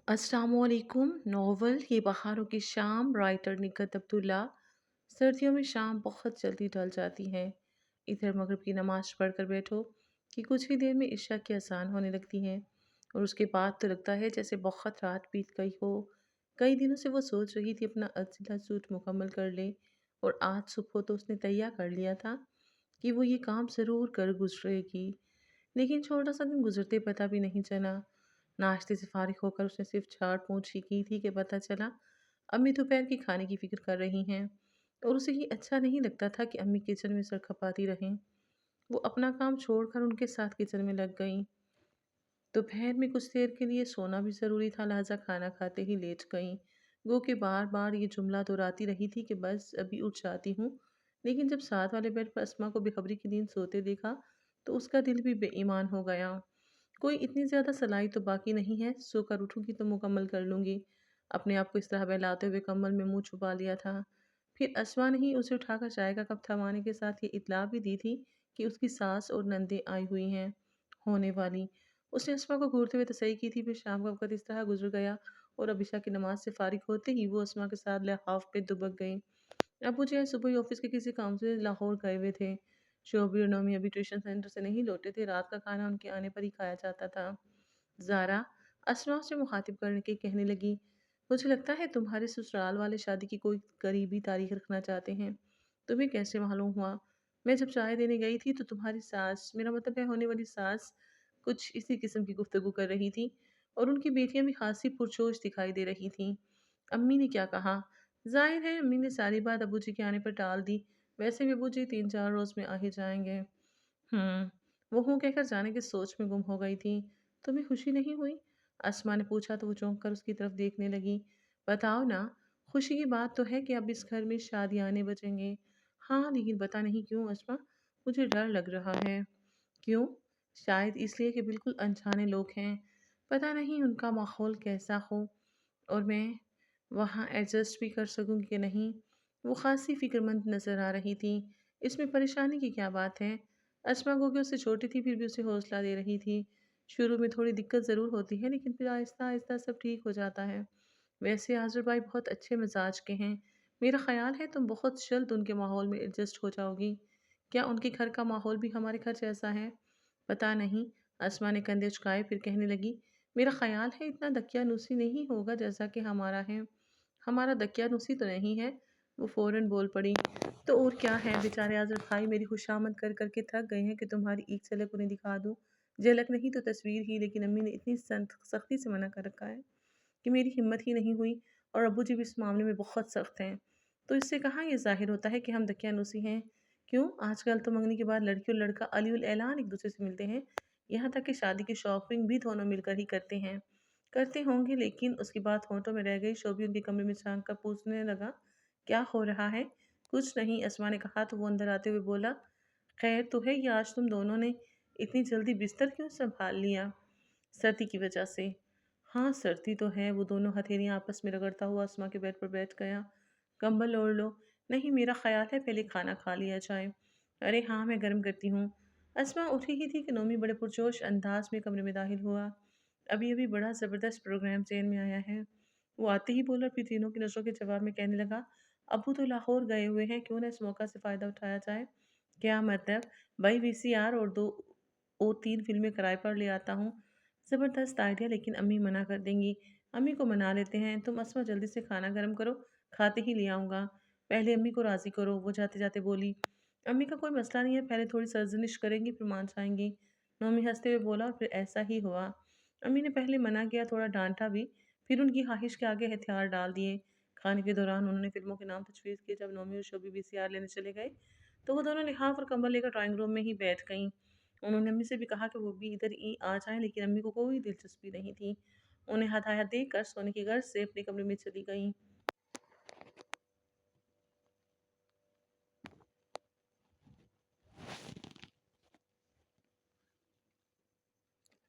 अस्सलाम वालेकुम। नॉवल ये बहारों की शाम, राइटर निकत अब्दुल्ला। सर्दियों में शाम बहुत जल्दी ढल जाती है। इधर मगरिब की नमाज पढ़कर बैठो कि कुछ ही देर में इशा की अजान होने लगती है और उसके बाद तो लगता है जैसे बहुत रात बीत गई हो। कई दिनों से वो सोच रही थी अपना अज़ीला सूट मुकम्मल कर ले, और आज सुबह तो उसने तैयार कर लिया था कि वो ये काम ज़रूर कर गुजरेगी। लेकिन छोटा सा दिन गुजरते पता भी नहीं चला। नाश्ते से फारिग होकर उसने सिर्फ झाड़ पोंछ ही की थी कि पता चला अम्मी दोपहर के खाने की फिक्र कर रही हैं, और उसे ये अच्छा नहीं लगता था कि अम्मी किचन में सर खपाती रहें। वो अपना काम छोड़कर उनके साथ किचन में लग गई। दोपहर में कुछ देर के लिए सोना भी ज़रूरी था, लिहाजा खाना खाते ही लेट गई। गो के बार बार ये जुमला दोहराती रही थी कि बस अभी उठ जाती हूँ। लेकिन जब साथ वाले बेड पर अस्मा को बेखबरी की नींद सोते देखा तो उसका दिल भी बेईमान हो गया। कोई इतनी ज़्यादा सलाई तो बाकी नहीं है, सोकर उठूंगी तो मुकम्मल कर लूंगी। अपने आप को इस तरह बहलाते हुए कम्बल में मुंह छुपा लिया था। फिर अस्मा ने ही उसे उठाकर चाय का कप थमाने के साथ ये इतला भी दी थी कि उसकी सास और नंदे आई हुई हैं, होने वाली। उसने अस्मा को घूरते हुए तसल्ली की थी। फिर शाम का वक़्त इस तरह गुज़र गया और अब इशा की नमाज़ से फ़ारिग होते ही वो अस्मा के साथ लिहाफ़ पे दुबक गई। अब्बू जो है सुबह ही ऑफ़िस के किसी काम से लाहौर गए हुए थे। शोभी और नोमी अभी ट्यूशन सेंटर से नहीं लौटे थे। रात का खाना उनके आने पर ही खाया जाता था। ज़ारा अस्मा से मुखातिब करके कहने लगी, मुझे लगता है तुम्हारे ससुराल वाले शादी की कोई करीबी तारीख रखना चाहते हैं। तुम्हें कैसे मालूम हुआ? मैं जब चाय देने गई थी तो तुम्हारी सास, मेरा मतलब है होने वाली सास, कुछ इसी किस्म की गुफ्तगू कर रही थी और उनकी बेटियां भी खासी पुरजोश दिखाई दे रही थीं। अम्मी ने क्या कहा? जाहिर है अम्मी ने सारी बात अबू जी के आने पर टाल दी। वैसे भी अबू जी 3-4 रोज़ में आ ही जाएंगे। वो हूँ कहकर जाने की सोच में गुम हो गई थी। तुम्हें खुशी नहीं हुई? अस्मा ने पूछा तो वो चौंक कर उसकी तरफ देखने लगी। बताओ ना, खुशी की बात तो है कि अब इस घर में शादियाने बचेंगे। हाँ, लेकिन पता नहीं क्यों अस्मा, मुझे डर लग रहा है। क्यों? शायद इसलिए कि बिल्कुल अनजाने लोग हैं। पता नहीं उनका माहौल कैसा हो और मैं वहाँ एडजस्ट भी कर सकूँ कि नहीं। वो खासी फ़िक्रमंद नज़र आ रही थी। इसमें परेशानी की क्या बात है? अस्मा को कि उससे छोटी थी फिर भी उसे हौसला दे रही थी। शुरू में थोड़ी दिक्कत ज़रूर होती है लेकिन फिर आहिस्ता-आहिस्ता सब ठीक हो जाता है। वैसे आज़िर भाई बहुत अच्छे मिजाज के हैं। मेरा ख़्याल है तुम बहुत जल्द उनके माहौल में एडजस्ट हो जाओगी। क्या उनके घर का माहौल भी हमारे घर जैसा है? पता नहीं। अस्मा ने कंधे झुकाए फिर कहने लगी, मेरा ख़्याल है इतना दकियानूसी नहीं होगा जैसा कि हमारा है। हमारा दकियानूसी तो नहीं है। वो फ़ौरन बोल पड़ी, तो और क्या है, बेचारे आज़िर भाई मेरी खुशामद कर कर के थक गए हैं कि तुम्हारी एक झलक उन्हें दिखा दूँ। झलक नहीं तो तस्वीर ही, लेकिन अम्मी ने इतनी सख्ती से मना कर रखा है कि मेरी हिम्मत ही नहीं हुई, और अब्बू जी भी इस मामले में बहुत सख्त हैं। तो इससे कहाँ ये ज़ाहिर होता है कि हम दकियानूसी हैं? क्यों? आजकल तो मंगनी के बाद लड़की और लड़का अली ऐलान एक दूसरे से मिलते हैं। यहाँ तक कि शादी की शॉपिंग भी दोनों मिलकर ही करते हैं। करते होंगे, लेकिन उसकी बात होंठों में रह गई। शोभी उनके कमरे में झांक कर पूछने लगा, क्या हो रहा है? कुछ नहीं, अस्मा ने कहा तो वो अंदर आते हुए बोला, खैर तो है, ये आज तुम दोनों ने इतनी जल्दी बिस्तर क्यों संभाल लिया? सर्दी की वजह से। हाँ, सर्दी तो है। वो दोनों हथेलियाँ आपस में रगड़ता हुआ अस्मा के बेड पर बैठ गया। कंबल ओढ़ लो। नहीं, मेरा ख्याल है पहले खाना खा लिया जाए। अरे हाँ, मैं गर्म करती हूँ। अस्मा उठी ही थी कि नोमी बड़े पुरजोश अंदाज में कमरे में दाखिल हुआ। अभी अभी बड़ा ज़बरदस्त प्रोग्राम चेन में आया है। वो आते ही बोला, फिर तीनों की नज़रों के जवाब में कहने लगा, अबू तो लाहौर गए हुए हैं, क्यों ना इस मौका से फ़ायदा उठाया जाए। क्या मतलब? भाई वीसीआर और 2 3 फिल्में किराए पर ले आता हूँ। ज़बरदस्त आइडिया, लेकिन अम्मी मना कर देंगी। अम्मी को मना लेते हैं। तुम अस्मा जल्दी से खाना गर्म करो, खाते ही ले आऊँगा। पहले अम्मी को राज़ी करो। वो जाते जाते बोली, अम्मी का कोई मसला नहीं है, पहले थोड़ी सरज़निश करेंगी फिर मान जाएंगी। नोमी हंसते हुए बोला, और फिर ऐसा ही हुआ। अम्मी ने पहले मना किया, थोड़ा डांटा भी, फिर उनकी ख्वाहिश के आगे हथियार डाल दिए। खाने के दौरान उन्होंने फिल्मों के नाम तजवीज़ किए। जब नोमी और शोभी वीसीआर लेने चले गए तो वो दोनों लिहाफ और कंबल लेकर ड्राइंग रूम में ही बैठ गईं। उन्होंने अम्मी से भी कहा कि वो भी इधर ही आ जाएं, लेकिन अम्मी को कोई दिलचस्पी नहीं थी। उन्हें हदायत देकर सोने की गर्ज से अपने कमरे में चली गईं।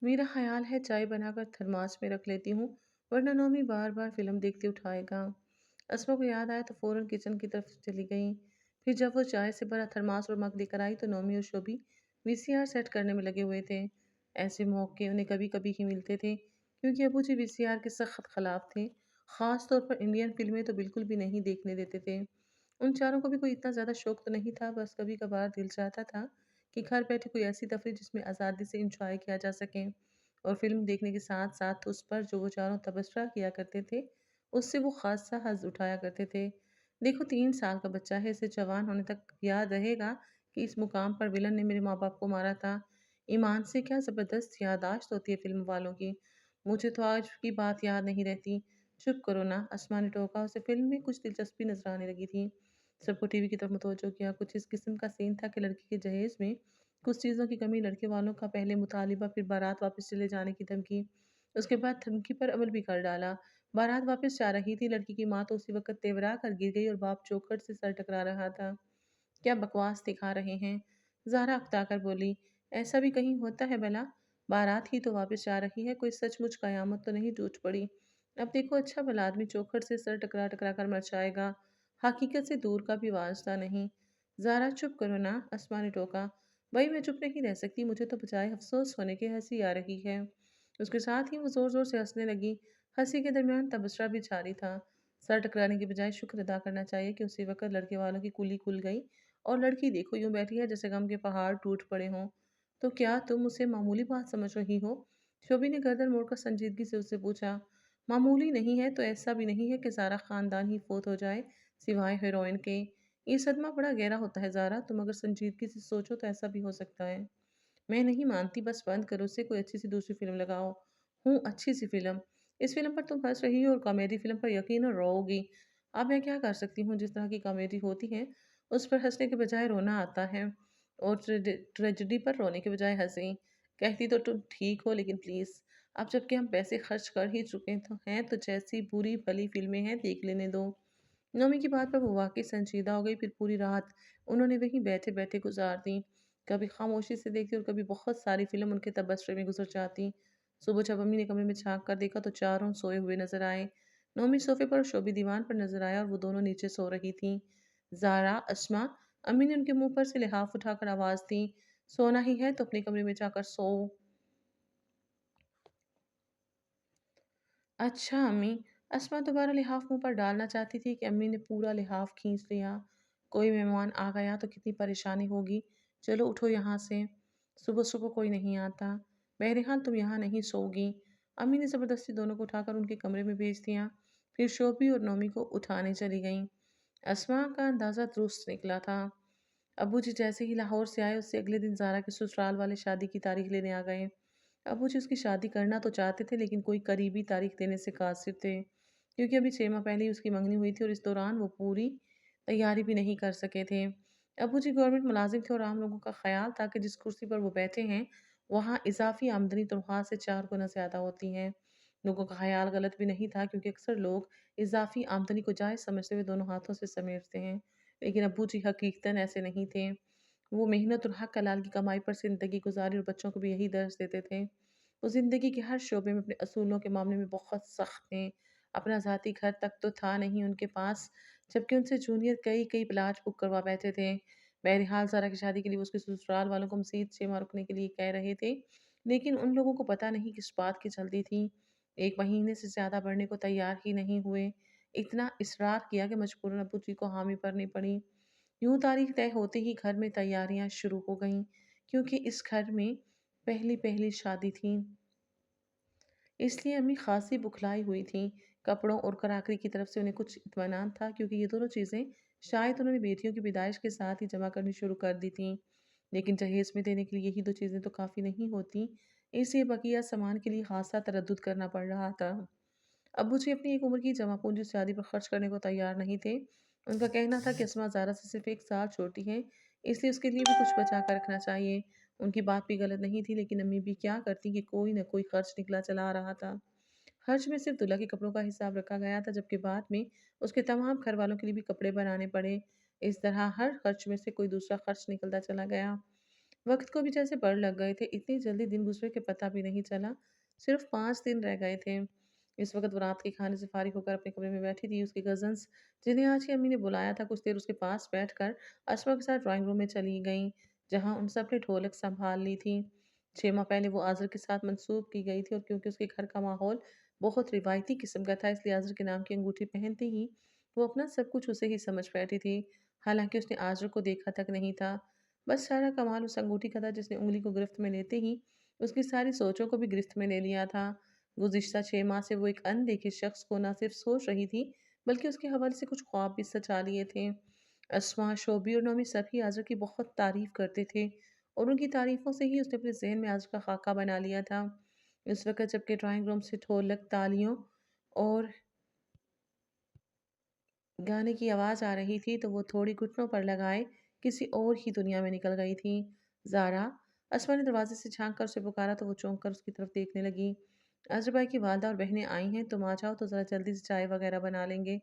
मेरा ख्याल है चाय बनाकर थर्मास में रख लेती हूँ, वरना नोमी बार बार फिल्म देखते उठाएगा। अस्मा को याद आया तो फ़ौरन किचन की तरफ चली गई। फिर जब वो चाय से भरा थर्मास और मग लेकर आई तो नोमी और शोभी वीसीआर सेट करने में लगे हुए थे। ऐसे मौके उन्हें कभी कभी ही मिलते थे। क्योंकि अबू जी वीसीआर के सख्त खिलाफ थे। ख़ास तौर पर इंडियन फ़िल्में तो बिल्कुल भी नहीं देखने देते थे। उन चारों को भी कोई इतना ज़्यादा शौक तो नहीं था, बस कभी-कभार दिल चाहता था कि घर बैठे कोई ऐसी तफ़रीह जिसमें आज़ादी से एन्जॉय किया जा सके। और फ़िल्म देखने के साथ-साथ उस पर जो वो चारों तबसरा किया करते थे, उससे वो ख़ासा हज़्ज़ उठाया करते थे। देखो 3 साल का बच्चा है, इसे जवान होने तक याद रहेगा कि इस मुकाम पर विलन ने मेरे माँ-बाप को मारा था। ईमान से क्या ज़बरदस्त याददाश्त होती है फ़िल्म वालों की। मुझे तो आज की बात याद नहीं रहती। चुप करो ना, अस्मा ने टोका। उसे फ़िल्म में कुछ दिलचस्पी नज़र आने लगी थी। सबको टीवी की तरफ मुतवज्जो किया। कुछ इस किस्म का सीन था कि लड़की के जहेज़ में कुछ चीज़ों की कमी, लड़के वालों का पहले मुतालिबा, फिर बारात वापस चले जाने की धमकी। उसके बाद धमकी पर अमल भी कर डाला। बारात वापस जा रही थी, लड़की की माँ तो उसी वक़्त तेवरा कर गिर गई और बाप चौखट से सर टकरा रहा था। क्या बकवास दिखा रहे हैं? ज़ारा अकताकर बोली, ऐसा भी कहीं होता है भला? बारात ही तो वापस जा रही है, कोई सचमुच कयामत तो नहीं टूट पड़ी। अब देखो अच्छा भला आदमी चौखट से सर टकरा टकरा कर मर जाएगा। हकीकत से दूर का भी वास्ता नहीं। ज़ारा चुप करो ना, अस्मा ने टोका। भाई मैं चुप नहीं रह सकती, मुझे तो बजाय अफसोस होने की हंसी आ रही है। उसके साथ ही वो जोर जोर से हंसने लगी। हंसी के दरमियान तबसरा भी जारी था। सर टकराने के बजाय शुक्र अदा करना चाहिए कि उसी वक्त लड़के वालों की कुली खुल गई और लड़की देखो यूं बैठी है जैसे गम के पहाड़ टूट पड़े हों। तो क्या तुम उसे मामूली बात समझ रही हो? शोभी ने गर्दन मोड़कर संजीदगी से उससे पूछा। मामूली नहीं है तो ऐसा भी नहीं है कि सारा खानदान ही फोत हो जाए सिवाय हीरोइन के। ये सदमा बड़ा गहरा होता है ज़ारा, तुम अगर संजीदगी से सोचो तो ऐसा भी हो सकता है। मैं नहीं मानती, बस बंद करो उसे, कोई अच्छी सी दूसरी फ़िल्म लगाओ। हूँ, अच्छी सी फ़िल्म। इस फ़िल्म पर तुम हँस रही हो और कॉमेडी फ़िल्म पर यकीनन रोओगी। अब मैं क्या कर सकती हूँ, जिस तरह की कॉमेडी होती है, उस पर हँसने के बजाय रोना आता है और ट्रेजेडी पर रोने के बजाय हँसी। कहती तो तुम ठीक हो लेकिन प्लीज़, अब जबकि हम पैसे खर्च कर ही चुके तो हैं तो जैसी बुरी-भली फ़िल्में हैं देख लेने दो। नौमी की बात पर वो वाक़ई संजीदा हो गई, फिर पूरी रात उन्होंने वहीं बैठे-बैठे गुज़ार दी। कभी खामोशी से देखती और कभी बहुत सारी फ़िल्म उनके तबसरे में गुज़र जाती। सुबह जब अम्मी ने कमरे में झाँक कर देखा तो चारों सोए हुए नज़र आए। नौमी सोफ़े पर और शोभी दीवान पर नज़र आया और वो दोनों नीचे सो रही थीं। ज़ारा, अस्मा, अम्मी ने उनके मुँह पर से लिहाफ़ उठाकर आवाज़ दी, सोना ही है तो अपने कमरे में जाकर सो। अच्छा अम्मी। अस्मा दोबारा लिहाफ मुंह पर डालना चाहती थी कि अम्मी ने पूरा लिहाफ खींच लिया। कोई मेहमान आ गया तो कितनी परेशानी होगी। चलो उठो यहाँ से। सुबह सुबह कोई नहीं आता। बहरहाल तुम यहाँ नहीं सोओगी। अम्मी ने ज़बरदस्ती दोनों को उठाकर उनके कमरे में भेज दिया। फिर शोभी और नौमी को उठाने चली गईं। अस्मा का अंदाज़ा दुरुस्त निकला था। अबू जी जैसे ही लाहौर से आए उससे अगले दिन ज़ारा के ससुराल वाले शादी की तारीख लेने आ गए। अबू जी उसकी शादी करना तो चाहते थे लेकिन कोई करीबी तारीख देने से कासिर थे, क्योंकि अभी 6 माह पहले ही उसकी मंगनी हुई थी और इस दौरान वो पूरी तैयारी भी नहीं कर सके थे। अबू जी गवर्नमेंट मुलाजिम थे और आम लोगों का ख्याल था कि जिस कुर्सी पर वो बैठे हैं वहाँ इजाफी आमदनी तनख्वाह से 4 गुना ज़्यादा होती है। लोगों का ख्याल गलत भी नहीं था, क्योंकि अक्सर लोग इजाफी आमदनी को जायज़ समझते हुए दोनों हाथों से समेटते हैं, लेकिन अब्बू जी हकीकतन ऐसे नहीं थे। वो मेहनत और हक हलाल की कमाई पर ज़िंदगी गुजारी और बच्चों को भी यही दर्स देते थे। वो ज़िंदगी के हर शोबे में अपने असूलों के मामले में बहुत सख्त थे। अपना ज़ाती घर तक तो था नहीं उनके पास, जबकि उनसे जूनियर कई-कई प्लाट बुक करवा बैठे थे। बहरहाल ज़ारा की शादी के लिए वो उसके ससुराल वालों को मज़ीद 6 माह रुकने के लिए कह रहे थे, लेकिन उन लोगों को पता नहीं किस बात की जल्दी थी। 1 महीने से ज़्यादा बढ़ने को तैयार ही नहीं हुए। इतना इसरार किया कि मजबूरन अब्बू जी को हामी भरनी पड़ी। यूँ तारीख तय होते ही घर में तैयारियां शुरू हो गईं, क्योंकि इस घर में पहली-पहली शादी थी। इसलिए अम्मी खासी बुखलाई हुई थीं। कपड़ों और कराकरी की तरफ से उन्हें कुछ इत्मीनान था, क्योंकि ये दोनों चीज़ें शायद उन्होंने बेटियों की पैदाइश के साथ ही जमा करनी शुरू कर दी थीं। लेकिन जहेज़ में देने के लिए यही 2 चीज़ें तो काफ़ी नहीं होती, इसलिए बकिया सामान के लिए खासा तरद्दुद करना पड़ रहा था। अब्बू जी अपनी एक उम्र की जमा पूंजी उस शादी पर खर्च करने को तैयार नहीं थे। उनका कहना था कि अस्मा ज़ारा से सिर्फ 1 साल छोटी है, इसलिए उसके लिए भी कुछ बचा कर रखना चाहिए। उनकी बात भी गलत नहीं थी, लेकिन अम्मी भी क्या करती कि कोई न कोई खर्च निकला चला आ रहा था। खर्च में सिर्फ दूल्हा के कपड़ों का हिसाब रखा गया था, जबकि बाद में उसके तमाम घर वालों के लिए भी कपड़े बनाने पड़े। इस तरह हर खर्च में से कोई दूसरा खर्च निकलता चला गया। वक्त को भी जैसे पड़ लग गए थे, इतनी जल्दी दिन गुजरे के पता भी नहीं चला। सिर्फ 5 दिन रह गए थे। इस वक्त वो रात के खाने से फारिग होकर अपने कमरे में बैठी थी। उसकी कजन्स, जिन्हें आज की अम्मी ने बुलाया था, कुछ देर उसके पास बैठकर अस्मा के साथ ड्राइंग रूम में चली गईं, जहां उन सब ने ढोलक संभाल ली थी। 6 माह पहले वो आज़र के साथ मंसूब की गई थी और क्योंकि उसके घर का माहौल बहुत रिवायती किस्म का था, इसलिए आज़र के नाम की अंगूठी पहनते ही वो अपना सब कुछ उसे ही समझ बैठी थी। हालाँकि उसने आज़र को देखा तक नहीं था। बस सारा कमाल उस अंगूठी का था जिसने उँगली को गिरफ्त में लेते ही उसकी सारी सोचों को भी गिरफ्त में ले लिया था। गुज़िश्ता 6 माह से वो एक अनदेखे शख्स को ना सिर्फ़ सोच रही थी, बल्कि उसके हवाले से कुछ ख्वाब भी सजा लिए थे। अस्मा, शोबी और नोमी सभी आज़र की बहुत तारीफ़ करते थे और उनकी तारीफ़ों से ही उसने अपने ज़हन में आज़र का खाका बना लिया था। इस वक़्त जबकि ड्राइंग रूम से ढोलक, तालियों और गाने की आवाज़ आ रही थी, तो वो थोड़ी घुटनों पर लगाए किसी और ही दुनिया में निकल गई थी। ज़ारा, अस्मा ने दरवाज़े से झाँक कर उसे पुकारा तो वो चौंक कर उसकी तरफ देखने लगी। अज़र भाई की वालदा और बहनें आई हैं, तुम आ जाओ तो ज़रा जल्दी से चाय वग़ैरह बना लेंगे।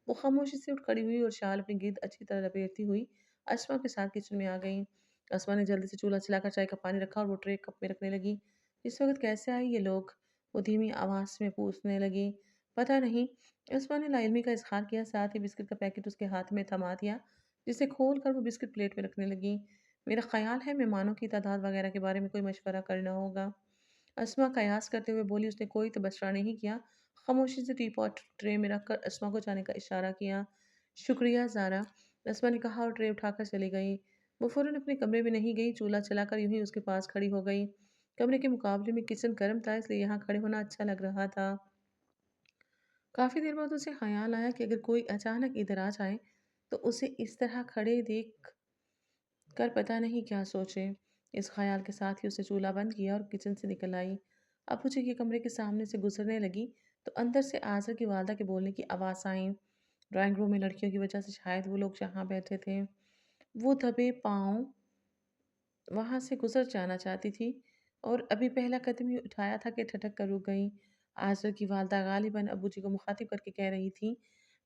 वो खामोशी से उठ खड़ी हुई और शाल अपने गिर्द अच्छी तरह लपेटती हुई अस्मा के साथ किचन में आ गई। अस्मा ने जल्दी से चूल्हा चलाकर चाय का पानी रखा और वो ट्रे कप में रखने लगी। इस वक़्त कैसे आए ये लोग? वो धीमी आवाज़ में पूछने लगी। पता नहीं। अस्मा ने लाइल्मी का इज़हार किया, साथ ही बिस्किट का पैकेट उसके हाथ में थमा दिया, जिसे खोल कर वो बिस्किट प्लेट में रखने लगी। मेरा ख़्याल है मेहमानों की तादाद वग़ैरह के बारे में कोई मशवरा करना होगा। अस्मा कयास करते हुए बोली। उसने कोई तबसरा नहीं किया, खामोशी से टी पॉट ट्रे में रखकर अस्मा को जाने का इशारा किया। शुक्रिया ज़ारा, अस्मा ने कहा और ट्रे उठाकर चली गई। वो फ़ौरन अपने कमरे में नहीं गई, चूल्हा चलाकर यूं ही उसके पास खड़ी हो गई। कमरे के मुकाबले में किचन गर्म था, इसलिए यहाँ खड़े होना अच्छा लग रहा था। काफ़ी देर बाद उसे ख़याल आया कि अगर कोई अचानक इधर आ जाए तो उसे इस तरह खड़े देख कर पता नहीं क्या सोचे। इस ख़याल के साथ ही उसने चूल्हा बंद किया और किचन से निकल आई। अबू जी के कमरे के सामने से गुजरने लगी तो अंदर से आज़र की वालदा के बोलने की आवाज़ आई। ड्राइंग रूम में लड़कियों की वजह से शायद वो लोग जहाँ बैठे थे, वो दबे पाँव वहाँ से गुज़र जाना चाहती थी और अभी पहला कदम ही उठाया था कि ठटक कर रुक गई। आज़र की वालदा गालिबन अब्बू जी को मुखातिब करके कह रही थी,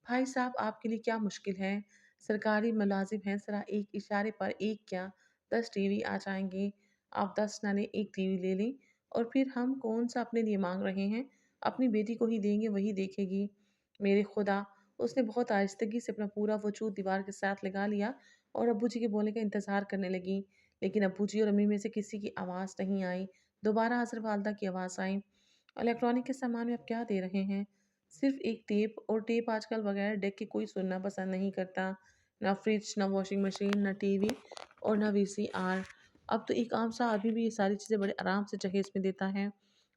भाई साहब आपके लिए क्या मुश्किल है? सरकारी मुलाजिम हैं, ज़रा एक इशारे पर एक क्या 10 टीवी आ जाएँगे। आप 10 ना लें, 1 टीवी ले लें और फिर हम कौन-सा अपने लिए माँग रहे हैं? अपनी बेटी को ही देंगे, वही देखेगी। मेरे खुदा! उसने बहुत आहिस्तगी से अपना पूरा वजूद दीवार के साथ लगा लिया और अब्बू जी के बोलने का इंतज़ार करने लगी। लेकिन अब्बू जी और अम्मी में से किसी की आवाज़ नहीं आई। दोबारा आज़र वालदा की आवाज़ आई। इलेक्ट्रॉनिक के सामान में आप क्या दे रहे हैं? सिर्फ़ एक टेप, और टेप आजकल बगैर डेक के कोई सुनना पसंद नहीं करता। ना फ्रिज, ना वॉशिंग मशीन, ना टीवी और ना वीसीआर। अब तो एक आम सा आदमी भी ये सारी चीज़ें बड़े आराम से जहेज़ में देता है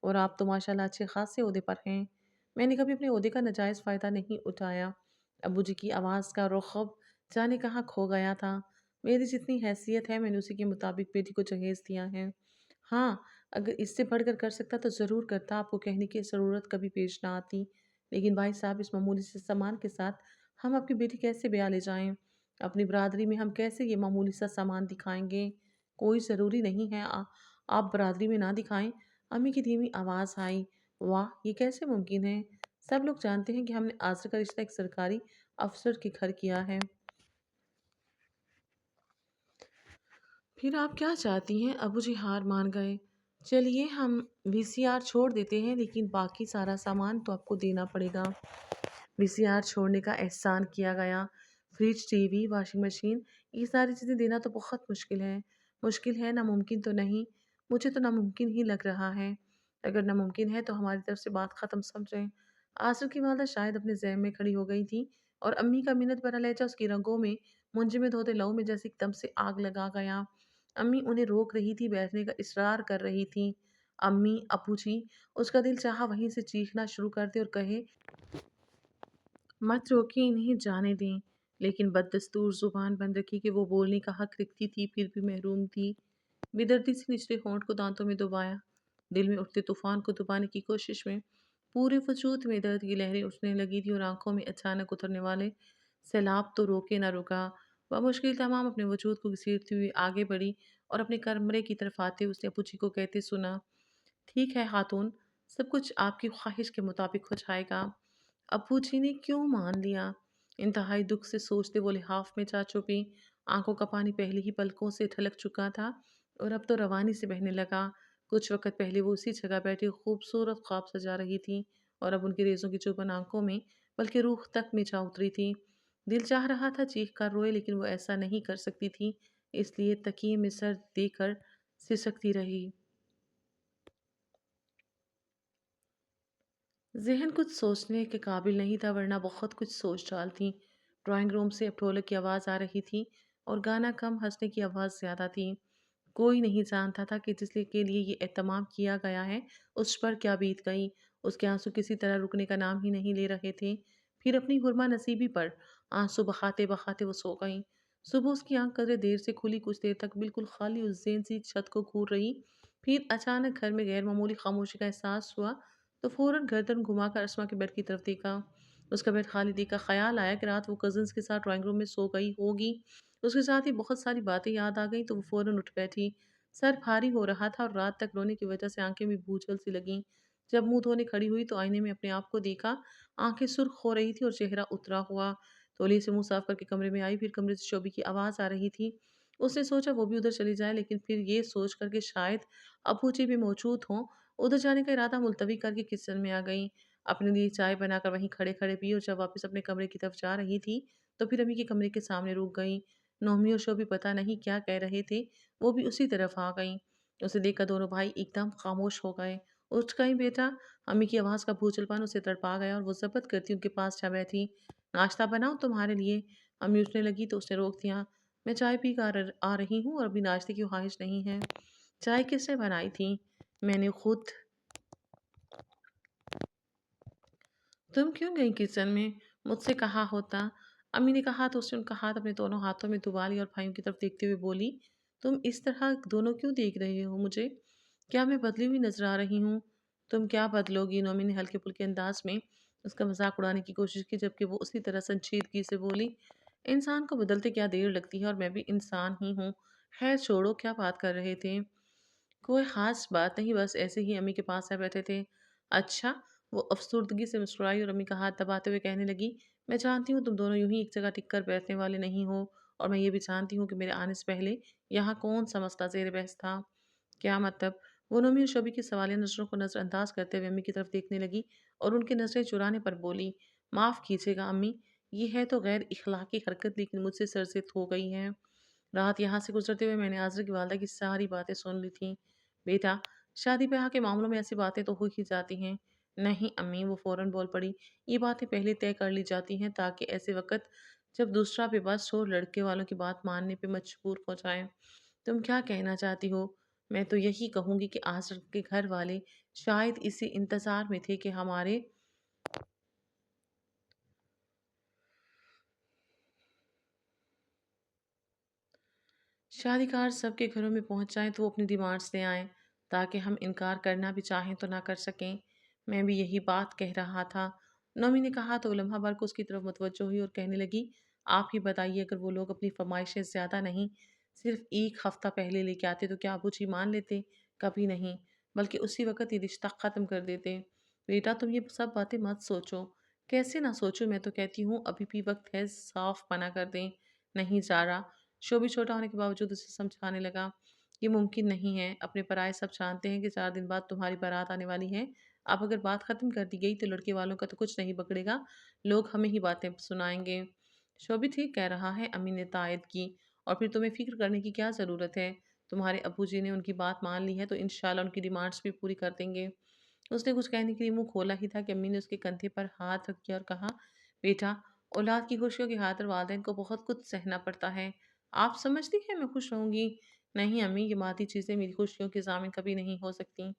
और आप तो माशाल्लाह अच्छे ख़ासे ओहदे पर हैं। मैंने कभी अपने ओहदे का नाजायज़ फ़ायदा नहीं उठाया। अब्बू जी की आवाज़ का रुख़ अब जाने कहाँ खो गया था। मेरी जितनी हैसियत है मैंने उसी के मुताबिक बेटी को जहेज़ दिया है। हाँ, अगर इससे बढ़कर कर सकता तो ज़रूर करता, आपको कहने की ज़रूरत कभी पेश ना आती। लेकिन भाई साहब इस मामूली से सामान के साथ हम आपकी बेटी कैसे ब्याह ले जाएँ? अपनी बरादरी में हम कैसे ये मामूली सा सामान दिखाएँगे? कोई ज़रूरी नहीं है आप बरादरी में ना दिखाएँ। अम्मी की धीमी आवाज़ आई। वाह! ये कैसे मुमकिन है? सब लोग जानते हैं कि हमने आज़र का रिश्ता एक सरकारी अफ़सर के घर किया है। फिर आप क्या चाहती हैं? अबू जी हार मान गए। चलिए हम वीसीआर छोड़ देते हैं, लेकिन बाकी सारा सामान तो आपको देना पड़ेगा। वीसीआर छोड़ने का एहसान किया गया। फ्रिज, टीवी, वॉशिंग मशीन, ये सारी चीज़ें देना तो बहुत मुश्किल है। मुश्किल है, नामुमकिन तो नहीं। मुझे तो नामुमकिन ही लग रहा है। अगर नामुमकिन है तो हमारी तरफ से बात ख़त्म समझें। आंसू की वालदा शायद अपने ज़हन में खड़ी हो गई थी और अम्मी का मिन्नत भरा लहजा उसकी रगों में मुंजमद होते लहू में जैसे एकदम से आग लगा गया। अम्मी उन्हें रोक रही थी, बैठने का इसरार कर रही थी। अम्मी, अप्पू जी, उसका दिल चाहा वहीं से चीखना शुरू कर दे और कहे, मत रोकिए, इन्हें जाने दें। लेकिन बददस्तूर ज़ुबान बंद रखी कि वो बोलने का हक रखती थी, फिर भी महरूम थी। बेदर्दी से निचले होंठ को दांतों में दबाया। दिल में उठते तूफान को दबाने की कोशिश में पूरे वजूद में दर्द की लहरें उठने लगी थी और आंखों में अचानक उतरने वाले सैलाब तो रोके ना रुका। वह मुश्किल तमाम अपने वजूद को घसीटती हुई आगे बढ़ी और अपने कमरे की तरफ आते उसने अप्पू जी को कहते सुना, ठीक है खातून, सब कुछ आपकी ख्वाहिश के मुताबिक हो जाएगा। अप्पू जी ने क्यों मान लिया? इंतहाई दुख से सोचते वो लिहाफ में जा छुपी। आंखों का पानी पहले ही पलकों से ढलक चुका था और अब तो रवानी से बहने लगा। कुछ वक़्त पहले वो उसी जगह बैठी खूबसूरत ख्वाब सजा रही थी और अब उनकी रेज़ों की चुभन आँखों में बल्कि रूह तक में जा उतरी थी। दिल चाह रहा था चीख कर रोए, लेकिन वो ऐसा नहीं कर सकती थी, इसलिए तकिए में सर देकर सिसकती रही। ज़हन कुछ सोचने के काबिल नहीं था वरना बहुत कुछ सोच डालती। ड्राइंग रूम से अब ढोलक की आवाज़ आ रही थी और गाना कम, हँसने की आवाज़ ज़्यादा थी। कोई नहीं जानता था कि जिसके के लिए ये एहतमाम किया गया है, उस पर क्या बीत गई। उसके आँसू किसी तरह रुकने का नाम ही नहीं ले रहे थे। फिर अपनी हुर्मा नसीबी पर आँसू बहाते-बहाते वो सो गईं। सुबह उसकी आँख कदरे देर से खुली, कुछ देर तक बिल्कुल खाली उस सी छत को घूर रही। फिर अचानक घर में गैर मामूली खामोशी का एहसास हुआ, तो फ़ौरन गर्दन घुमाकर अस्मा के बेड की तरफ देखा। उसका बेड खाली देखकर ख़्याल आया कि रात वो कज़िन्स के साथ ड्राइंग रूम में सो गई होगी। उसके साथ ही बहुत सारी बातें याद आ गईं, तो वो फ़ौरन उठ बैठी। सर भारी हो रहा था और रात तक रोने की वजह से आँखें भी बोझल सी लगीं। जब मुँह धोने खड़ी हुई तो आईने में अपने आप को देखा। आँखें सुर्ख हो रही थी और चेहरा उतरा हुआ। तौलिए से मुँह साफ करके कमरे में आई, फिर कमरे से शोभी की आवाज़ आ रही थी। उसने सोचा वो भी उधर चली जाए, लेकिन फिर ये सोच कर कि शायद अब्बू जी भी मौजूद हों, उधर जाने का इरादा मुलतवी करके किचन में आ गई। अपने लिए चाय बनाकर वहीं खड़े-खड़े पी और जब वापस अपने कमरे की तरफ जा रही थी, तो फिर अम्मी के कमरे के सामने रुक गई। नोमी और शोभी पता नहीं क्या कह रहे थे, वो भी उसी तरफ आ गईं। उसे देखकर दोनों भाई एकदम खामोश हो गए। "उठ गई बेटा?" अम्मी की आवाज़ का भूचलपन उसे तड़पा गया और वो ज़बत करती उनके पास जा बैठी। "नाश्ता बनाऊँ तुम्हारे लिए?" अम्मी उठने लगी तो उसने रोक दिया। "मैं चाय पी कर आ रही हूँ और अभी नाश्ते की ख्वाहिश नहीं है।" "चाय किसने बनाई थी?" "मैंने खुद।" "तुम क्यों गई किचन में? मुझसे कहा होता।" अम्मी ने कहा तो उसने उनका हाथ अपने दोनों हाथों में दबा लिया और भाइयों की तरफ देखते हुए बोली, "तुम इस तरह दोनों क्यों देख रहे हो मुझे? क्या मैं बदली हुई नज़र आ रही हूँ?" "तुम क्या बदलोगी?" नोमी ने हल्के-फुल्के अंदाज में उसका मज़ाक उड़ाने की कोशिश की, जबकि वो उसी तरह संजीदगी से बोली, "इंसान को बदलते क्या देर लगती है और मैं भी इंसान ही हूँ। खैर छोड़ो, क्या बात कर रहे थे?" कोई ख़ास बात नहीं, बस ऐसे ही अम्मी के पास आ बैठे थे। अच्छा, वो अफ़सुर्दगी से मुस्कुराई और अम्मी का हाथ दबाते हुए कहने लगी, मैं जानती हूँ तुम दोनों यूँ ही एक जगह टिक कर बैठने वाले नहीं हो और मैं ये भी जानती हूँ कि मेरे आने से पहले यहाँ कौन-सा मसला ज़ेर बहस था। क्या मतलब? वो नोमी और शोभी की सवालिया नज़रों को नज़रअंदाज करते हुए अम्मी की तरफ देखने लगी और उनकी नज़रें चुराने पर बोली, माफ़ कीजिएगा अम्मी, ये है तो गैर इख़लाक़ी हरकत लेकिन मुझसे सरज़द हो गई है। रात यहाँ से गुज़रते हुए मैंने आज़रा की वालदा की सारी बातें सुन ली थीं। बेटा, शादी-ब्याह के मामलों में ऐसी बातें तो हो ही जाती हैं। नहीं अम्मी, वो फ़ौरन बोल पड़ी, ये बातें पहले तय कर ली जाती हैं ताकि ऐसे वक़्त जब दूसरा बेबस हो लड़के वालों की बात मानने पे मजबूर हो जाएँ। तुम क्या कहना चाहती हो? मैं तो यही कहूँगी कि आज़रा के घर वाले शायद इसी इंतज़ार में थे कि हमारे शादी कार्ड सबके घरों में पहुंच जाएं तो वो अपनी डिमांड्स ले आएं ताकि हम इनकार करना भी चाहें तो ना कर सकें। मैं भी यही बात कह रहा था। नौमी ने कहा तो वो लम्हा भर को उसकी तरफ मुतवज्जो हुई और कहने लगी, आप ही बताइए अगर वो लोग अपनी फरमाइशें ज़्यादा नहीं सिर्फ एक हफ्ता पहले लेके आते तो क्या अबू जी मान लेते? कभी नहीं, बल्कि उसी वक्त ये रिश्ता ख़त्म कर देते। बेटा तुम ये सब बातें मत सोचो। कैसे ना सोचो, मैं तो कहती हूँ अभी भी वक्त है, साफ मना कर दें। नहीं जा रहा। शोभी छोटा होने के बावजूद उसे समझाने लगा, ये मुमकिन नहीं है। अपने पराए सब जानते हैं कि 4 दिन बाद तुम्हारी बारात आने वाली है। अब अगर बात ख़त्म कर दी गई तो लड़के वालों का तो कुछ नहीं बिगड़ेगा, लोग हमें ही बातें सुनाएँगे। शोभी ठीक कह रहा है, अम्मी ने तायद की। और फिर तुम्हें फ़िक्र करने की क्या ज़रूरत है? तुम्हारे अब्बूजी ने उनकी बात मान ली है तो इंशाअल्लाह उनकी डिमांड्स भी पूरी कर देंगे। उसने कुछ कहने के लिए मुँह खोला ही था कि अम्मी ने उसके कंधे पर हाथ रख दिया और कहा, बेटा, औलाद की खुशियों की खातिर वालिदैन को बहुत कुछ सहना पड़ता है। आप समझती हैं मैं खुश रहूँगी? नहीं अम्मी, ये मादी चीज़ें मेरी खुशियों की ज़ामिन कभी नहीं हो सकती।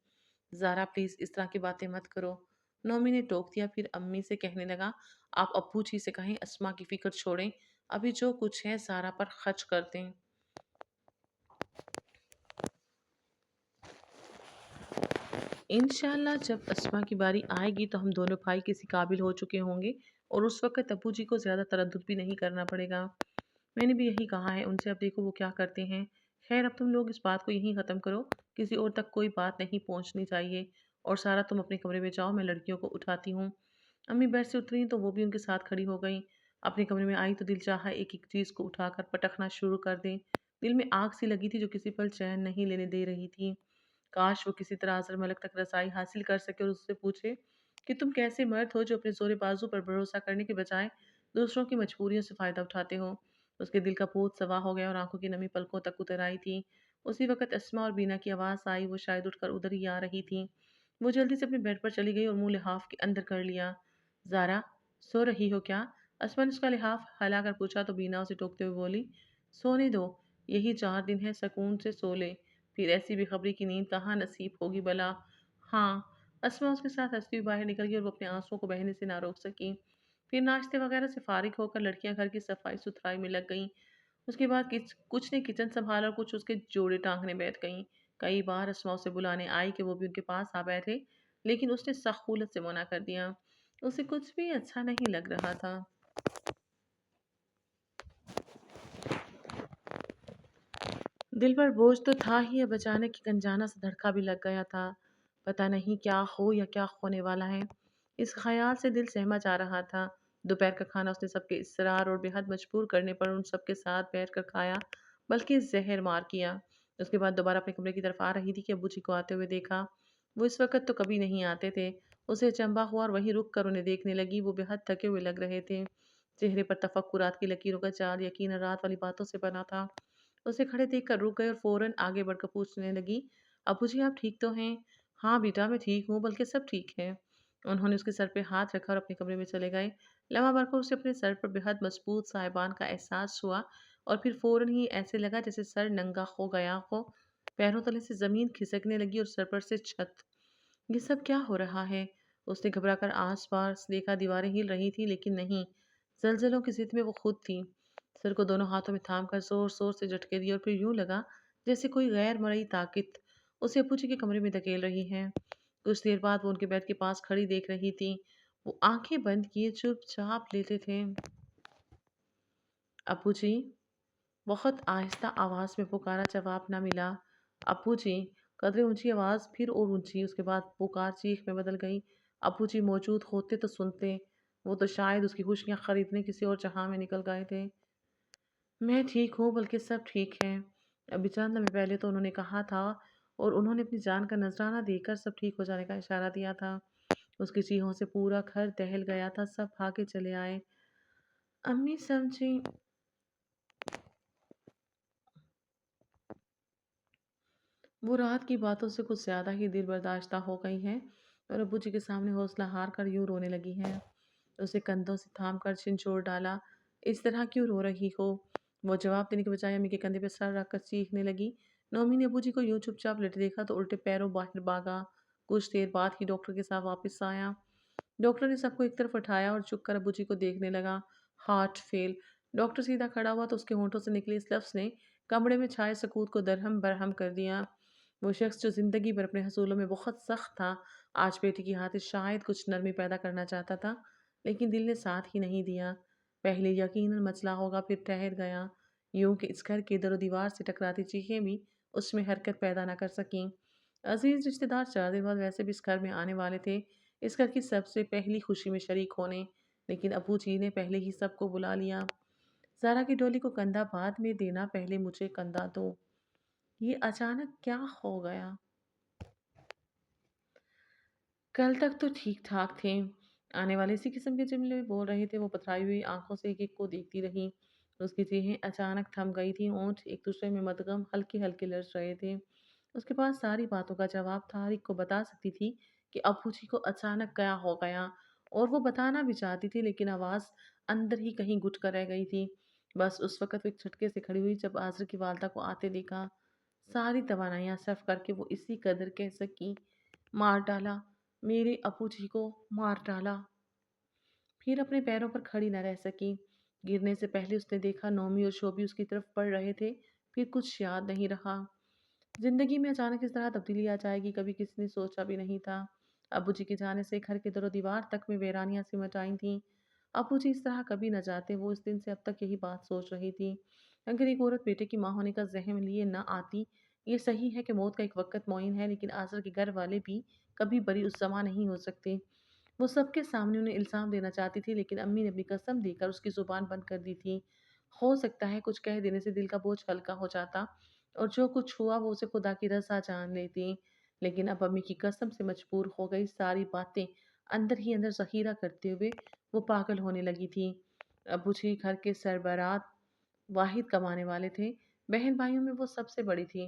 ज़ारा प्लीज़ इस तरह की बातें मत करो। नौमी ने टोक दिया, फिर अम्मी से कहने लगा, आप अब्बू जी से कहें अस्मा की फ़िक्र छोड़ें। अभी जो कुछ है ज़ारा पर खर्च कर दें। इंशाअल्लाह जब अस्मा की बारी आएगी तो हम दोनों भाई किसी काबिल हो चुके होंगे और उस वक़्त अब्बू जी को ज़्यादा तरद्दुद भी नहीं करना पड़ेगा। मैंने भी यही कहा है उनसे, अब देखो वो क्या करते हैं। खैर अब तुम लोग इस बात को यहीं ख़त्म करो, किसी और तक कोई बात नहीं पहुँचनी चाहिए। और सारा तुम अपने कमरे में जाओ, मैं लड़कियों को उठाती हूँ। अम्मी बेड से उतरी तो वो भी उनके साथ खड़ी हो गईं। अपने कमरे में आई तो दिल चाहा एक-एक चीज़ को उठाकर पटकना शुरू कर दें। दिल में आग सी लगी थी जो किसी पल चैन नहीं लेने दे रही थी। काश वो किसी तरह अज़र मलक तक रसाई हासिल कर सके और उससे पूछे कि तुम कैसे मर्द हो जो अपने ज़ोरे बाजू पर भरोसा करने के बजाय दूसरों की मजबूरियों से फ़ायदा उठाते हो। उसके दिल का भूत सवा हो गया और आंखों की नमी पलकों तक उतर आई थी। उसी वक़्त अस्मा और बीना की आवाज़ आई, वो शायद उठकर उधर ही आ रही थी। वो जल्दी से अपने बेड पर चली गई और मुंह लिहाफ के अंदर कर लिया। ज़ारा, सो रही हो क्या? असमा ने उसका लिहाफ हिलाकर पूछा तो बीना उसे टोकते हुए बोली, सोने दो, यही 4 दिन है, सुकून से सो ले, फिर ऐसी बेखबरी की नींद कहाँ नसीब होगी भला। हाँ। असमा उसके साथ हंसती हुई बाहर निकल गई और वो अपने आंसुओं को बहने से ना रोक सकी। फिर नाश्ते वगैरह से फारिग होकर लड़कियां घर की सफाई सुथराई में लग गईं। उसके बाद कुछ ने किचन संभाला और कुछ उसके जोड़े टांगने बैठ गईं। कई बार असमा उसे बुलाने आई कि वो भी उनके पास आ बैठे, लेकिन उसने सख्त से मना कर दिया। उसे कुछ भी अच्छा नहीं लग रहा था। दिल पर बोझ तो था ही, अब अचानक एक अनजाना सा धड़का भी लग गया था। पता नहीं क्या हो या क्या होने वाला है। इस ख्याल से दिल सहमा जा रहा था। दोपहर का खाना उसने सबके इसरार और बेहद मजबूर करने पर उन सबके साथ बैठकर खाया, बल्कि जहर मार किया। उसके बाद दोबारा अपने कमरे की तरफ आ रही थी कि अब्बू जी को आते हुए देखा। वो इस वक्त तो कभी नहीं आते थे। उसे अचंभा हुआ और वहीं रुक कर उन्हें देखने लगी। वो बेहद थके हुए लग रहे थे। चेहरे पर तफक्कुरात की लकीरों का जाल यकीन रात वाली बातों से बना था। उसे खड़े देखकर रुक गए और फौरन आगे बढ़कर पूछने लगी, अबू जी आप ठीक तो हैं? हाँ बेटा मैं ठीक हूँ, बल्कि सब ठीक है। उन्होंने उसके सर पे हाथ रखा और अपने कमरे में चले गए। लम्हा भर कर उसे अपने सर पर बेहद मजबूत साहिबान का एहसास हुआ और फिर फौरन ही ऐसे लगा जैसे सर नंगा हो गया हो। पैरों तले से जमीन खिसकने लगी और सर पर से छत। ये सब क्या हो रहा है? उसने घबराकर आस-पास देखा, दीवारें हिल रही थी लेकिन नहीं, ज़लज़लों की ज़िद में वो खुद थी। सिर को दोनों हाथों में थामकर ज़ोर-ज़ोर से झटके दिए और फिर यूँ लगा जैसे कोई गैर मरई ताकत उसे अप्पू जी के कमरे में धकेल रही है। कुछ देर बाद वो उनके बेड के पास खड़ी देख रही थी। वो आंखें बंद किए चुपचाप लेटे थे। अप्पू जी, बहुत आहिस्ता आवाज़ में पुकारा, जवाब ना मिला। अप्पू जी, कदरे ऊंची आवाज़ फिर और ऊंची, उसके बाद पुकार चीख में बदल गई। अप्पू जी मौजूद होते तो सुनते। वो तो शायद उसकी खुशियाँ खरीदने किसी और जहां में निकल गए थे। मैं ठीक हूँ, बल्कि सब ठीक है। अभी चंद लम्हे पहले तो उन्होंने कहा था और उन्होंने अपनी जान का नजराना देकर सब ठीक हो जाने का इशारा दिया था। उसकी चीखों से पूरा घर दहल गया था, सब भागे चले आए। अम्मी समझी। वो रात की बातों से कुछ ज्यादा ही दिल बर्दाश्ता हो गई हैं और अब्बू जी के सामने हौसला हार कर यूं रोने लगी हैं। उसे कंधों से थाम कर झिंझोर डाला, इस तरह क्यों रो रही हो? वो जवाब देने के बजाय अम्मी के कंधे पर सर रखकर चीखने लगी। नौमी ने अब्बू जी को यूं चुपचाप लेटे देखा तो उल्टे पैरों बाहर भागा। कुछ देर बाद ही डॉक्टर के साथ वापस आया। डॉक्टर ने सबको एक तरफ उठाया और झुक कर अब्बू जी को देखने लगा। Heart fail. डॉक्टर सीधा खड़ा हुआ तो उसके होंठों से निकले इस लफ्ज ने कमरे में छाए सकूत को दरहम बरहम कर दिया। वो शख्स जो जिंदगी भर अपने हसूलों में बहुत सख्त था, आज बेटी की खातिर शायद कुछ नरमी पैदा करना चाहता था, लेकिन दिल ने साथ ही नहीं दिया। पहले यकीनन मचला होगा, फिर ठहर गया। यूं कि इस घर के दर दीवार से टकराती चीखें भी उसमें हरकत पैदा न कर सकीं। अजीज रिश्तेदार 4 दिन बाद वैसे भी इस घर में आने वाले थे, इस घर की सबसे पहली खुशी में शरीक होने, लेकिन अबू जी ने पहले ही सबको बुला लिया। ज़ारा की डोली को कंधा बाद में देना, पहले मुझे कंधा दो। ये अचानक क्या हो गया? कल तक तो ठीक-ठाक थे। आने वाले इसी किस्म के जुमले बोल रहे थे। वो पथराई हुई आँखों से एक-एक को देखती रही। उसकी चीखें अचानक थम गई थीं, होंठ एक-दूसरे में मदगम हल्के-हल्के लर्ज़ रहे थे। उसके पास सारी बातों का जवाब था, हर एक को बता सकती थी कि अप्पू जी को अचानक क्या हो गया, और वो बताना भी चाहती थी लेकिन आवाज़ अंदर ही कहीं घुट कर रह गई थी। बस उस वक़्त वो एक झटके से खड़ी हुई जब आज़रा की वालिदा को आते देखा। सारी तवानाइयाँ सर्फ करके वो इसी कदर कह सकी, मार डाला, मेरे अप्पू जी को मार डाला। फिर अपने पैरों पर खड़ी न रह सकी। गिरने से पहले उसने देखा नोमी और शोभी उसकी तरफ पड़ रहे थे। फिर कुछ याद नहीं रहा। जिंदगी में अचानक इस तरह तब्दीली आ जाएगी, कभी किसी ने सोचा भी नहीं था। अब्बू जी के जाने से घर के दरो दीवार तक में वीरानियां सिमट आई थीं। अब्बू जी इस तरह कभी न जाते, वो इस दिन से अब तक यही बात सोच रही थी। अगर एक औरत बेटे की माँ होने का जहम लिए न आती, ये सही है कि मौत का एक वक्त मुअय्यन है, लेकिन आसर के घर वाले भी कभी बरी उस जमा नहीं हो सकते। वो सबके सामने उन्हें इल्ज़ाम देना चाहती थी, लेकिन अम्मी ने अपनी कसम देकर उसकी ज़ुबान बंद कर दी थी। हो सकता है कुछ कह देने से दिल का बोझ हल्का हो जाता और जो कुछ हुआ वो उसे खुदा की रज़ा जान लेती। लेकिन अब अम्मी की कसम से मजबूर हो गई, सारी बातें अंदर ही अंदर ज़ख़ीरा करते हुए वो पागल होने लगी थी। अब्बू जी घर के सरबराह वाहिद कमाने वाले थे। बहन भाइयों में वो सबसे बड़ी थी।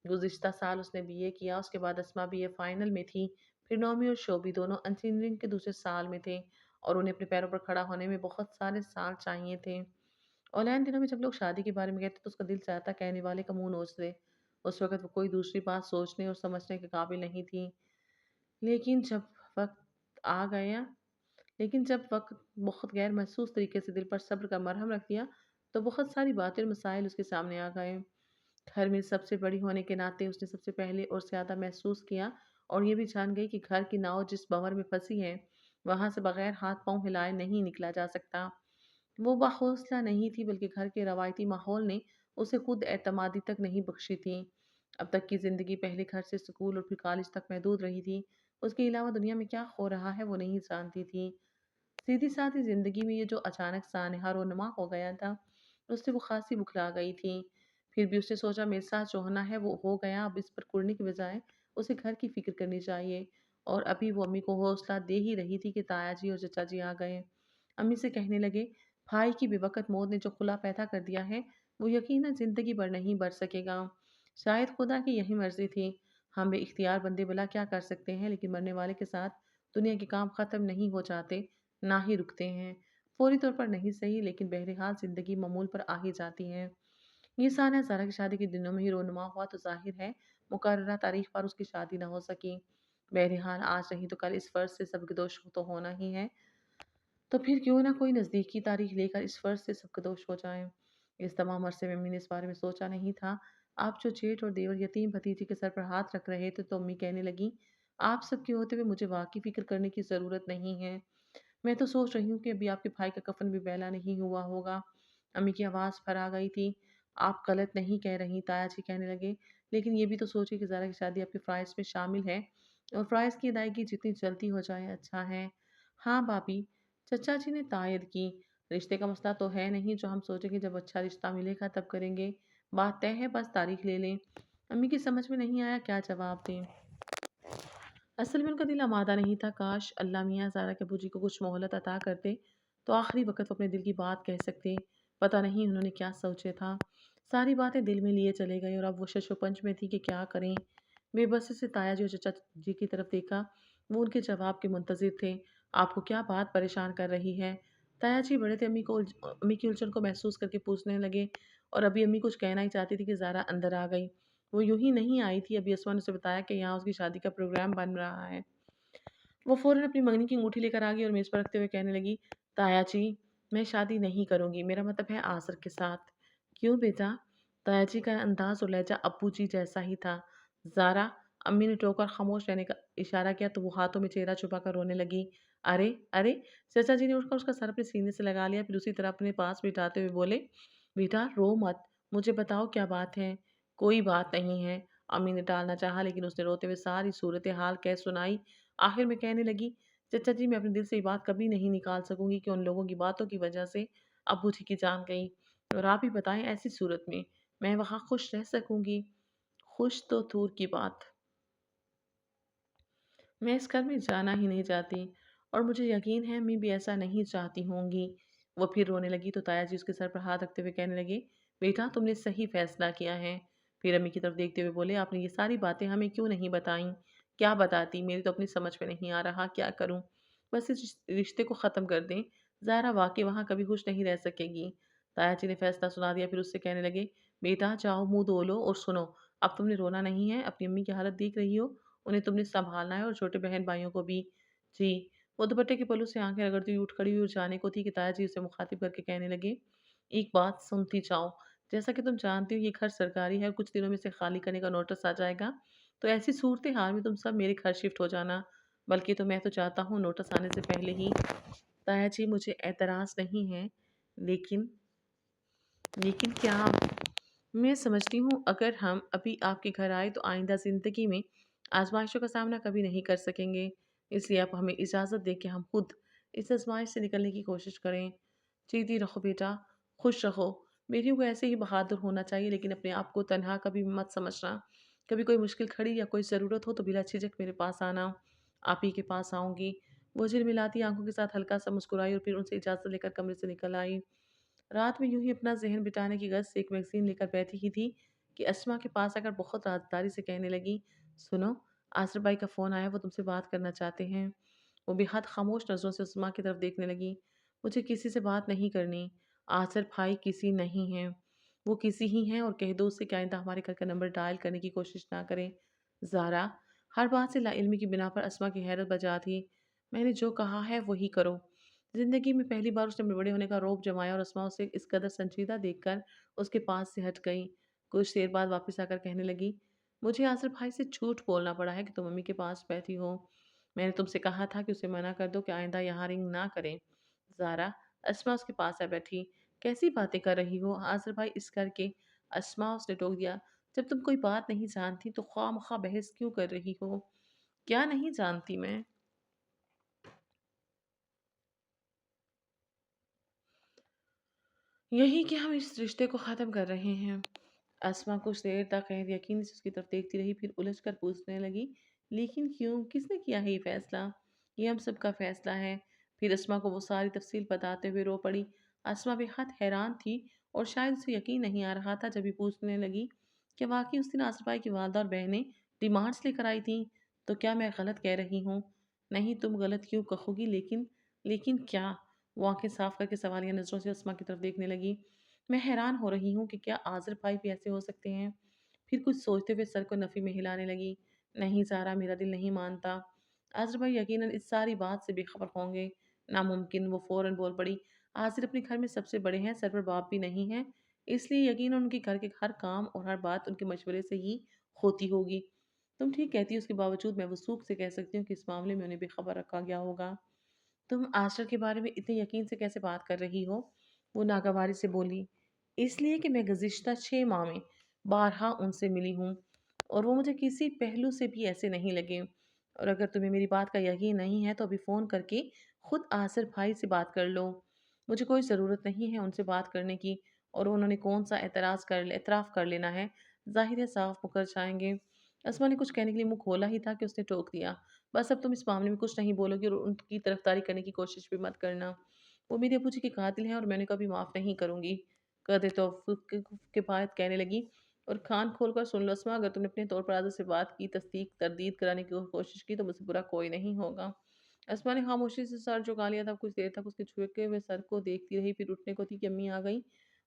गुज़िश्ता साल उसने बीए किया, उसके बाद अस्मा बीए फाइनल में थी। फिर नौमी और शोभी दोनों इंजीनियरिंग के दूसरे साल में थे और उन्हें अपने पैरों पर खड़ा होने में बहुत सारे साल चाहिए थे। ऑनलाइन दिनों में जब लोग शादी के बारे में कहते तो उसका दिल चाहता कहने वाले का मुंह नोच दे। उस वक्त वो कोई दूसरी बात सोचने और समझने के काबिल नहीं थी। लेकिन जब वक्त आ गया लेकिन जब वक्त बहुत गैर महसूस तरीके से दिल पर सब्र का मरहम रख दिया, तो बहुत सारी बातें और मसाइल उसके सामने आ गए। घर में सबसे बड़ी होने के नाते उसने सबसे पहले और ज़्यादा महसूस किया और ये भी जान गई कि घर की नाव जिस भंवर में फंसी है, वहां से बगैर हाथ पांव हिलाए नहीं निकला जा सकता। वो बाहौसला नहीं थी, बल्कि घर के रवायती माहौल ने उसे खुद एतमादी तक नहीं बख्शी थी। अब तक की जिंदगी पहले घर से स्कूल और फिर कॉलेज तक महदूद रही थी। उसके अलावा दुनिया में क्या हो रहा है वो नहीं जानती थी। सीधी सादी जिंदगी में ये जो अचानक सा रोनमा हो गया था, उससे वो खासी बुखला गई थी। फिर भी उसने सोचा मेरे साथ जो होना है वो हो गया, अब इस पर कुड़ने के बजाय उसे घर की फिक्र करनी चाहिए। और अभी वो अम्मी को हौसला दे ही रही थी कि ताया जी और चचा जी आ गए। अम्मी से कहने लगे, भाई की बेवकत मौत ने जो खुला पैदा कर दिया है, वो यकीनन जिंदगी भर नहीं बढ़ सकेगा। शायद खुदा की यही मर्जी थी। हम बेइख्तियार बंदे भला क्या कर सकते हैं, लेकिन मरने वाले के साथ दुनिया के काम खत्म नहीं हो जाते, ना ही रुकते हैं। फौरी तौर पर नहीं सही, लेकिन बहरहाल जिंदगी मामूल पर आ ही जाती है। ये सान्या ज़ारा की शादी के दिनों में ही रोनुमा हुआ तो जाहिर है मुकर्ररा तारीख पर उसकी शादी न हो सकी। बहरहाल आज नहीं तो कल इस फर्ज से सबके दोष तो होना ही है। तो फिर क्यों ना कोई नज़दीकी तारीख लेकर इस फर्ज से सबके दोष हो जाए। इस तमाम अरसे में अम्मी ने इस बारे में सोचा नहीं था। आप जो जेठ और देवर यतीम भतीजी के सर पर हाथ रख रहे थे, तो अम्मी कहने लगी, आप सबके होते हुए मुझे वाकई फिक्र करने की ज़रूरत नहीं है। मैं तो सोच रही हूँ कि अभी आपके भाई का कफन भी बैला नहीं हुआ होगा। अम्मी की आवाज़ पर आ गई थी। आप गलत नहीं कह रही, ताया जी कहने लगे। लेकिन ये भी तो सोचिए कि ज़ारा की शादी आपके फ़राइज़ में शामिल है और फ़राइज़ की अदायगी जितनी जल्दी हो जाए अच्छा है। हाँ भाभी, चचा जी ने तायद की। रिश्ते का मसला तो है नहीं जो हम सोचेंगे जब अच्छा रिश्ता मिलेगा तब करेंगे। बात तय है, बस तारीख ले लें। अम्मी की समझ में नहीं आया क्या जवाब दें। असल में उनका दिल आमादा नहीं था। काश अल्लाह मियाँ ज़ारा के अबूजी को कुछ मोहलत अता करते तो आखिरी वक्त वो अपने दिल की बात कह सकते। पता नहीं उन्होंने क्या सोचे था। सारी बातें दिल में लिए चले गए और अब वो शशोपंच में थी कि क्या करें। बेबसी से ताया जी और चचा जी की तरफ देखा। वो उनके जवाब के मुंतजिर थे। आपको क्या बात परेशान कर रही है? ताया जी बड़े थे। अम्मी की उलझन को महसूस करके पूछने लगे और अभी अम्मी कुछ कहना ही चाहती थी कि ज़ारा अंदर आ गई। वो यूं ही नहीं आई थी, अभी असमा ने उसे बताया कि यहाँ उसकी शादी का प्रोग्राम बन रहा है। वो फौरन अपनी मंगनी की अंगूठी लेकर आ गई और मेज़ पर रखते हुए कहने लगी, ताया जी, मैं शादी नहीं करूँगी, मेरा मतलब है आसर के साथ। क्यों बेटा? ताया जी का अंदाज और लहजा अब्बू जी जैसा ही था। ज़ारा, अम्मी ने टोकर खामोश रहने का इशारा किया तो वो हाथों में चेहरा छुपाकर रोने लगी। अरे अरे! चाचा जी ने उठकर उसका सर अपने सीने से लगा लिया, फिर उसी तरह अपने पास बिठाते हुए बोले, बेटा रो मत, मुझे बताओ क्या बात है? कोई बात नहीं है। अम्मी ने टालना चाहा, लेकिन उसने रोते हुए सारी सूरत हाल कह सुनाई। आखिर में कहने लगी, चचा जी, मैं अपने दिल से ये बात कभी नहीं निकाल सकूंगी कि उन लोगों की बातों की वजह से अब्बू जी की जान गई। और आप ही बताएं, ऐसी सूरत में मैं वहां खुश रह सकूंगी? खुश तो दूर की बात, मैं इस घर में जाना ही नहीं चाहती और मुझे यकीन है मैं भी ऐसा नहीं चाहती होंगी। वो फिर रोने लगी तो ताया जी उसके सर पर हाथ रखते हुए कहने लगे, बेटा तुमने सही फैसला किया है। फिर अम्मी की तरफ देखते हुए बोले, आपने ये सारी बातें हमें क्यों नहीं बताई? क्या बताती, मेरी तो अपनी समझ में नहीं आ रहा क्या करूं। बस इस रिश्ते को ख़त्म कर दें। ज़ारा वाकई वहाँ कभी खुश नहीं रह सकेगी। ताया जी ने फैसला सुना दिया, फिर उससे कहने लगे, बेटा जाओ मुंह धो लो और सुनो, अब तुमने रोना नहीं है। अपनी अम्मी की हालत देख रही हो, उन्हें तुमने सँभालना है और छोटे बहन-भाइयों को भी। जी। वो दुपट्टे के पल्लू से आँखें रगड़ती हुई उठ खड़ी हुई और जाने को थी कि ताया जी उसे मुखातिब करके कहने लगे, एक बात सुनती जाओ। जैसा कि तुम जानती हो ये घर सरकारी है और कुछ दिनों में इसे खाली करने का नोटिस आ जाएगा। तो ऐसी सूरत-ए-हाल में तुम सब मेरे घर शिफ्ट हो जाना। बल्कि तो मैं तो चाहता हूँ नोटिस आने से पहले ही। ताया जी मुझे ऐतराज़ नहीं है, लेकिन लेकिन क्या? मैं समझती हूँ अगर हम अभी आपके घर आए तो आइंदा ज़िंदगी में आज़माइशों का सामना कभी नहीं कर सकेंगे। इसलिए आप हमें इजाज़त दें कि हम खुद इस आज़माइश से निकलने की कोशिश करें। जीती रहो बेटा, खुश रहो। बेटियों को ऐसे ही बहादुर होना चाहिए, लेकिन अपने आप को तन्हा कभी मत समझना। कभी कोई मुश्किल खड़ी या कोई ज़रूरत हो तो बिला झिझक मेरे पास आना। आप ही के पास आऊँगी। वो झिलमिलाती आंखों के साथ हल्का सा मुस्कुराई और फिर उनसे इजाज़त लेकर कमरे से निकल आई। रात में यूं ही अपना ज़हन बिताने की गर्ज से एक मैगज़ीन लेकर बैठी ही थी कि अस्मा के पास आकर बहुत राज़दारी से कहने लगी, सुनो, आसिर भाई का फ़ोन आया, वो तुमसे बात करना चाहते हैं। वो बेहद खामोश नज़रों से उस्मा की तरफ देखने लगी। मुझे किसी से बात नहीं करनी। आसिर भाई किसी नहीं हैं। वो किसी ही हैं और कह दो उससे कि आइंदा हमारे घर का नंबर डायल करने की कोशिश ना करें। ज़ारा, हर बात से लाइल्मी की बिना पर अस्मा की हैरत बजा थी। मैंने जो कहा है वही करो। ज़िंदगी में पहली बार उसने अपने बड़े होने का रौब जमाया और अस्मा उसे इस कदर संजीदा देखकर उसके पास से हट गई। कुछ देर बाद वापस आकर कहने लगी, मुझे आसिर भाई से झूठ बोलना पड़ा है कि तुम मम्मी के पास बैठी हो। मैंने तुमसे कहा था कि उसे मना कर दो कि आइंदा यहाँ रिंग ना करे। ज़ारा, अस्मा उसके पास आ बैठी। कैसी बातें कर रही हो? आसिर भाई इस करके अस्मा उसने टोक दिया। जब तुम कोई बात नहीं जानती तो ख्वाह बहस क्यों कर रही हो? क्या नहीं जानती मैं? यही कि हम इस रिश्ते को ख़त्म कर रहे हैं। अस्मा कुछ देर तक गैर यकीन से उसकी तरफ देखती रही, फिर उलझ कर पूछने लगी, लेकिन क्यों? किसने किया है ये फैसला? ये हम सब का फैसला है। फिर अस्मा को वो सारी तफसील बताते हुए रो पड़ी। अस्मा बेहद हैरान थी और शायद उसे यकीन नहीं आ रहा था जब ये पूछने लगी कि वाकई उस दिन आसिफ भाई की वालदा और बहनें डिमांड्स लेकर आई थी। तो क्या मैं गलत कह रही हूँ? नहीं, तुम गलत क्यों कहोगी, लेकिन लेकिन क्या? वो आंखें साफ करके सवालिया नजरों से अस्मा की तरफ देखने लगी। मैं हैरान हो रही हूँ कि क्या आज़िर भाई भी ऐसे हो सकते हैं? फिर कुछ सोचते हुए सर को नफ़ी में हिलाने लगी। नहीं ज़ारा, मेरा दिल नहीं मानता। आज़िर भाई यकीनन इस सारी बात से बेखबर होंगे। नामुमकिन, वो फ़ौरन बोल पड़ी। आज़िर अपने घर में सबसे बड़े हैं, सर पर बाप भी नहीं है। इसलिए यकीनन उनके घर के हर काम और हर बात उनके मशवरे से ही होती होगी। तुम ठीक कहती हो, उसके बावजूद मैं वसूख से कह सकती हूँ कि इस मामले में उन्हें बेखबर रखा गया होगा। तुम आशा के बारे में इतने यकीन से कैसे बात कर रही हो? वो नागवारी से बोली। इसलिए कि मैं गुज़िश्ता 6 माह में बारहा उनसे मिली हूँ और वो मुझे किसी पहलू से भी ऐसे नहीं लगे। और अगर तुम्हें मेरी बात का यकीन नहीं है तो अभी फ़ोन करके खुद आसिर भाई से बात कर लो। मुझे कोई ज़रूरत नहीं है उनसे बात करने की, और उन्होंने कौन सा एतराफ़ कर लेना है। ज़ाहिर है साफ मुकर जाएंगे। अस्मा ने कुछ कहने के लिए मुंह खोला ही था कि उसने टोक दिया। बस अब तुम इस मामले में कुछ नहीं बोलोगी और उनकी तरफदारी करने की कोशिश भी मत करना। वो मेरे अब्बू जी के कातिल हैं और मैं उन्हें कभी माफ़ नहीं करूँगी। कदर तौफ़ीक़ किफ़ायत कहने लगी, और कान खोलकर सुन लो अस्मा, अगर तुमने अपने तौर पर आदत से बात की, तरदीद कराने की कोशिश की तो मुझसे बुरा कोई नहीं होगा। अस्मा ने खामोशी से सर झुका लिया था। कुछ देर तक उसके झुके हुए सर को देखती रही, फिर उठने को थी कि अम्मी आ गईं।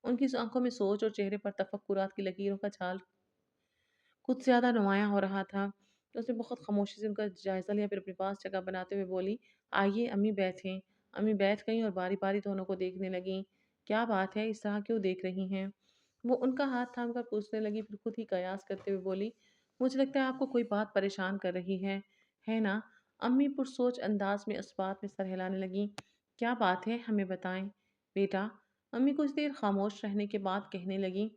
उनकी आँखों में सोच और चेहरे पर तफक्कुरात की लकीरों का छाल कुछ ज़्यादा नुमायाँ हो रहा था। तो उसने बहुत खामोशी से उनका जायज़ा लिया, फिर अपने पास जगह बनाते हुए बोली, आइए अम्मी बैठें। अम्मी बैठ गईं और बारी-बारी दोनों को देखने लगीं। क्या बात है, इस तरह क्यों देख रही हैं? वो उनका हाथ थाम कर पूछने लगी, फिर खुद ही कयास करते हुए बोली, मुझे लगता है आपको कोई बात परेशान कर रही है ना? अम्मी पुरसोच अंदाज में इस बात में सर हिलाने लगीं। क्या बात है, हमें बताएं। बेटा, अम्मी कुछ देर खामोश रहने के बाद कहने लगी,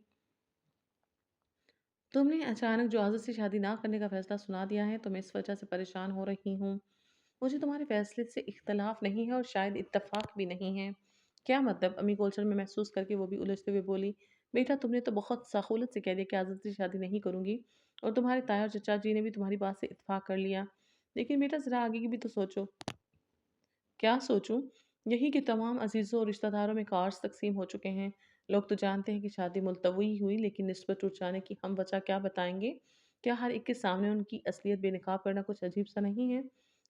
तुमने अचानक जो आज़त से शादी ना करने का फ़ैसला सुना दिया है, तो मैं इस वजह से परेशान हो रही हूँ। मुझे तुम्हारे फ़ैसले से इख्तलाफ़ नहीं है और शायद इत्तेफ़ाक भी नहीं है। क्या मतलब? अम्मी गोलचर में महसूस करके वो भी उलझते हुए बोली, बेटा तुमने तो बहुत सहूलत से कह दिया कि आज़त से शादी नहीं करूँगी, और तुम्हारे ताया और चचा जी ने भी तुम्हारी बात से इत्तेफ़ाक कर लिया। लेकिन बेटा ज़रा आगे की भी तो सोचो। क्या सोचूं? यही कि तमाम अजीज़ों और रिश्तेदारों में कार्ड्स तकसीम हो चुके हैं। लोग तो जानते हैं कि शादी मुलतवी हुई, लेकिन निस्बत टूट जाने की हम वजह क्या बताएंगे? क्या हर एक के सामने उनकी असलियत बेनकाब करना कुछ अजीब सा नहीं है?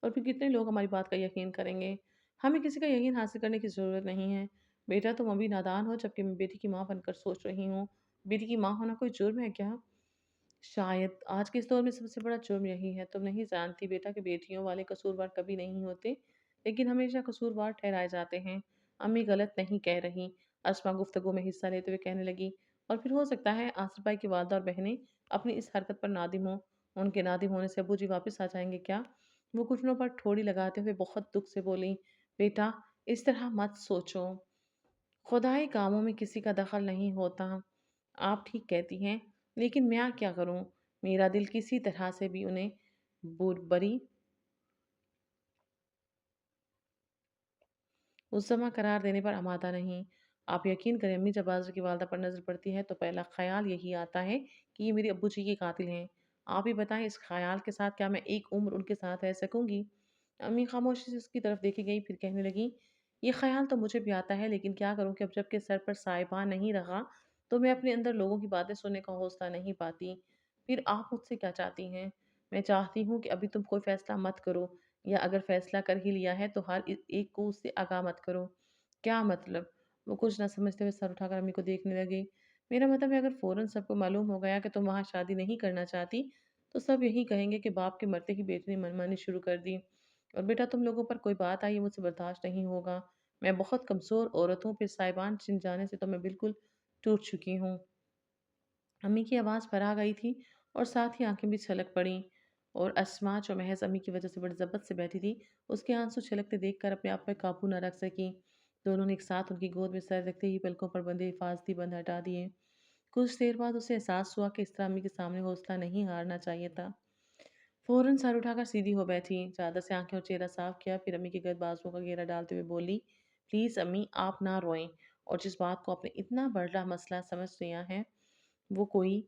और फिर कितने लोग हमारी बात का यकीन करेंगे? हमें किसी का यकीन हासिल करने की ज़रूरत नहीं है। बेटा तुम अभी नादान हो, जबकि मैं बेटी की माँ बनकर सोच रही हूँ। बेटी की माँ होना कोई जुर्म है क्या? शायद आज के इस दौर में सबसे बड़ा जुर्म यही है। तुम नहीं जानती बेटा कि बेटियों वाले कसूरवार कभी नहीं होते, लेकिन हमेशा कसूरवार ठहराए जाते हैं। अम्मी गलत नहीं कह रही। अस्मा गुफ्तगू में हिस्सा लेते हुए कहने लगी, और फिर हो सकता है आसिफ भाई की वालदा और बहनें अपनी इस हरकत पर नादिम हों। उनके नादिम होने से अब्बू जी वापस आ जाएंगे क्या? वो घुटनों पर ठोड़ी लगाते हुए बहुत दुख से बोली, बेटा इस तरह मत सोचो। खुदाई कामों में किसी का दखल नहीं होता। आप ठीक कहती हैं, लेकिन मैं क्या करूं? मेरा दिल किसी तरह से भी उन्हें बरी मुसम्मा करार देने पर आमादा नहीं। आप यकीन करें अम्मी, जब बाज़ की वालदा पर नज़र पड़ती है तो पहला ख़्याल यही आता है कि ये मेरे अब्बू जी के कातिल हैं। आप ही बताएं, इस ख़्याल के साथ क्या मैं एक उम्र उनके साथ रह सकूंगी? अम्मी खामोशी से उसकी तरफ देखी गई, फिर कहने लगी, ये ख़्याल तो मुझे भी आता है, लेकिन क्या करूं कि अब जबकि सर पर साहिबान नहीं रहा, तो मैं अपने अंदर लोगों की बातें सुनने का हौसला नहीं पाती। फिर आप मुझसे क्या चाहती हैं? मैं चाहती हूँ कि अभी तुम कोई फ़ैसला मत करो, या अगर फ़ैसला कर ही लिया है तो हर एक को उससे आगाह मत करो। क्या मतलब? वो कुछ ना समझते हुए सर उठाकर अम्मी को देखने लगे। मेरा मतलब है, अगर फ़ौरन सबको मालूम हो गया कि तुम वहाँ शादी नहीं करना चाहती, तो सब यही कहेंगे कि बाप के मरते ही बेटे ने मनमानी शुरू कर दी। और बेटा, तुम लोगों पर कोई बात आई है मुझसे बर्दाश्त नहीं होगा। मैं बहुत कमज़ोर औरत हूँ, फिर साहिबान छिन जाने से तो मैं बिल्कुल टूट चुकी हूँ। अम्मी की आवाज़ पर आ गई थी और साथ ही आंखें भी छलक पड़ीं। और अस्मा, जो महज अम्मी की वजह से बड़ी ज़ब्त से बैठी थी, उसके आंसू छलकते देखकर अपने आप पर काबू न रख सकी। दोनों ने एक साथ उनकी गोद में सर रखते ही पलकों पर बंधे हिफाजती बंद हटा दिए। कुछ देर बाद उसे एहसास हुआ कि इस तरह अम्मी के सामने हौसला नहीं हारना चाहिए था। फौरन सर उठाकर सीधी हो बैठी, चादर से आंखें और चेहरा साफ किया, फिर अम्मी के गर्द बाजुओं का घेरा डालते हुए बोली, प्लीज़ अम्मी, आप ना रोएं। और जिस बात को आपने इतना बड़ा मसला समझ लिया है, वो कोई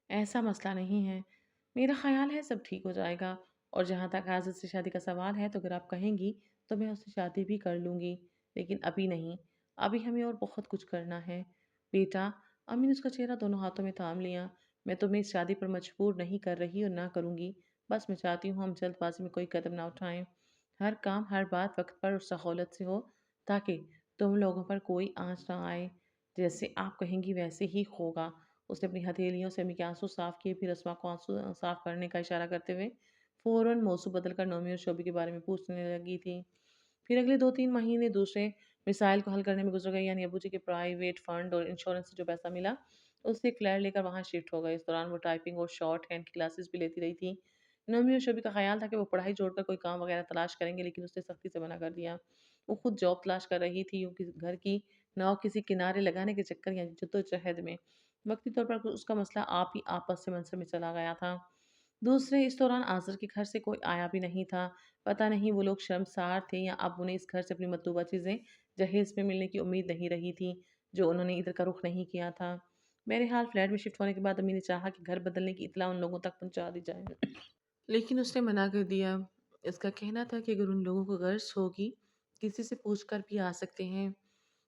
ऐसा मसला नहीं है। मेरा ख़्याल है सब ठीक हो जाएगा। और जहाँ तक आज़ाद से शादी का सवाल है, तो अगर आप कहेंगी तो मैं उससे शादी भी कर लूँगी। लेकिन अभी नहीं। अभी हमें और बहुत कुछ करना है। बेटा, अम्मी ने उसका चेहरा दोनों हाथों में थाम लिया। मैं तुम्हें इस शादी पर मजबूर नहीं कर रही और ना करूँगी। बस मैं चाहती हूँ हम जल्दबाज़ी में कोई कदम ना उठाएँ। हर काम, हर बात वक़्त पर और सहूलत से हो, ताकि तुम लोगों पर कोई आँच ना आए। जैसे आप कहेंगी वैसे ही होगा। उसने अपनी हथेलियों से अम्मी के आंसू साफ किए, फिर अस्मा को आंसू साफ करने का इशारा करते हुए फौरन मौजू बदलकर नोमी और शोभी के बारे में पूछने लगी थी। फिर अगले 2-3 महीने दूसरे मिसाइल को हल करने में गुजर गए, यानी अबू जी के प्राइवेट फंड और इंश्योरेंस से जो पैसा मिला, उससे एक फ्लैट लेकर वहाँ शिफ्ट हो गए। इस दौरान वो टाइपिंग और शॉर्ट हैंड की क्लासेस भी लेती रही थी। नोमी और शोभी का ख्याल था कि वो पढ़ाई छोड़कर कोई काम वगैरह तलाश करेंगे, लेकिन उसने सख्ती से मना कर दिया। वो खुद जॉब तलाश कर रही थी, उनकी घर की नाव किसी किनारे लगाने के चक्कर या जद्दोजहद में वक़्ती तौर पर उसका मसला आप ही आपस से मंसर में चला गया था। दूसरे, इस दौरान आज़र के घर से कोई आया भी नहीं था। पता नहीं वो लोग शर्मसार थे या अब उन्हें इस घर से अपनी मतलूबा चीज़ें जहेज़ में मिलने की उम्मीद नहीं रही थी, जो उन्होंने इधर का रुख नहीं किया था। बहरहाल फ्लैट में शिफ्ट होने के बाद अम्मी ने चाहा कि घर बदलने की इत्तला उन लोगों तक पहुँचा दी जाए। लेकिन उसने मना कर दिया। इसका कहना था कि अगर उन लोगों को गर्ज होगी, किसी से पूछ कर भी आ सकते हैं।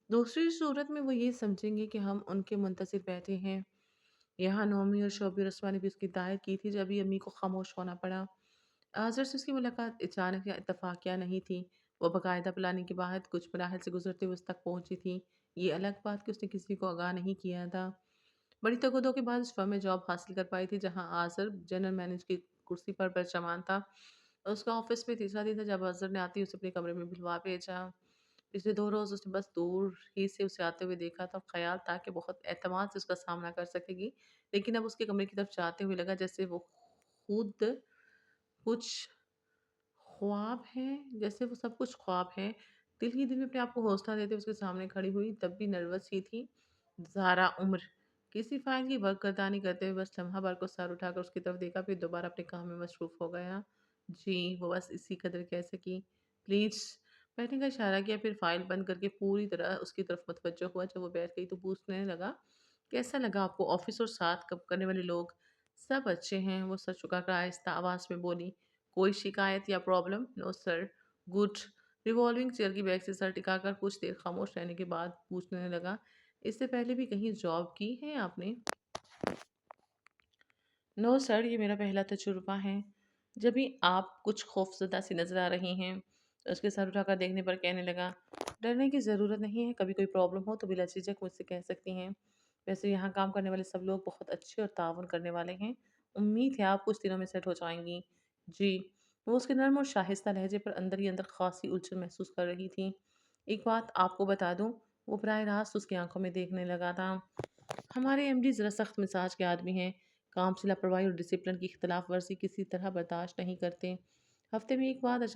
दूसरी सूरत में वो ये समझेंगे कि हम उनके मुंतज़िर बैठे हैं। यहाँ नोमी और शोबी रस्मा ने भी उसकी दायत की थी, जब भी अम्मी को खामोश होना पड़ा। आज़र से उसकी मुलाकात अचानक या इत्तफ़ाक़िया नहीं थी। वो बाकायदा प्लानिंग के बाद कुछ मराहिल से गुज़रते हुए उस तक पहुँची थी। ये अलग बात कि उसने किसी को आगाह नहीं किया था। बड़ी तगदो के बाद उस फर्म में जॉब हासिल कर पाई थी, जहाँ आज़र जनरल मैनेजर की कुर्सी पर बैचमान था। उसका ऑफ़िस में तीसरा दिन था जब अज़हर ने आते ही उसे अपने कमरे में बुलवा भेजा। पिछले 2 रोज़ उसने बस दूर ही से उसे आते हुए देखा था, और ख़्याल था कि बहुत एतमाद से उसका सामना कर सकेगी। लेकिन अब उसके कमरे की तरफ जाते हुए लगा जैसे वो खुद कुछ ख्वाब है, जैसे वो सब कुछ ख्वाब है। दिल ही दिल में अपने आप को हौसला देते उसके सामने खड़ी हुई, तब भी नर्वस ही थी। ज़ारा उम्र किसी फ़ाइल की वर्क-गर्दानी करते हुए बस लम्हा भर को सर उठाकर उसकी तरफ देखा, फिर दोबारा अपने काम में मसरूफ़ हो गया। जी, वो बस इसी कदर कह सकी। प्लीज़, बैठने का इशारा किया, फिर फ़ाइल बंद करके पूरी तरह उसकी तरफ मुतवज्जो हुआ। जब वो बैठ गई तो पूछने लगा, कैसा लगा आपको ऑफ़िस और साथ कब करने वाले लोग? सब अच्छे हैं, वो सर झुकाकर आहिस्ता आवाज़ में बोली। कोई शिकायत या problem? No sir. Good. Revolving chair की बैक से सर टिकाकर कुछ देर खामोश रहने के बाद पूछने लगा, इससे पहले भी कहीं जॉब की है आपने? नो सर, ये मेरा पहला तजुर्बा है। जब भी आप कुछ खौफज़दा सी नज़र आ रही हैं, तो उसके सर उठाकर देखने पर कहने लगा, डरने की ज़रूरत नहीं है, कभी कोई प्रॉब्लम हो तो बिला झिझक मुझसे कह सकती हैं। वैसे यहाँ काम करने वाले सब लोग बहुत अच्छे और ताउन करने वाले हैं। उम्मीद है आप कुछ दिनों में सेट हो जाएँगी। जी। वो उसके नर्म और शाइस्ता लहज़े पर अंदर ही अंदर ख़ासी उलझन महसूस कर रही थी। एक बात आपको बता दूँ, वो बराह रास्त उसकी आँखों में देखने लगा था। हमारे एमडी ज़रा सख्त मिजाज के आदमी हैं। काम से लापरवाही और डिसिप्लिन की खिलाफ वर्जी किसी तरह बर्दाश्त नहीं करते। हफ्ते में एक बार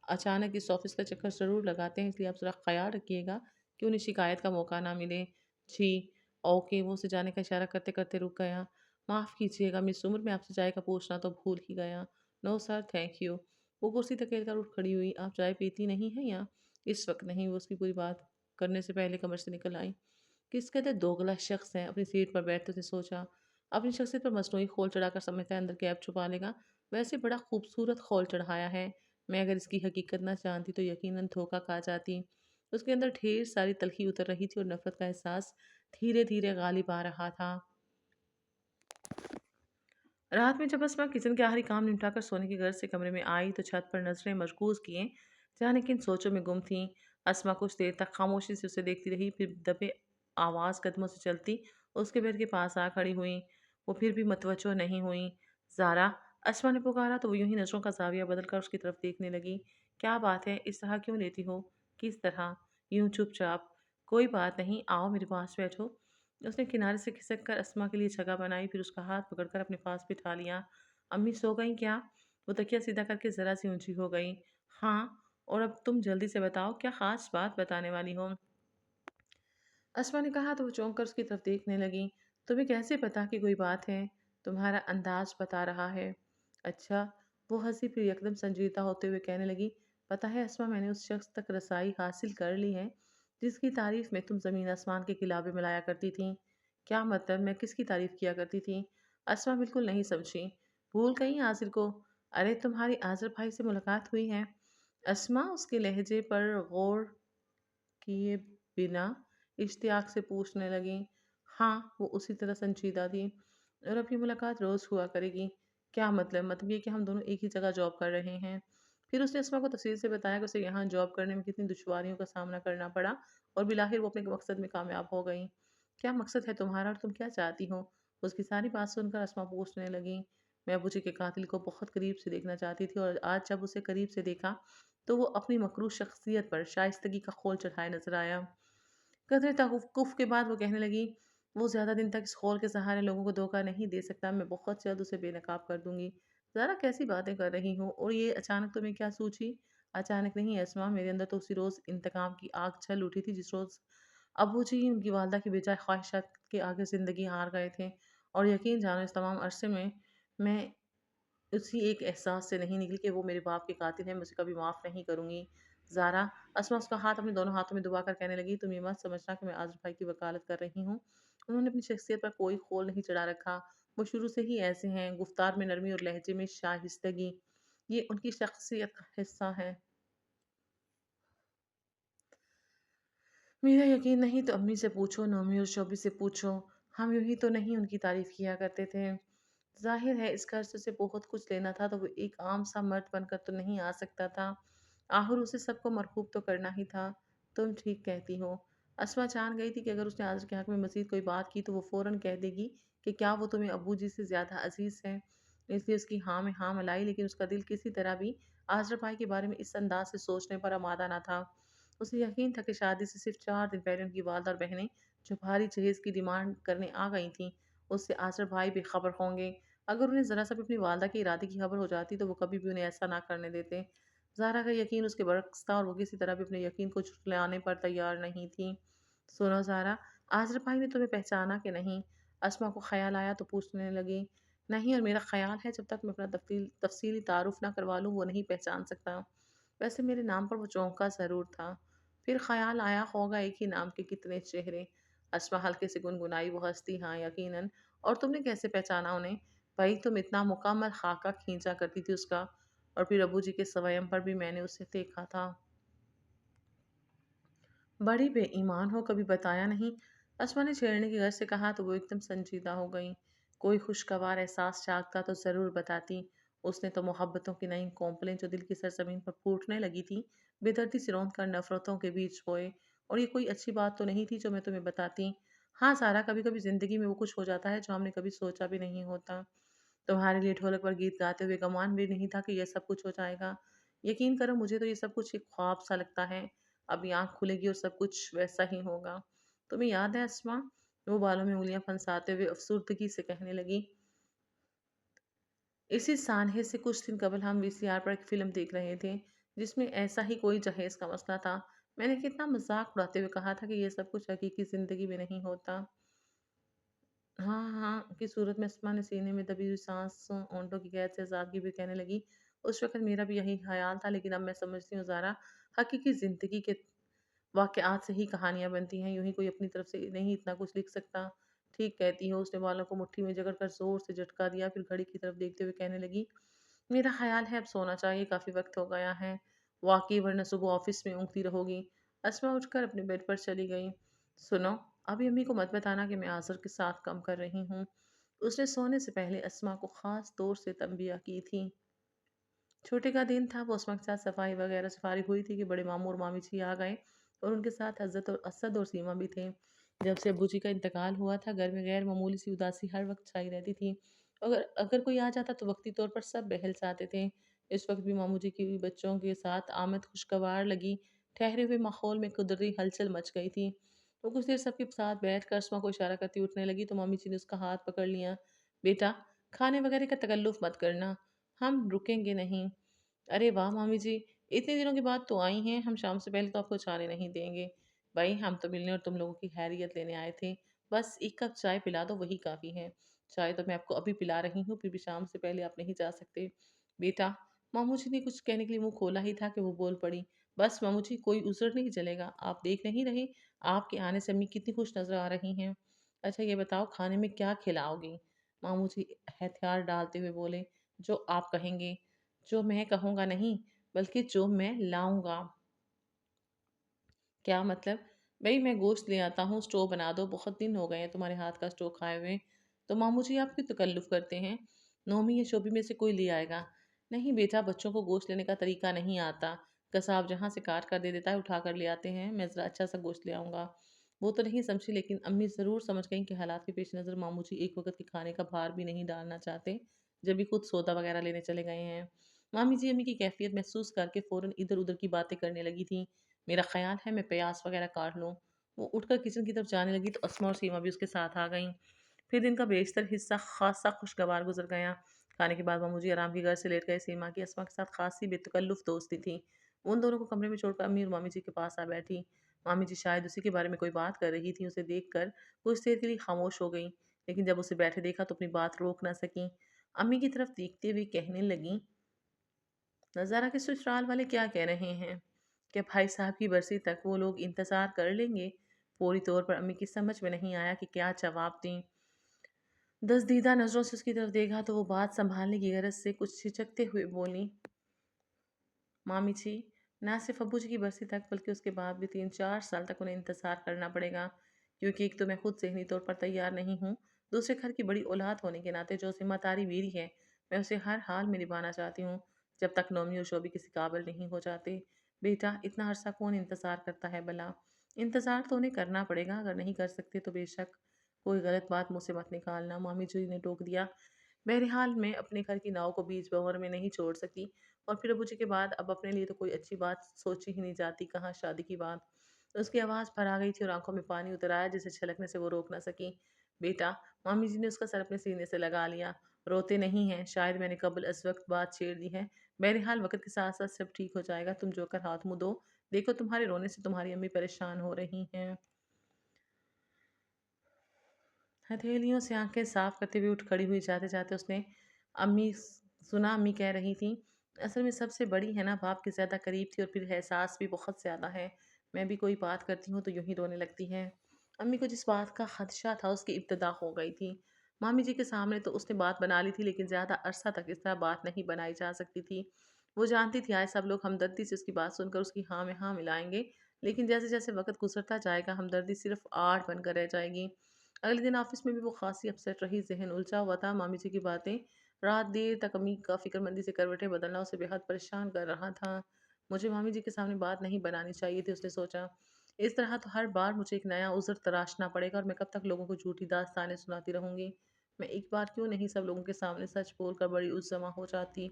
अचानक इस ऑफिस का चक्कर ज़रूर लगाते हैं, इसलिए आप ज़रा ख्याल रखिएगा कि उन्हें शिकायत का मौका ना मिले। जी। ओके। वो उसे जाने का इशारा करते करते रुक गया। माफ़ कीजिएगा मिस उम्र, मैं आपसे चाय का पूछना तो भूल ही गया। No sir, thank you. वो कुर्सी धकेल कर उठ खड़ी हुई। आप चाय पीती नहीं हैं या? इस वक्त नहीं। वो उसकी पूरी बात करने से पहले कमरे से निकल आई। किस कदर दोगला शख्स है। अपनी सीट पर बैठते उसने सोचा, अपनी शख्सियत पर मसनूई खोल चढ़ाकर समझता है अंदर कैब छुपा लेगा। वैसे बड़ा खूबसूरत खोल चढ़ाया है। मैं अगर इसकी हकीकत ना जानती तो यकीनन धोखा खा जाती। उसके अंदर ढेर सारी तलखी उतर रही थी और नफरत का एहसास धीरे धीरे गालिब आ रहा था। रात में जब अस्मा किचन के आखिरी काम निपटाकर सोने की गर्ज से कमरे में आई तो छत पर नजरें मशगूज किए जाने किन सोचों में गुम थी। अस्मा कुछ देर तक खामोशी से उसे देखती रही, फिर दबे आवाज कदमों से चलती उसके बेड के पास आ खड़ी हुई। वो फिर भी मतवजो नहीं हुई। जारा, अस्मा ने पुकारा तो वो यूं ही नजरों का जाविया बदलकर उसकी तरफ देखने लगी। क्या बात है, इस तरह क्यों लेती हो? किस तरह? यूं चुपचाप। कोई बात नहीं, आओ मेरे पास बैठो। उसने किनारे से खिसक कर अस्मा के लिए जगह बनाई, फिर उसका हाथ पकड़कर अपने पास बिठा लिया। अम्मी सो गई क्या? वो तकिया सीधा करके जरा सी ऊंची हो गई। हाँ, और अब तुम जल्दी से बताओ, क्या खास बात बताने वाली हो? अस्मा ने कहा तो वो चौंक कर उसकी तरफ देखने लगी। तुम्हें कैसे पता कि कोई बात है? तुम्हारा अंदाज बता रहा है। अच्छा। वो हंसी, फिर एकदम संजीदा होते हुए कहने लगी, पता है अस्मा, मैंने उस शख्स तक रसाई हासिल कर ली है जिसकी तारीफ में तुम जमीन आसमान के खिलाफे मिलाया करती थी। क्या मतलब? मैं किसकी तारीफ किया करती थी? अस्मा बिल्कुल नहीं समझी। भूल गई आजिर को? अरे तुम्हारी आजिर भाई से मुलाकात हुई है? अस्मा उसके लहजे पर गौर किए बिना इश्तियाक से पूछने लगी। हाँ, वो उसी तरह संजीदा थी। और अब ये मुलाकात रोज हुआ करेगी। क्या मतलब? मतलब ये कि हम दोनों एक ही जगह जॉब कर रहे हैं। फिर उसने अस्मा को तफसील से बताया कि उसे यहाँ जॉब करने में कितनी दुश्वारियों का सामना करना पड़ा और बिलाखिर वो अपने मकसद में कामयाब हो गई। क्या मकसद है तुम्हारा और तुम क्या चाहती हो? उसकी सारी बात सुनकर अस्मा पूछने लगी। मैं अबू जी के कातिल को बहुत करीब से देखना चाहती थी और आज जब उसे करीब से देखा तो वो अपनी मकरू शख्सियत पर शाइस्तगी का खोल चढ़ाए नजर आया। कदर तवक्कुफ के बाद वो कहने लगी, वो ज़्यादा दिन तक इस खोल के सहारे लोगों को धोखा नहीं दे सकता। मैं बहुत जल्द उसे बेनकाब कर दूंगी। ज़रा कैसी बातें कर रही हूँ? और ये अचानक तुम्हें क्या सूझी? अचानक नहीं असमा, मेरे अंदर तो उसी रोज़ इंतकाम की आग छल उठी थी जिस रोज़ अबू जी उनकी वालदा की बेजाय ख्वाहिशात के आगे ज़िंदगी हार गए थे। और यकीन जानो इस तमाम अरसे में मैं उसी एक एहसास से नहीं निकली कि वो मेरे बाप के कातिल हैं, मैं उसे कभी माफ़ नहीं करूँगी। ज़ारा, अस्मा उसका हाथ अपने दोनों हाथों में दबाकर कहने लगी, तुम ये मत समझना कि मैं आज़िज़ भाई की वकालत कर रही हूँ। उन्होंने अपनी शख्सियत पर कोई खोल नहीं चढ़ा रखा। वो शुरू से ही ऐसे हैं, गुफ्तार में नरमी और लहजे में शाइस्तगी। ये उनकी शख्सियत का हिस्सा है। मेरा यकीन नहीं तो अम्मी से पूछो, नोमी और शोभी से पूछो। हम यूं ही तो नहीं उनकी तारीफ किया करते थे। जाहिर है इस घर से उसे बहुत कुछ लेना था तो वो एक आम सा मर्द बनकर तो नहीं आ सकता था। आखिर उसे सबको मरहूब तो करना ही था। तुम ठीक कहती हो। अस्मा जान गई थी कि अगर उसने आज़र के हक में मजीद कोई बात की तो वो फौरन कह देगी कि क्या वो तुम्हें अबू जी से ज़्यादा अजीज़ है। इसलिए उसकी हाँ में हाँ मिलाई, लेकिन उसका दिल किसी तरह भी आज़र भाई के बारे में इस अंदाज से सोचने पर आमादा ना था। उसे यकीन था कि शादी से सिर्फ 4 दिन पहले उनकी वालदा और बहनें जो भारी जहेज की डिमांड करने आ गई थीं, उससे आसर भाई बेखबर होंगे। अगर उन्हें ज़रा सा भी अपनी वालदा के इरादे की खबर हो जाती तो वो कभी भी उन्हें ऐसा ना करने देते। ज़ारा का यकीन उसके बरक्स था और वो किसी तरह भी अपने यकीन को झुठलाने पर तैयार नहीं थी। सुनो ज़ारा, आसर भाई ने तुम्हें पहचाना कि नहीं? अस्मा को ख्याल आया तो पूछने लगी। नहीं, और मेरा ख्याल है जब तक मैं अपना तफसीली तारुफ ना करवा लूँ वो नहीं पहचान सकता। वैसे मेरे नाम पर वो चौंका ज़रूर था। फिर ख़याल आया होगा एक ही नाम के कितने चेहरे। अस्मा हल्के से गुनगुनाई, वो हंसती, हाँ यकीनन। और तुमने कैसे पहचाना उन्हें? भाई तुम इतना मुकम्मल खाका खींचा करती थी उसका। और फिर अबू जी के सवयम पर भी मैंने उसे देखा था। बड़ी बेईमान हो, कभी बताया नहीं। अस्मा ने छेड़ने की गर्ज से कहा तो वो एकदम संजीदा हो गई। कोई खुशगवार एहसास जागता तो ज़रूर बताती। उसने तो मोहब्बतों की नई कोंपलें जो दिल की सरजमीन पर फूटने लगी थी बेदर्दी से रौंद कर नफरतों के बीच बोए। और ये कोई अच्छी बात तो नहीं थी जो मैं तुम्हें बताती। हाँ सारा, कभी कभी ज़िंदगी में वो कुछ हो जाता है जो हमने कभी सोचा भी नहीं होता। तुम्हारे लिए ढोलक पर गीत गाते हुए गुमान भी नहीं था कि यह सब कुछ हो जाएगा। यकीन करो, मुझे तो ये सब कुछ एक ख्वाब सा लगता है। अभी आँख खुलेगी और सब कुछ वैसा ही होगा। तुम्हें याद है अस्मा? वो बालों में उंगलियां फंसाते हुए अफसुर्दगी से कहने लगी। इसी सानहे से कुछ दिन कबल हम वीसीआर पर एक फिल्म देख रहे थे जिसमें ऐसा ही कोई जहेज का मसला था। मैंने कितना मजाक उड़ाते हुए कहा था कि यह सब कुछ हकीकी जिंदगी में नहीं होता। हाँ, हाँ, की सूरत में अस्मा ने सीने में दबी हुई सांस होंठों की कैद से आज़ादगी भी कहने लगी। उस वक़्त मेरा भी यही ख़्याल था, लेकिन अब मैं समझती हूँ ज़ारा, हकीकी ज़िंदगी के वाक़यात से ही कहानियाँ बनती हैं, यूँ ही कोई अपनी तरफ से नहीं इतना कुछ लिख सकता। ठीक कहती हो, उसने बालों को मुट्ठी में जकड़ कर ज़ोर से झटका दिया, फिर घड़ी की तरफ देखते हुए कहने लगी, मेरा ख़्याल है अब सोना चाहिए, काफ़ी वक़्त हो गया है। वाक़ई वरना सुबह ऑफ़िस में ऊँघती रहोगी। अस्मा उठकर अपने बेड पर चली गई। सुनो, अभी अम्मी को मत बताना कि मैं आज़र के साथ कम कर रही हूँ। اس نے सोने से पहले अस्मा को खास तौर से तंबीह की थी। छोटे का दिन था, वो अस्मा के साथ सफाई वगैरह से फारिग हुई थी कि बड़े मामू और मामी जी आ गए और उनके साथ हज़रत और असद और सीमा भी थे। जब से अब्बू जी का इंतकाल हुआ था, घर में गैर मामूली सी उदासी हर वक्त छाई रहती थी। अगर अगर कोई आ जाता तो वक्ती तौर पर सब बहल जाते थे। इस वक्त भी मामू जी की बच्चों के साथ आमद खुशगवार लगी। ठहरे हुए माहौल में कुदरती हलचल मच गई थी। वो कुछ देर सबके साथ बैठ कर अस्मा को इशारा करती उठने लगी तो मामी जी ने उसका हाथ पकड़ लिया। बेटा, खाने वगैरह का तकल्लुफ़ मत करना, हम रुकेंगे नहीं। अरे वाह मामी जी, इतने दिनों के बाद तो आई हैं, हम शाम से पहले तो आपको जाने नहीं देंगे। भाई हम तो मिलने और तुम लोगों की खैरियत लेने आए थे। बस एक कप चाय पिला दो, वही काफ़ी है। चाय तो मैं आपको अभी पिला रही हूँ, फिर भी शाम से पहले आप नहीं जा सकते। बेटा, मामू जी ने कुछ कहने के लिए मुंह खोला ही था कि वो बोल पड़ी। बस मामू जी, कोई उज़र नहीं चलेगा। आप देख नहीं रहे, आपके आने से अम्मी कितनी खुश नज़र आ रही हैं। अच्छा ये बताओ खाने में क्या खिलाओगी? मामू जी एहतियात डालते हुए बोले, जो आप कहेंगे। जो मैं कहूँगा नहीं, बल्कि जो मैं लाऊँगा। क्या मतलब? भई मैं गोश्त ले आता हूँ, स्टोव बना दो, बहुत दिन हो गए हैं तुम्हारे हाथ का स्टोव खाए हुए। तो मामू जी आप क्यों तकल्लुफ़ करते हैं? नोमी या शोबी में से कोई ले आएगा। नहीं बेटा, बच्चों को गोश्त लेने का तरीका नहीं आता। कसाब जहाँ से काट कर दे देता है, उठा कर ले आते हैं। मैं ज़रा अच्छा-सा गोश्त ले आऊँगा। वो तो नहीं समझी, लेकिन अम्मी ज़रूर समझ गईं कि हालात के पेश नज़र मामू जी एक वक़्त के खाने का भार भी नहीं डालना चाहते, जब भी खुद सौदा वग़ैरह लेने चले गए हैं। मामी जी अम्मी की कैफ़ियत महसूस करके फ़ौरन इधर-उधर की बातें करने लगी थीं। मेरा ख़्याल है मैं प्याज वग़ैरह काट लूँ। वो उठकर किचन की तरफ जाने लगी तो अस्मा और सीमा भी उसके साथ आ गईं। फिर दिन का बेशतर हिस्सा ख़ासा खुशगवार गुज़र गया। खाने के बाद मामू जी आराम की घर से लेट गए। सीमा की अस्मा के साथ ख़ासी बेतकल्लुफ़ दोस्ती थी। उन दोनों को कमरे में छोड़कर अम्मी और मामी जी के पास आ बैठी। मामी जी शायद उसी के बारे में कोई बात कर रही थीं। उसे देखकर कुछ देर के लिए ख़ामोश हो गईं, लेकिन जब उसे बैठे देखा तो अपनी बात रोक ना सक्ीं। अम्मी की तरफ देखते हुए कहने लगीं, नज़ारा के ससुराल वाले क्या कह रहे हैं? क्या भाई साहब की बरसी तक वो लोग इंतज़ार कर लेंगे? पूरी तौर पर अम्मी की समझ में नहीं आया कि क्या जवाब दें। दसदीदा नज़रों से उसकी तरफ देखा तो वो बात संभालने की गरज से कुछ झिझकते हुए बोली, मामी जी, ना सिर्फ अब्बू जी की बरसी तक बल्कि उसके बाद भी 3-4 साल तक उन्हें इंतज़ार करना पड़ेगा, क्योंकि एक तो मैं खुद ज़हनी तौर पर तैयार नहीं हूँ, दूसरे घर की बड़ी औलाद होने के नाते जो ज़िम्मेदारी मेरी है, मैं उसे हर हाल में निभाना चाहती हूँ, जब तक नोमी और शोभी किसी काबिल नहीं हो जाते। बेटा, इतना अरसा कौन इंतज़ार करता है भला? इंतज़ार तो उन्हें करना पड़ेगा, अगर नहीं कर सकते तो बेशक कोई गलत बात मुँह से मत निकालना, मामी जी ने टोक दिया। बहरहाल मैं अपने घर की नाव को बीच भंवर में नहीं छोड़ सकी, और फिर अबू जी के बाद अब अपने लिए तो कोई अच्छी बात सोची ही नहीं जाती, कहाँ शादी की बात। उसकी आवाज़ भरा गई थी और आंखों में पानी उतर आया, जिसे छलकने से वो रोक ना सकी। बेटा, मामी जी ने उसका सर अपने सीने से लगा लिया। रोते नहीं हैं, शायद मैंने कबल इस वक्त बात छेड़ दी है। बहरहाल वक्त के साथ साथ सब ठीक हो जाएगा, तुम जोकर हाथ मुँह दो। देखो तुम्हारे रोने से तुम्हारी अम्मी परेशान हो रही हैं। हथेलियों से आंखें साफ करते हुए उठ खड़ी हुई जाते जाते उसने अम्मी सुना अम्मी कह रही थी, असल में सबसे बड़ी है ना, बाप के ज़्यादा करीब थी और फिर एहसास भी बहुत ज़्यादा है। मैं भी कोई बात करती हूँ तो यूं ही रोने लगती है। अम्मी को जिस बात का खदशा था उसकी इब्तदा हो गई थी। मामी जी के सामने तो उसने बात बना ली थी, लेकिन ज़्यादा अरसा तक इस तरह बात नहीं बनाई जा सकती थी। वो जानती थी आज सब लोग हमदर्दी से उसकी बात सुनकर उसकी हाँ में हाँ मिलाएंगे, लेकिन जैसे जैसे वक्त गुजरता जाएगा हमदर्दी सिर्फ आड़ बनकर रह जाएगी। अगले दिन ऑफिस में भी वो खासी अपसेट रही, ज़हन उलझा हुआ था। मामी जी की बातें रात देर तक अम्मी का फ़िक्रमंदी से करवटें बदलना उसे बेहद परेशान कर रहा था। मुझे मामी जी के सामने बात नहीं बनानी चाहिए थी, उसने सोचा। इस तरह तो हर बार मुझे एक नया उज़्र तराशना पड़ेगा और मैं कब तक लोगों को झूठी दास्तानें सुनाती रहूँगी। मैं एक बार क्यों नहीं सब लोगों के सामने सच बोलकर बड़ी उज़्ज़मा हो जाती।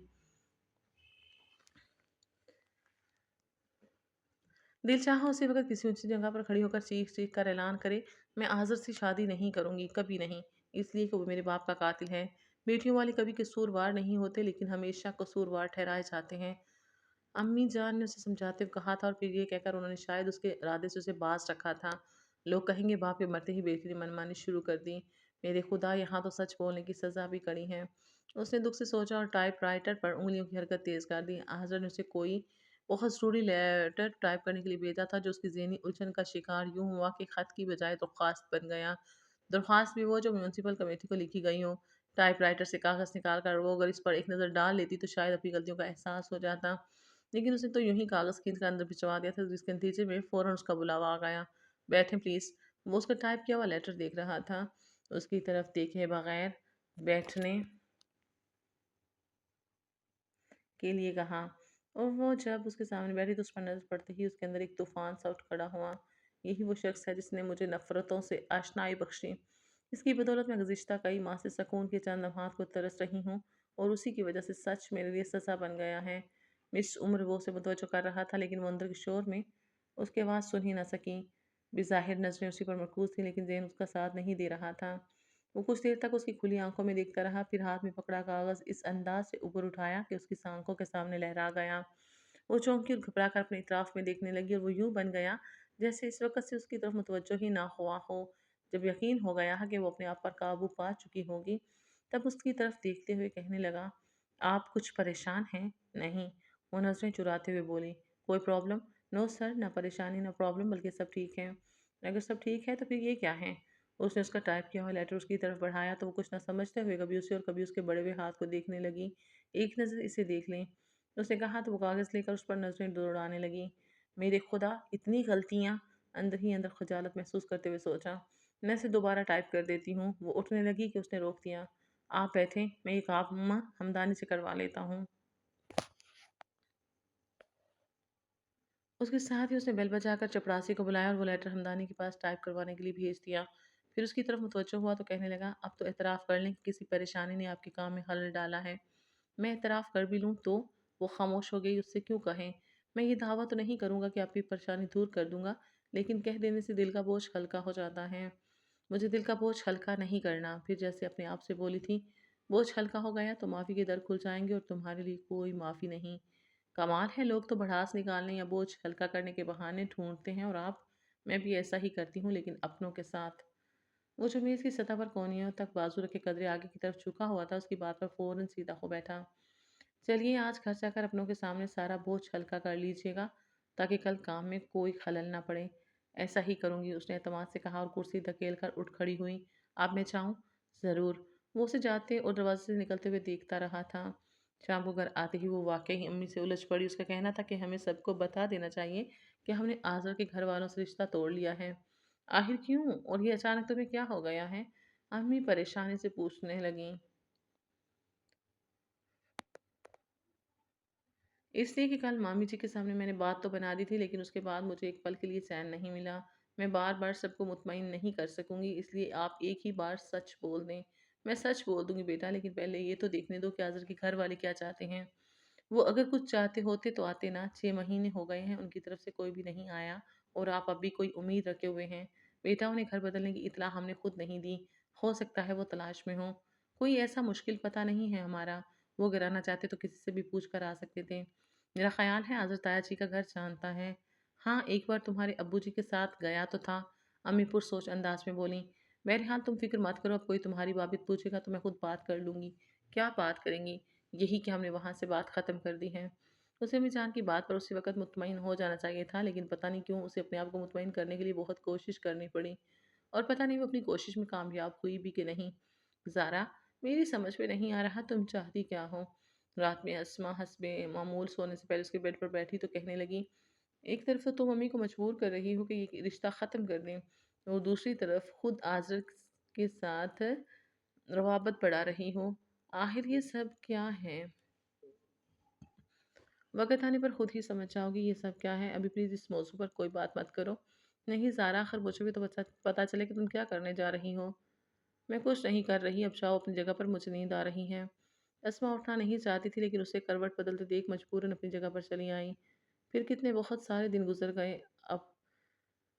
दिल चाहा उसी वक़्त किसी ऊँची जगह पर खड़ी होकर चीख-चीख कर ऐलान करे, मैं आज़र से शादी नहीं करूँगी, कभी नहीं। इसलिए कि वो मेरे बाप का कातिल है। बेटियों वाले कभी कसूरवार नहीं होते, लेकिन हमेशा कसूरवार ठहराए जाते हैं। अम्मी जान ने उसे समझाते हुए कहा था, और फिर ये कहकर उन्होंने शायद उसके इरादे से उसे बाज़ रखा था। लोग कहेंगे बाप के मरते ही बेटी ने मनमानी शुरू कर दी। मेरे खुदा, यहाँ तो सच बोलने की सज़ा भी कड़ी है। उसने दुख से सोचा और टाइपराइटर पर उँगलियों की हरकत तेज़ कर दी। हाज़िर ने उसे कोई बहुत ज़रूरी लेटर टाइप करने के लिए भेजा था, जो उसकी ज़हनी उलझन का शिकार यूँ हुआ कि ख़त की बजाय दरख्वास्त बन गया। दरख्वास्त भी वो जो म्यूनसिपल कमेटी को लिखी गई हो। टाइपराइटर से कागज़ निकाल कर वो अगर इस पर एक नज़र डाल लेती तो शायद अपनी गलतियों का एहसास हो जाता। लेकिन उसने तो यूं ही कागज़ खींच कर अंदर भिजवा दिया था, जिसके नतीजे में फ़ौरन उसका बुलावा आ गया। बैठें प्लीज़। वो उसका टाइप किया हुआ लेटर देख रहा था, उसकी तरफ देखे बगैर। बैठने के लिए कहा और वो जब उसके सामने बैठी तो उस पर नज़र पड़ते ही उसके अंदर एक तूफान सा उठ खड़ा हुआ। यही वो शख्स है जिसने मुझे नफ़रतों से आशनाई बख्शी। इसकी बदौलत मैं गुज़िश्ता कई माह से सकून के चंद लम्हात को तरस रही हूँ और उसी की वजह से सच मेरे लिए सज़ा बन गया है। मिस उम्र वो उसे मुतवज्जो कर रहा था लेकिन वो अंदर के शोर में उसकी आवाज़ सुन ही ना सकी। बेज़ाहिर नज़रें उसी पर मरकूज़ थी लेकिन ज़हन उसका साथ नहीं दे रहा था। वो कुछ देर तक उसकी खुली आंखों में देखता रहा, फिर हाथ में पकड़ा कागज़ इस अंदाज से ऊपर उठाया कि उसकी आंखों के सामने लहरा गया। वो चौंकी और घबरा कर अपने इतराफ़ में देखने लगी और वो यूं बन गया जैसे इस वक्त से उसकी तरफ मुतवज्जो ही ना हुआ हो। जब यकीन हो गया कि वो अपने आप पर काबू पा चुकी होगी, तब उसकी तरफ देखते हुए कहने लगा, आप कुछ परेशान हैं? नहीं। वो नज़रें चुराते हुए बोली, कोई प्रॉब्लम? नो सर, ना परेशानी ना प्रॉब्लम, बल्कि सब ठीक है। अगर सब ठीक है तो फिर ये क्या है? उसने उसका टाइप किया हुआ लेटर उसकी तरफ बढ़ाया तो वो कुछ ना समझते हुए कभी उसे और कभी उसके बड़े हुए हाथ को देखने लगी। एक नज़र इसे देख लें, उसने कहा तो वो कागज़ लेकर उस पर नज़रें दौड़ाने लगी। मेरे खुदा, इतनी गलतियाँ! अंदर ही अंदर खजालत महसूस करते हुए सोचा। मैं इसे दोबारा टाइप कर देती हूँ। वो उठने लगी कि उसने रोक दिया। आप बैठें, मैं ये काम हमदानी से करवा लेता हूँ। उसके साथ ही उसने बेल बजाकर चपरासी को बुलाया और वो लेटर हमदानी के पास टाइप करवाने के लिए भेज दिया। फिर उसकी तरफ मुतवज्जो हुआ तो कहने लगा, अब तो एतराफ़ कर लें कि किसी परेशानी ने आपके काम में खलल डाला है। मैं एतराफ़ कर भी लूँ तो? वो खामोश हो गई, उससे क्यों कहें? मैं ये दावा तो नहीं करूँगा कि आपकी परेशानी दूर कर दूँगा, लेकिन कह देने से दिल का बोझ हल्का हो जाता है। मुझे दिल का बोझ हल्का नहीं करना। फिर जैसे अपने आप से बोली थी, बोझ हल्का हो गया तो माफ़ी के दर खुल जाएंगे और तुम्हारे लिए कोई माफ़ी नहीं। कमाल है, लोग तो भड़ास निकालने या बोझ हल्का करने के बहाने ढूंढते हैं और मैं भी ऐसा ही करती हूँ, लेकिन अपनों के साथ। वो जो मेज़ की सतह पर कोहनियों तक बाजू रखे कदरे आगे की तरफ झुका हुआ था, उसकी बात पर फौरन सीधा हो बैठा। चलिए आज घर जाकर अपनों के सामने सारा बोझ हल्का कर लीजिएगा, ताकि कल काम में कोई खलल ना पड़े। ऐसा ही करूँगी, उसने एतमाद से कहा और कुर्सी धकेल कर उठ खड़ी हुई। अब मैं जाऊँ? ज़रूर। वो उसे जाते और दरवाजे से निकलते हुए देखता रहा था। शाम को घर आते ही वो वाकई अम्मी से उलझ पड़ी। उसका कहना था कि हमें सबको बता देना चाहिए कि हमने आज़र के घर वालों से रिश्ता तोड़ लिया है। आखिर क्यों? और ये अचानक तुम्हें क्या हो गया है? अम्मी परेशानी से पूछने लगीं। इसलिए कि कल मामी जी के सामने मैंने बात तो बना दी थी, लेकिन उसके बाद मुझे एक पल के लिए चैन नहीं मिला। मैं बार बार सबको मुतमईन नहीं कर सकूंगी, इसलिए आप एक ही बार सच बोल दें। मैं सच बोल दूंगी बेटा, लेकिन पहले ये तो देखने दो कि आज़र के घर वाले क्या चाहते हैं। वो अगर कुछ चाहते होते तो आते ना। 6 महीने हो गए हैं, उनकी तरफ से कोई भी नहीं आया और आप अब भी कोई उम्मीद रखे हुए हैं। बेटा, उन्हें घर बदलने की इतला हमने खुद नहीं दी। हो सकता है वो तलाश में हो। कोई ऐसा मुश्किल पता नहीं है हमारा। वो अगर आना चाहते तो किसी से भी पूछ कर आ सकते थे। मेरा ख्याल है आज़र ताया जी का घर जानता है। हाँ, एक बार तुम्हारे अब्बू जी के साथ गया तो था। अम्मी पुरसोच अंदाज में बोली। बहरहाल तुम फिक्र मत करो, अब कोई तुम्हारी बाबित पूछेगा तो मैं खुद बात कर लूँगी। क्या बात करेंगी? यही कि हमने वहाँ से बात ख़त्म कर दी है। उसे अम्मी जान की बात पर उसी वक़्त मुतमईन हो जाना चाहिए था, लेकिन पता नहीं क्यों उसे अपने आप को मुतमईन करने के लिए बहुत कोशिश करनी पड़ी। और पता नहीं वो अपनी कोशिश में कामयाब हुई भी कि नहीं। ज़ारा, मेरी समझ में नहीं आ रहा तुम चाहती क्या हो? रात में अस्मा हस्बे मामूल सोने से पहले उसके बेड पर बैठी तो कहने लगी, एक तरफ तो तुम मम्मी को मजबूर कर रही हो कि ये रिश्ता ख़त्म कर दें, और दूसरी तरफ खुद आज़र के साथ रवाबत बढ़ा रही हो। आखिर ये सब क्या है? वक़्त आने पर खुद ही समझ जाओगी ये सब क्या है। अभी प्लीज़ इस मौज़ू पर कोई बात मत करो। नहीं ज़ारा, आखिर पूछोगे तो पता चले कि तुम क्या करने जा रही हो। मैं कुछ नहीं कर रही, अब जाओ अपनी जगह पर, मुझे नींद आ रही है। अस्मा उठना नहीं चाहती थी, लेकिन उसे करवट बदलते देख मजबूरन अपनी जगह पर चली आई। फिर कितने बहुत सारे दिन गुजर गए। अब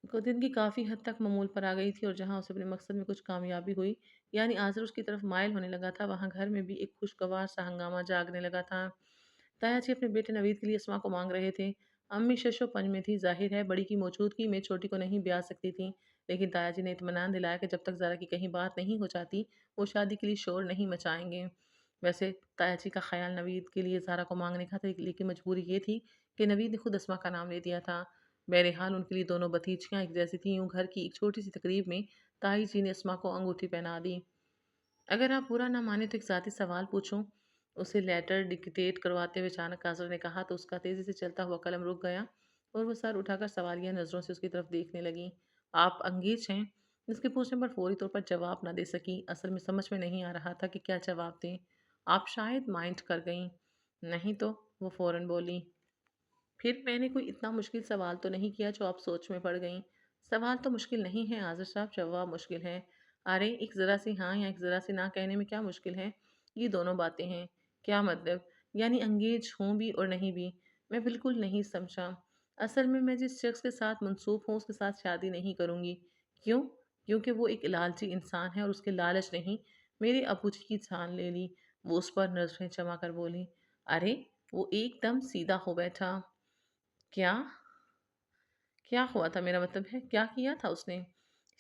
दिन की काफ़ी हद तक मामूल पर आ गई थी और जहाँ उसे अपने मकसद में कुछ कामयाबी हुई, यानी आज़र उसकी तरफ माइल होने लगा था, वहाँ घर में भी एक खुशगवार सा हंगामा जागने लगा था। ताया जी अपने बेटे नवीद के लिए अस्मा को मांग रहे थे। अम्मी शशोपंज में थी, जाहिर है बड़ी की मौजूदगी में छोटी को नहीं ब्याह सकती थी, लेकिन ताया जी ने इत्मीनान दिलाया कि जब तक ज़रा की कहीं बात नहीं हो जाती, वो शादी के लिए शोर नहीं मचाएंगे। वैसे ताया जी का ख्याल नवीद के लिए ज़ारा को मांगने का था, लेकिन मजबूरी ये थी कि नवीद ने खुद अस्मा का नाम ले दिया था। बहरहाल उनके लिए दोनों भतीजियाँ एक जैसी थीं। यूँ घर की एक छोटी सी तकरीब में ताई जी ने अस्मा को अंगूठी पहना दी। अगर आप बुरा ना माने तो एक ज़ाती सवाल पूछूं? उसे लेटर डिक्टेट करवाते हुए अचानक काजल ने कहा तो उसका तेज़ी से चलता हुआ कलम रुक गया और वो सर उठाकर सवालिया नज़रों से उसकी तरफ देखने लगी। आप अंगेज हैं? اس کے پوچھنے پر فوری طور پر جواب نہ دے سکی۔ اصل میں سمجھ میں نہیں آ رہا تھا کہ کیا جواب دیں۔ آپ شاید مائنڈ کر گئیں۔ نہیں تو، وہ فوراً بولی۔ پھر میں نے کوئی اتنا مشکل سوال تو نہیں کیا جو آپ سوچ میں پڑ گئیں؟ سوال تو مشکل نہیں ہے عاضر صاحب، جواب مشکل ہے۔ ارے ایک ذرا سی ہاں یا ایک ذرا سی نہ کہنے میں کیا مشکل ہے؟ یہ دونوں باتیں ہیں۔ کیا مطلب؟ یعنی انگیج ہوں بھی اور نہیں بھی؟ میں بالکل نہیں سمجھا۔ اصل میں جس شخص کے ساتھ منسوب ہوں اس کے ساتھ شادی نہیں کروں گی۔ کیوں؟ کیونکہ وہ ایک لالچی انسان ہے اور اس کے لالچ نہیں میرے ابو جی کی جان لے لی۔ وہ اس پر نظریں جما کر بولی۔ ارے وہ ایک دم سیدھا ہو بیٹھا۔ کیا؟ کیا ہوا تھا میرا مطلب ہے، کیا کیا تھا اس نے؟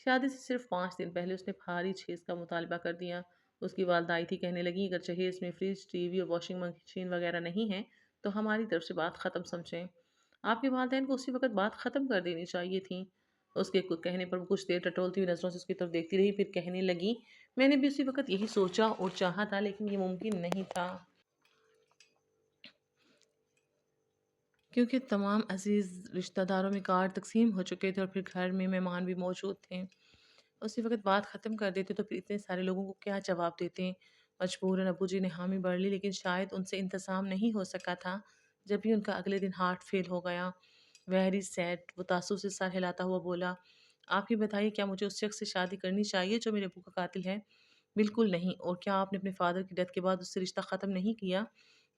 شادی سے صرف 5 دن پہلے اس نے بھاری جہیز کا مطالبہ کر دیا۔ اس کی والدہ آئی تھی، کہنے لگی اگر جہیز میں فریج، ٹی وی اور واشنگ مشین وغیرہ نہیں ہے تو ہماری طرف سے بات ختم سمجھیں۔ آپ کے والدین کو اسی وقت بات ختم کر دینی چاہیے تھی۔ اس کے کہنے پر وہ کچھ دیر ٹٹولتی ہوئی نظروں سے اس کی طرف دیکھتی رہی، پھر کہنے لگی میں نے بھی اسی وقت یہی سوچا اور چاہا تھا لیکن یہ ممکن نہیں تھا، کیونکہ تمام عزیز رشتہ داروں میں کارڈ تقسیم ہو چکے تھے اور پھر گھر میں مہمان بھی موجود تھے۔ اسی وقت بات ختم کر دیتے تو پھر اتنے سارے لوگوں کو کیا جواب دیتے؟ مجبوراً ابو جی نے حامی بھر لی، لیکن شاید ان سے انتظام نہیں ہو سکا تھا۔ جب بھی ان کا اگلے دن ہارٹ فیل ہو گیا۔ ویری سیڈ، وہ تاسو سے سر ہلاتا ہوا بولا۔ آپ ہی بتائیے کیا مجھے اس شخص سے شادی کرنی چاہیے جو میرے ابو کا قاتل ہے؟ بالکل نہیں۔ اور کیا آپ نے اپنے فادر کی ڈیتھ کے بعد اس سے رشتہ ختم نہیں کیا؟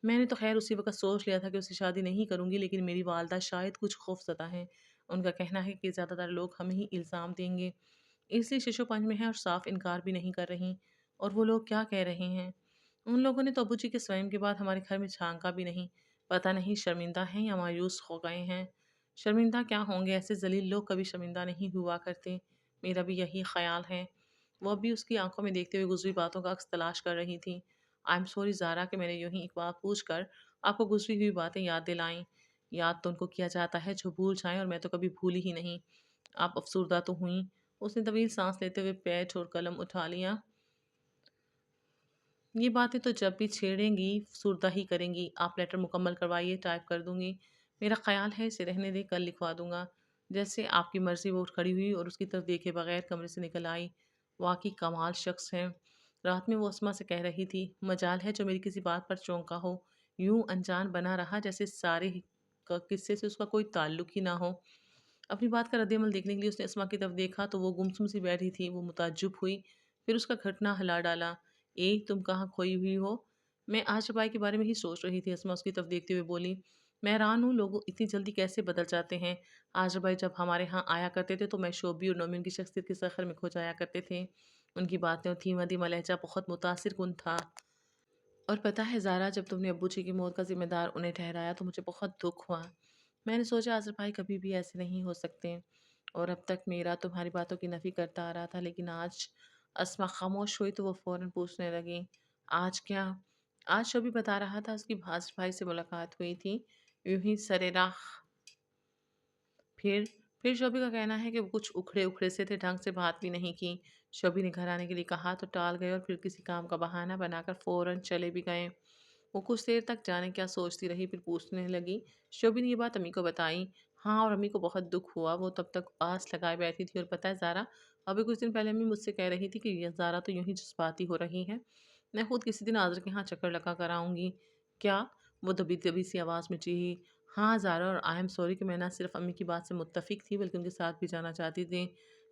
میں نے تو خیر اسی وقت سوچ لیا تھا کہ اس سے شادی نہیں کروں گی، لیکن میری والدہ شاید کچھ خوف زدہ ہیں۔ ان کا کہنا ہے کہ زیادہ تر لوگ ہمیں ہی الزام دیں گے، اس لیے شش و پنج میں ہے اور صاف انکار بھی نہیں کر رہی۔ اور وہ لوگ کیا کہہ رہے ہیں؟ ان لوگوں نے تو ابو جی کے سوئم کے بعد ہمارے گھر میں جھانکا بھی نہیں۔ پتہ نہیں شرمندہ ہیں یا مایوس ہو گئے ہیں۔ شرمندہ کیا ہوں گے، ایسے ذلیل لوگ کبھی شرمندہ نہیں ہوا کرتے۔ میرا بھی یہی خیال ہے۔ وہ اب بھی اس کی آنکھوں میں دیکھتے ہوئے گزری باتوں کا عکس تلاش کر رہی تھی۔ آئی ایم سوری زارا کہ میں نے یوں ہی ایک بات پوچھ کر آپ کو گزری ہوئی باتیں یاد دلائیں۔ یاد تو ان کو کیا جاتا ہے جو بھول جائیں، اور میں تو کبھی بھولی ہی نہیں۔ آپ افسردہ تو ہوئیں۔ اس نے طویل سانس لیتے ہوئے پیٹ اور قلم اٹھا لیا۔ یہ باتیں تو جب بھی چھیڑیں گی افسردہ ہی کریں گی۔ آپ لیٹر مکمل کروائیے، ٹائپ کر دوں گی۔ میرا خیال ہے اسے رہنے دے، کل لکھوا دوں گا۔ جیسے آپ کی مرضی، وہ اٹھ کھڑی ہوئی اور اس کی طرف دیکھے بغیر کمرے سے نکل آئی۔ واقعی کمال شخص ہے۔ رات میں وہ اسما سے کہہ رہی تھی، مجال ہے جو میری کسی بات پر چونکا ہو، یوں انجان بنا رہا جیسے سارے قصے سے اس کا کوئی تعلق ہی نہ ہو۔ اپنی بات کا رد عمل دیکھنے کے لیے اس نے اسما کی طرف دیکھا تو وہ گمسم سی بیٹھی تھی۔ وہ متعجب ہوئی، پھر اس کا گھٹنا ہلا ڈالا۔ تم کہاں کھوئی ہوئی ہو؟ میں آج بھائی کے بارے میں ہی سوچ رہی تھی، اسما اس کی طرف دیکھتے ہوئے بولی۔ میں حیران ہوں لوگ اتنی جلدی کیسے بدل جاتے ہیں۔ آج بھائی جب ہمارے ہاں آیا کرتے تھے تو میں شوبی اور نومین کی شخصیت کے سخر میں کھو جایا کرتے تھے۔ ان کی باتیں اور دھیما دھیما لہجہ بہت متاثر کن تھا۔ اور پتہ ہے زارا، جب تم نے ابو جی کی موت کا ذمہ دار انہیں ٹھہرایا تو مجھے بہت دکھ ہوا۔ میں نے سوچا آذر بھائی کبھی بھی ایسے نہیں ہو سکتے، اور اب تک میرا تمہاری باتوں کی نفی کرتا آ رہا تھا، لیکن آج اسما خاموش ہوئی تو وہ فوراً پوچھنے لگی، آج کیا؟ آج شوبی بتا رہا تھا اس کی آذر بھائی سے ملاقات ہوئی تھی، یوں ہی سرے راہ۔ پھر پھر شوبی کا کہنا ہے کہ وہ کچھ اکھڑے اکھڑے سے تھے، ڈھنگ سے بات بھی نہیں کی۔ شوبی نے گھر آنے کے لیے کہا تو ٹال گئے اور پھر کسی کام کا بہانہ بنا کر فوراً چلے بھی گئے۔ وہ کچھ دیر تک جانے کیا سوچتی رہی، پھر پوچھنے لگی، شوبی نے یہ بات امی کو بتائی؟ ہاں، اور امی کو بہت دکھ ہوا۔ وہ تب تک آس لگائے بیٹھی تھی، اور پتہ ہے زارا، ابھی کچھ دن پہلے امی مجھ سے کہہ رہی تھی کہ یہ زارا تو یوں ہی جذباتی ہو رہی ہے، میں خود کسی دن آذر کے ہاں چکر لگا کر آؤں گی۔ کیا؟ وہ دبی دبی سی آواز میں چیخی۔ ہاں زارا، اور آئی ایم سوری کہ میں نہ صرف امی کی بات سے متفق تھی بلکہ ان کے ساتھ بھی جانا چاہتی تھی،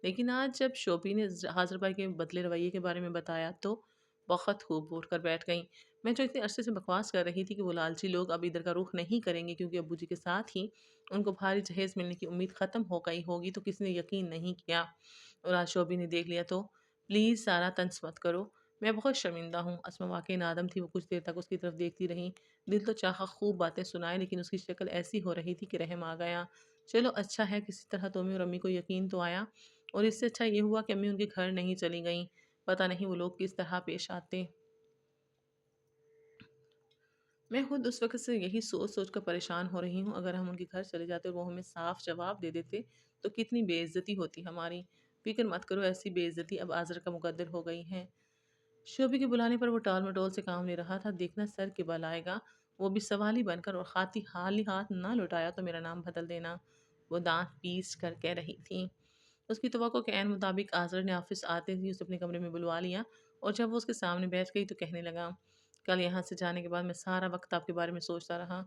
لیکن آج جب شوبی نے حاضر بھائی کے بدلے رویے کے بارے میں بتایا تو بہت خوب اٹھ کر بیٹھ گئیں۔ میں جو اتنے عرصے سے بکواس کر رہی تھی کہ وہ لالچی لوگ اب ادھر کا رخ نہیں کریں گے کیونکہ ابو جی کے ساتھ ہی ان کو بھاری جہیز ملنے کی امید ختم ہو گئی ہوگی، تو کسی نے یقین نہیں کیا، اور آج شوبی نے دیکھ لیا تو پلیز سارا طنز مت کرو، میں بہت شرمندہ ہوں۔ اسما واقعی نادم تھی، وہ کچھ دیر تک اس کی طرف دیکھتی رہی۔ دل تو چاہا خوب باتیں سنائے، لیکن اس کی شکل ایسی ہو رہی تھی کہ رحم آ گیا۔ چلو اچھا ہے کسی طرح تمہیں اور امی کو یقین تو آیا، اور اس سے اچھا یہ ہوا کہ امی ان کے گھر نہیں چلی گئیں۔ پتہ نہیں وہ لوگ کس طرح پیش آتے۔ میں خود اس وقت سے یہی سوچ سوچ کر پریشان ہو رہی ہوں، اگر ہم ان کے گھر چلے جاتے اور وہ ہمیں صاف جواب دے دیتے تو کتنی بے عزتی ہوتی ہماری۔ فکر مت کرو، ایسی بے عزتی اب آذر کا مقدر ہو گئی ہے۔ شعبے کے بلانے پر وہ ٹال مٹول سے کام لے رہا تھا، دیکھنا سر کے بل آئے گا، وہ بھی سوالی بن کر، اور خاطی حالی ہاتھ نہ لٹایا تو میرا نام بدل دینا، وہ دانت پیس کر کہہ رہی تھی۔ اس کی توقع کے عین مطابق آزر نے آفس آتے ہی اسے اپنے کمرے میں بلوا لیا، اور جب وہ اس کے سامنے بیٹھ گئی تو کہنے لگا، کل یہاں سے جانے کے بعد میں سارا وقت آپ کے بارے میں سوچتا رہا۔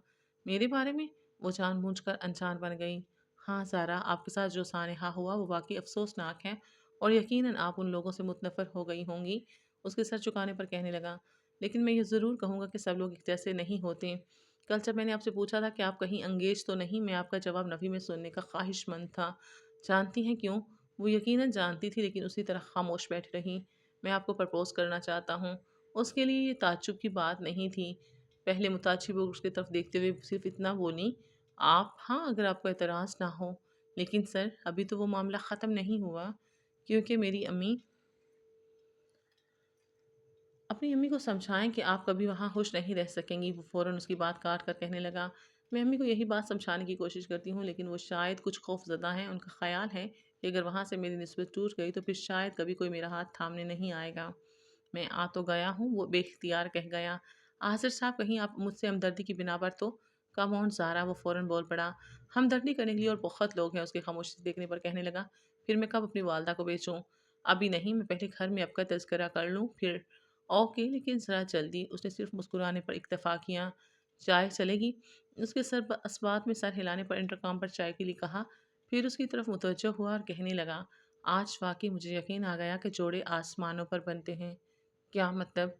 میرے بارے میں؟ وہ جان بوجھ کر انجان بن گئی۔ ہاں زارا، آپ کے ساتھ جو سانحہ ہوا وہ واقعی افسوسناک ہے، اور یقیناً آپ ان لوگوں سے متنفر ہو گئی ہوں گی۔ اس کے سر چکانے پر کہنے لگا، لیکن میں یہ ضرور کہوں گا کہ سب لوگ ایک جیسے نہیں ہوتے۔ کل جب میں نے آپ سے پوچھا تھا کہ آپ کہیں انگیج تو نہیں، میں آپ کا جواب نفی میں سننے کا خواہش مند تھا۔ جانتی ہیں کیوں؟ وہ یقیناً جانتی تھی، لیکن اسی طرح خاموش بیٹھی رہی۔ میں آپ کو پرپوز کرنا چاہتا ہوں۔ اس کے لیے یہ تعجب کی بات نہیں تھی۔ پہلے متعجب ہو اس کی طرف دیکھتے ہوئے صرف اتنا بولی، آپ؟ ہاں اگر آپ کو اعتراض نہ ہو۔ لیکن سر، ابھی تو وہ معاملہ ختم نہیں ہوا، کیونکہ میری امی اپنی امی کو سمجھائیں کہ آپ کبھی وہاں خوش نہیں رہ سکیں گی۔ وہ فوراً اس کی بات کاٹ کر کہنے لگا، میں امی کو یہی بات سمجھانے کی کوشش کرتی ہوں، لیکن وہ شاید کچھ خوف زدہ ہیں۔ ان کا خیال ہے کہ اگر وہاں سے میری نسبت ٹوٹ گئی تو پھر شاید کبھی کوئی میرا ہاتھ تھامنے نہیں آئے گا۔ میں آ تو گیا ہوں، وہ بے اختیار کہہ گیا۔ آصر صاحب، کہیں آپ مجھ سے ہمدردی کی بنا پر تو؟ کم آن زارا، وہ فوراً بول پڑا، ہمدردی کرنے کے لیے اور بہت لوگ ہیں۔ اس کے خاموشی سے دیکھنے پر کہنے لگا، پھر میں کب اپنی والدہ کو بیچوں؟ ابھی نہیں، میں پہلے گھر میں اب کا تذکرہ کر لوں پھر۔ اوکے، لیکن ذرا جلدی۔ اس نے صرف مسکرانے پر اکتفا کیا۔ چائے چلے گی؟ اس کے سر اس بات میں سر ہلانے پر انٹرکام پر چائے کے لیے کہا، پھر اس کی طرف متوجہ ہوا اور کہنے لگا، آج واقعی مجھے یقین آ گیا کہ جوڑے آسمانوں پر بنتے ہیں۔ کیا مطلب؟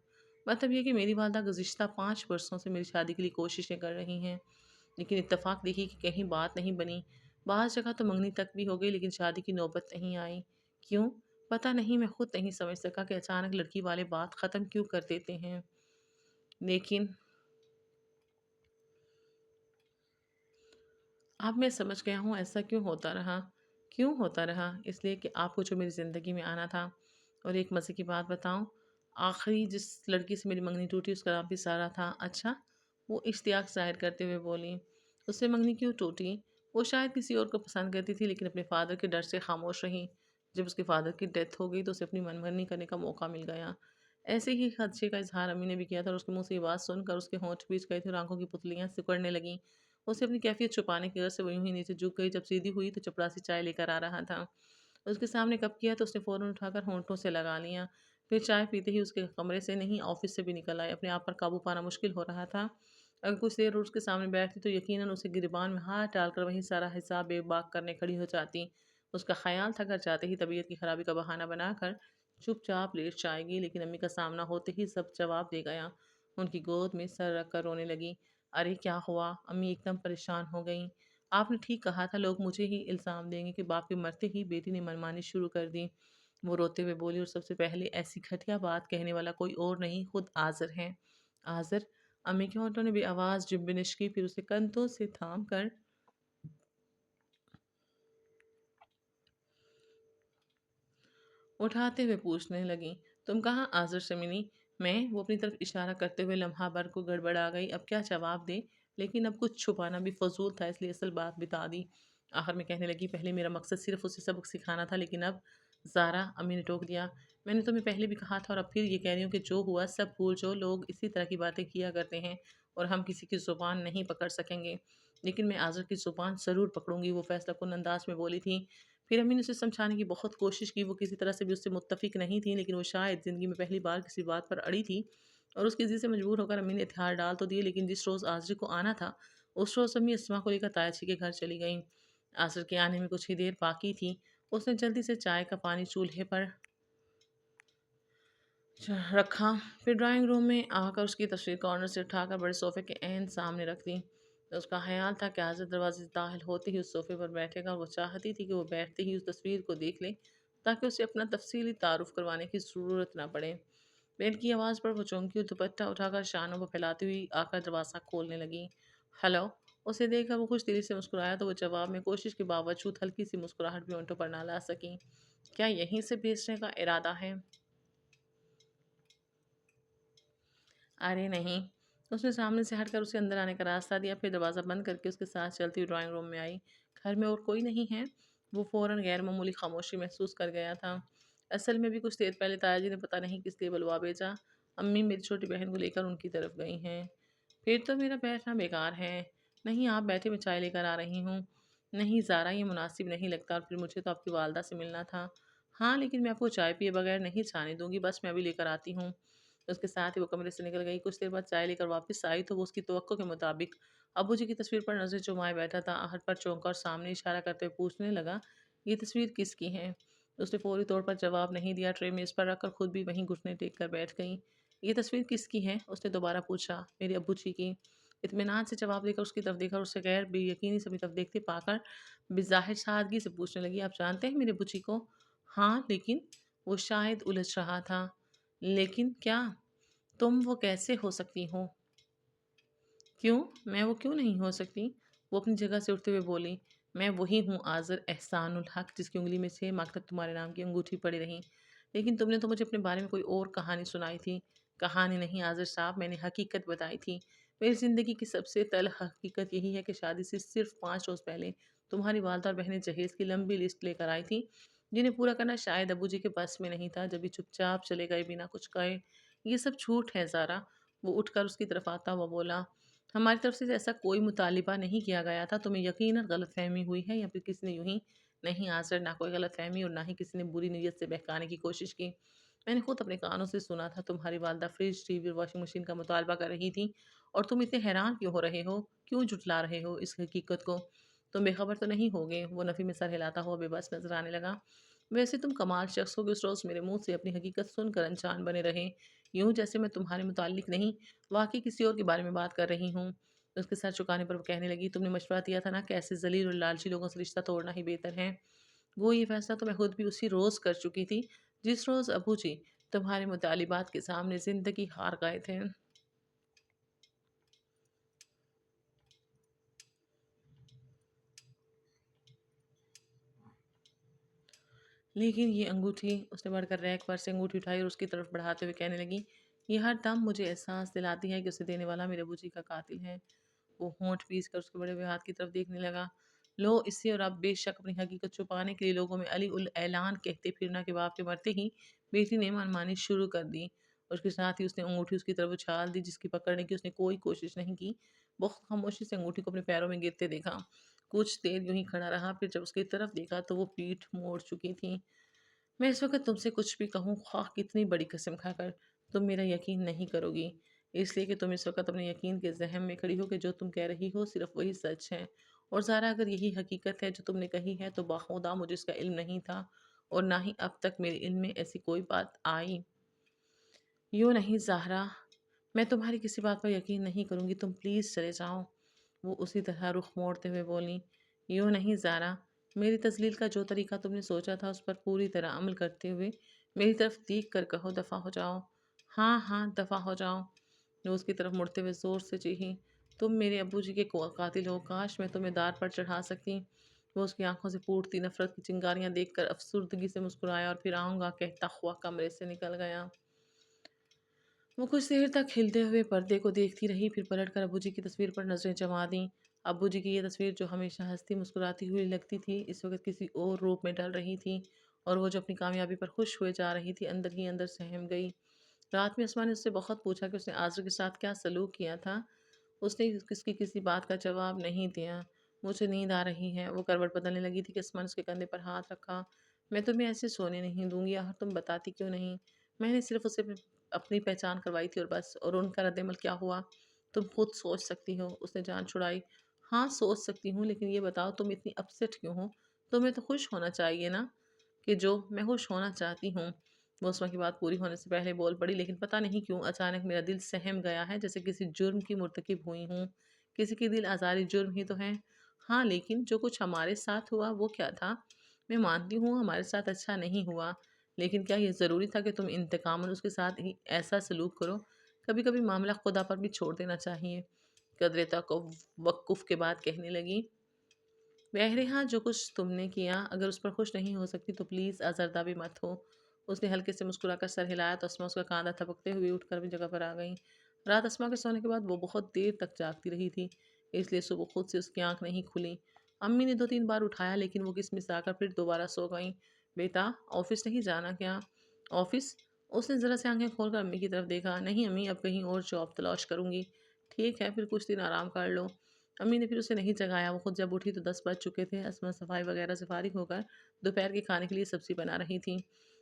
مطلب یہ کہ میری والدہ گزشتہ 5 برسوں سے میری شادی کے لیے کوششیں کر رہی ہیں، لیکن اتفاق دیکھی کہ کہیں بات نہیں بنی۔ بعض جگہ تو منگنی تک بھی ہو گئی، لیکن شادی کی نوبت نہیں آئی۔ کیوں؟ پتہ نہیں، میں خود نہیں سمجھ سکا کہ اچانک لڑکی والے بات ختم کیوں کر دیتے ہیں۔ لیکن اب میں سمجھ گیا ہوں ایسا کیوں ہوتا رہا۔ کیوں ہوتا رہا؟ اس لیے کہ آپ کو جو میری زندگی میں آنا تھا۔ اور ایک مزے کی بات بتاؤں، آخری جس لڑکی سے میری منگنی ٹوٹی اس کا نام بھی سارا تھا۔ اچھا؟ وہ اشتیاق ظاہر کرتے ہوئے بولی، اس سے منگنی کیوں ٹوٹی؟ وہ شاید کسی اور کو پسند کرتی تھی، لیکن اپنے فادر کے ڈر سے خاموش رہی۔ جب اس کے فادر کی ڈیتھ ہو گئی تو اسے اپنی من بھرنی کرنے کا موقع مل گیا۔ ایسے ہی خدشے کا اظہار امی نے بھی کیا تھا، اور اس کے منہ سے یہ بات سن کر اس کے ہونٹ بھیج گئے تھے اور آنکھوں کی پتلیاں سکڑنے لگیں۔ اسے اپنی کیفیت چھپانے کی غرض سے وہ یوں ہی نیچے جھک گئی۔ جب سیدھی ہوئی تو چپڑاسی چائے لے کر آ رہا تھا۔ اس کے سامنے کپ کیا تو اس نے فوراً اٹھا کر ہونٹوں سے لگا لیا۔ پھر چائے پیتے ہی اس کے کمرے سے نہیں آفس سے بھی نکل آئے۔ اپنے آپ پر قابو پانا مشکل ہو رہا تھا۔ اگر کچھ دیر اور اس کے سامنے بیٹھتی تو یقیناً اسے گریبان میں ہاتھ ڈال کر وہی سارا حساب بے باک کرنے کھڑی ہو جاتی۔ اس کا خیال تھا گھر جاتے ہی طبیعت کی خرابی کا بہانہ بنا کر چپ چاپ لیٹ جائے گی، لیکن امی کا سامنا ہوتے ہی سب جواب دے گیا۔ ان کی گود میں سر رکھ کر رونے لگی۔ ارے کیا ہوا؟ امی ایک دم پریشان ہو گئیں۔ آپ نے ٹھیک کہا تھا، لوگ مجھے ہی الزام دیں گے کہ باپ کے مرتے ہی بیٹی نے منمانی شروع کر دی۔ وہ روتے ہوئے بولی، اور سب سے پہلے ایسی گھٹیا بات کہنے والا کوئی اور نہیں، خود آذر ہے۔ آذر؟ امی کے ہونٹوں نے بے آواز جنبش کی، پھر اسے کندھوں سے تھام کر اٹھاتے ہوئے پوچھنے لگیں، تم کہاں آذر سے ملی؟ میں؟ وہ اپنی طرف اشارہ کرتے ہوئے لمحہ بھر کو گڑبڑا گئی، اب کیا جواب دے؟ لیکن اب کچھ چھپانا بھی فضول تھا، اس لیے اصل بات بتا دی۔ آخر میں کہنے لگی، پہلے میرا مقصد صرف اسے سبق سکھانا تھا، لیکن اب زارا، امی نے ٹوک دیا، میں نے تمہیں پہلے بھی کہا تھا اور اب پھر یہ کہہ رہی ہوں کہ جو ہوا سب بھول جو، لوگ اسی طرح کی باتیں کیا کرتے ہیں اور ہم کسی کی زبان نہیں پکڑ سکیں گے، لیکن میں آذر کی زبان ضرور پکڑوں گی، وہ فیصلہ کن انداز میں بولی تھی۔ پھر امی نے اسے سمجھانے کی بہت کوشش کی، وہ کسی طرح سے بھی اس سے متفق نہیں تھی، لیکن وہ شاید زندگی میں پہلی بار کسی بات پر اڑی تھی، اور اس کی ضد سے مجبور ہو کر امی نے ہتھیار ڈال تو دیے، لیکن جس روز آذر کو آنا تھا اس روز امی اسما کو لے کر تایا جی کے گھر چلی گئیں۔ آذر کے آنے میں کچھ ہی دیر باقی تھی۔ اس نے جلدی سے چائے کا پانی چولہے پر رکھا، پھر ڈرائنگ روم میں آ کر اس کی تصویر کارنر سے اٹھا کر بڑے صوفے کے عین سامنے رکھ دی۔ اس کا خیال تھا کہ آذر دروازے سے داخل ہوتے ہی اس صوفے پر بیٹھے گا، اور وہ چاہتی تھی کہ وہ بیٹھتے ہی اس تصویر کو دیکھ لے تاکہ اسے اپنا تفصیلی تعارف کروانے کی ضرورت نہ پڑے۔ بیل کی آواز پر وہ چونکی اور دوپٹہ اٹھا کر شانوں کو پھیلاتی ہوئی آ کر دروازہ کھولنے لگی۔ ہلو! اسے دیکھ کر وہ خوش دلی سے مسکرایا تو وہ جواب میں کوشش کے باوجود ہلکی سی مسکراہٹ بھی ہونٹوں پر نہ لا سکی۔ کیا یہیں سے بھیجنے کا ارادہ ہے؟ ارے نہیں۔ اس نے سامنے سے ہٹ کر اسے اندر آنے کا راستہ دیا، پھر دروازہ بند کر کے اس کے ساتھ چلتی ہوئی ڈرائنگ روم میں آئی۔ گھر میں اور کوئی نہیں ہے؟ وہ فوراً غیر معمولی خاموشی محسوس کر گیا تھا۔ اصل میں بھی کچھ دیر پہلے تایا جی نے پتہ نہیں کس لیے بلوا بھیجا۔ امی میری چھوٹی بہن کو لے کر ان کی طرف گئی ہیں۔ پھر تو میرا بیٹھنا بیکار ہے۔ نہیں، آپ بیٹھے، میں چائے لے کر آ رہی ہوں۔ نہیں زارا، یہ مناسب نہیں لگتا، اور پھر مجھے تو آپ کی والدہ سے ملنا تھا۔ ہاں لیکن میں آپ کو چائے پیے بغیر نہیں جانے دوں گی، بس میں ابھی لے کر آتی ہوں۔ اس کے ساتھ ہی وہ کمرے سے نکل گئی۔ کچھ دیر بعد چائے لے کر واپس آئی تو وہ اس کی توقع کے مطابق ابو جی کی تصویر پر نظر جمائے بیٹھا تھا۔ آہٹ پر چونکا اور سامنے اشارہ کرتے ہوئے پوچھنے لگا، یہ تصویر کس کی ہے؟ اس نے فوری طور پر جواب نہیں دیا، ٹرے میز پر رکھ کر خود بھی وہیں گھٹنے ٹیک کر بیٹھ گئی۔ یہ تصویر کس کی ہے؟ اس نے دوبارہ پوچھا۔ میرے ابو جی کی۔ اطمینان سے جواب دے کر اس کی طرف دیکھا اور اسے غیر بے یقینی سے اپنی طرف دیکھتے پا کر بظاہر سادگی سے پوچھنے لگی، آپ جانتے ہیں میرے ابو جی کو؟ ہاں لیکن وہ شاید الجھ رہا تھا۔ لیکن کیا؟ تم وہ کیسے ہو سکتی ہو؟ کیوں؟ میں وہ کیوں نہیں ہو سکتی؟ وہ اپنی جگہ سے اٹھتے ہوئے بولی، میں وہی ہوں آذر احسان الحق جس کی انگلی میں 6 ماہ تک تمہارے نام کی انگوٹھی پڑی رہی۔ لیکن تم نے تو مجھے اپنے بارے میں کوئی اور کہانی سنائی تھی۔ کہانی نہیں آذر صاحب، میں نے حقیقت بتائی تھی۔ میری زندگی کی سب سے تلخ حقیقت یہی ہے کہ شادی سے صرف 5 روز پہلے تمہاری والدہ اور بہنیں جہیز کی لمبی لسٹ لے کر آئی تھی، جنہیں پورا کرنا شاید ابو جی کے بس میں نہیں تھا، جب بھی چپ چاپ چلے گئے بنا کچھ کہے۔ یہ سب جھوٹ ہے زارا۔ وہ اٹھ کر اس کی طرف آتا ہوا بولا، ہماری طرف سے ایسا کوئی مطالبہ نہیں کیا گیا تھا، تمہیں یقیناً غلط فہمی ہوئی ہے یا پھر کسی نے یوں ہی نہیں آزر، نہ کوئی غلط فہمی اور نہ ہی کسی نے بری نیت سے بہکانے کی کوشش کی۔ میں نے خود اپنے کانوں سے سنا تھا تمہاری والدہ فریج، ٹی وی اور واشنگ مشین کا مطالبہ کر رہی تھی، اور تم اتنے حیران کیوں ہو رہے ہو؟ کیوں جھٹلا رہے ہو اس حقیقت کو؟ تم بے خبر تو نہیں ہوگے؟ وہ نفی میں سر ہلاتا ہوا بے بس نظر آنے لگا۔ ویسے تم کمال شخص ہو کہ اس روز میرے منہ سے اپنی حقیقت سن کر انجان بنے رہے، یوں جیسے میں تمہارے متعلق نہیں، واقعی کسی اور کے بارے میں بات کر رہی ہوں۔ اس کے سر چکانے پر وہ کہنے لگی، تم نے مشورہ دیا تھا نا کہ ایسے ذلیل اور لالچی لوگوں سے رشتہ توڑنا ہی بہتر ہے۔ وہ یہ فیصلہ تو میں خود بھی اسی روز کر چکی تھی جس روز ابو جی تمہارے مطالبات کے سامنے زندگی ہار گئے تھے۔ لیکن یہ انگوٹھی، اس نے بڑھ کر ریک پر سے انگوٹھی اٹھائی اور اس کی طرف بڑھاتے ہوئے کہنے لگی، یہ ہر دم مجھے احساس دلاتی ہے کہ اسے دینے والا میرے ابو جی کا قاتل ہے۔ وہ ہونٹ پیس کر اس کے بڑے ہوئے ہاتھ کی طرف دیکھنے لگا۔ لو اسے اور اب بے شک اپنی حقیقت چھپانے کے لیے لوگوں میں علی الاعلان کہتے پھرنا کے باپ کے مرتے ہی بیٹی نے منمانی شروع کر دی۔ اور اس کے ساتھ ہی اس نے انگوٹھی اس کی طرف اچھال دی، جس کی پکڑنے کی اس نے کوئی کوشش نہیں کی۔ بہت خاموشی سے انگوٹھی کو اپنے پیروں میں گرتے دیکھا۔ کچھ دیر یوں ہی کھڑا رہا، پھر جب اس کی طرف دیکھا تو وہ پیٹھ موڑ چکی تھی۔ میں اس وقت تم سے کچھ بھی کہوں، خواہ کتنی بڑی قسم کھا کر، تم میرا یقین نہیں کرو گی، اس لیے کہ تم اس وقت اپنے یقین کے زہم میں کھڑی ہو کہ جو تم کہہ رہی ہو صرف وہی سچ ہے۔ اور زارا، اگر یہی حقیقت ہے جو تم نے کہی ہے تو بخدا مجھے اس کا علم نہیں تھا، اور نہ ہی اب تک میرے علم میں ایسی کوئی بات آئی۔ یوں نہیں زہرا، میں تمہاری کسی بات پر یقین نہیں کروں گی، تم پلیز چلے جاؤ۔ وہ اسی طرح رخ موڑتے ہوئے بولی، یوں نہیں زارا، میری تذلیل کا جو طریقہ تم نے سوچا تھا اس پر پوری طرح عمل کرتے ہوئے میری طرف دیکھ کر کہو، دفع ہو جاؤ۔ ہاں ہاں دفع ہو جاؤ۔ وہ اس کی طرف مڑتے ہوئے زور سے چیخی، تم میرے ابو جی کے قاتل ہو، کاش میں تمہیں دار پر چڑھا سکتی۔ وہ اس کی آنکھوں سے پھوٹتی نفرت کی چنگاریاں دیکھ کر افسردگی سے مسکرایا اور پھر آؤں گا کہتا ہوا کمرے سے نکل گیا۔ وہ کچھ دیر تک ہلتے ہوئے پردے کو دیکھتی رہی، پھر پلٹ کر ابو جی کی تصویر پر نظریں جما دیں۔ ابو جی کی یہ تصویر جو ہمیشہ ہنستی مسکراتی ہوئی لگتی تھی، اس وقت کسی اور روپ میں ڈھل رہی تھی، اور وہ جو اپنی کامیابی پر خوش ہوئے جا رہی تھی اندر ہی اندر سہم گئی۔ رات میں اسما نے اس سے بہت پوچھا کہ اس نے آذر کے ساتھ کیا سلوک کیا تھا، اس نے کسی بات کا جواب نہیں دیا۔ مجھے نیند آ رہی ہے، وہ کروٹ بدلنے لگی تھی کہ اسما نے اس کے کندھے پر ہاتھ رکھا۔ میں تمہیں ایسے سونے نہیں دوں گی، اور تم بتاتی کیوں نہیں؟ میں نے صرف اسے اپنی پہچان کروائی تھی اور بس، اور ان کا رد عمل کیا ہوا تم خود سوچ سکتی ہو۔ اس نے جان چھڑائی۔ ہاں سوچ سکتی ہوں، لیکن یہ بتاؤ تم اتنی اپسٹ کیوں ہو؟ تمہیں تو خوش ہونا چاہیے نا، کہ جو میں خوش ہونا چاہتی ہوں۔ وہ اسما کی بات پوری ہونے سے پہلے بول پڑی، لیکن پتہ نہیں کیوں اچانک میرا دل سہم گیا ہے، جیسے کسی جرم کی مرتکب ہوئی ہوں۔ کسی کی دل آزاری جرم ہی تو ہے۔ ہاں لیکن جو کچھ ہمارے ساتھ ہوا وہ کیا تھا؟ میں مانتی ہوں ہمارے ساتھ اچھا نہیں ہوا، لیکن کیا یہ ضروری تھا کہ تم انتقاماً اس کے ساتھ ہی ایسا سلوک کرو؟ کبھی کبھی معاملہ خدا پر بھی چھوڑ دینا چاہیے۔ قدرے توقف کے بعد کہنے لگی، بہرحال جو کچھ تم نے کیا، اگر اس پر خوش نہیں ہو سکتی تو پلیز آزردہ بھی مت ہو۔ اس نے ہلکے سے مسکرا کر سر ہلایا تو اسما اس کا کاندھا تھپکتے ہوئے اٹھ کر بھی جگہ پر آ گئی۔ رات اسما کے سونے کے بعد وہ بہت دیر تک جاگتی رہی تھی، اس لیے صبح خود سے اس کی آنکھ نہیں کھلی۔ امی نے 2 3 بار اٹھایا، لیکن وہ کسمس آ کر پھر دوبارہ سو گئیں۔ بیٹا آفس نہیں جانا کیا؟ آفس؟ اس نے ذرا سے آنکھیں کھول کر امی کی طرف دیکھا۔ نہیں امی، اب کہیں اور جاب تلاش کروں گی۔ ٹھیک ہے، پھر کچھ دن آرام کر لو۔ अम्मी ने फिर उसे नहीं जगाया। वो खुद जब उठी तो 10 बज चुके थे। अस्मा सफाई वगैरह से फारिग होकर दोपहर के खाने के लिए सब्ज़ी बना रही थीं।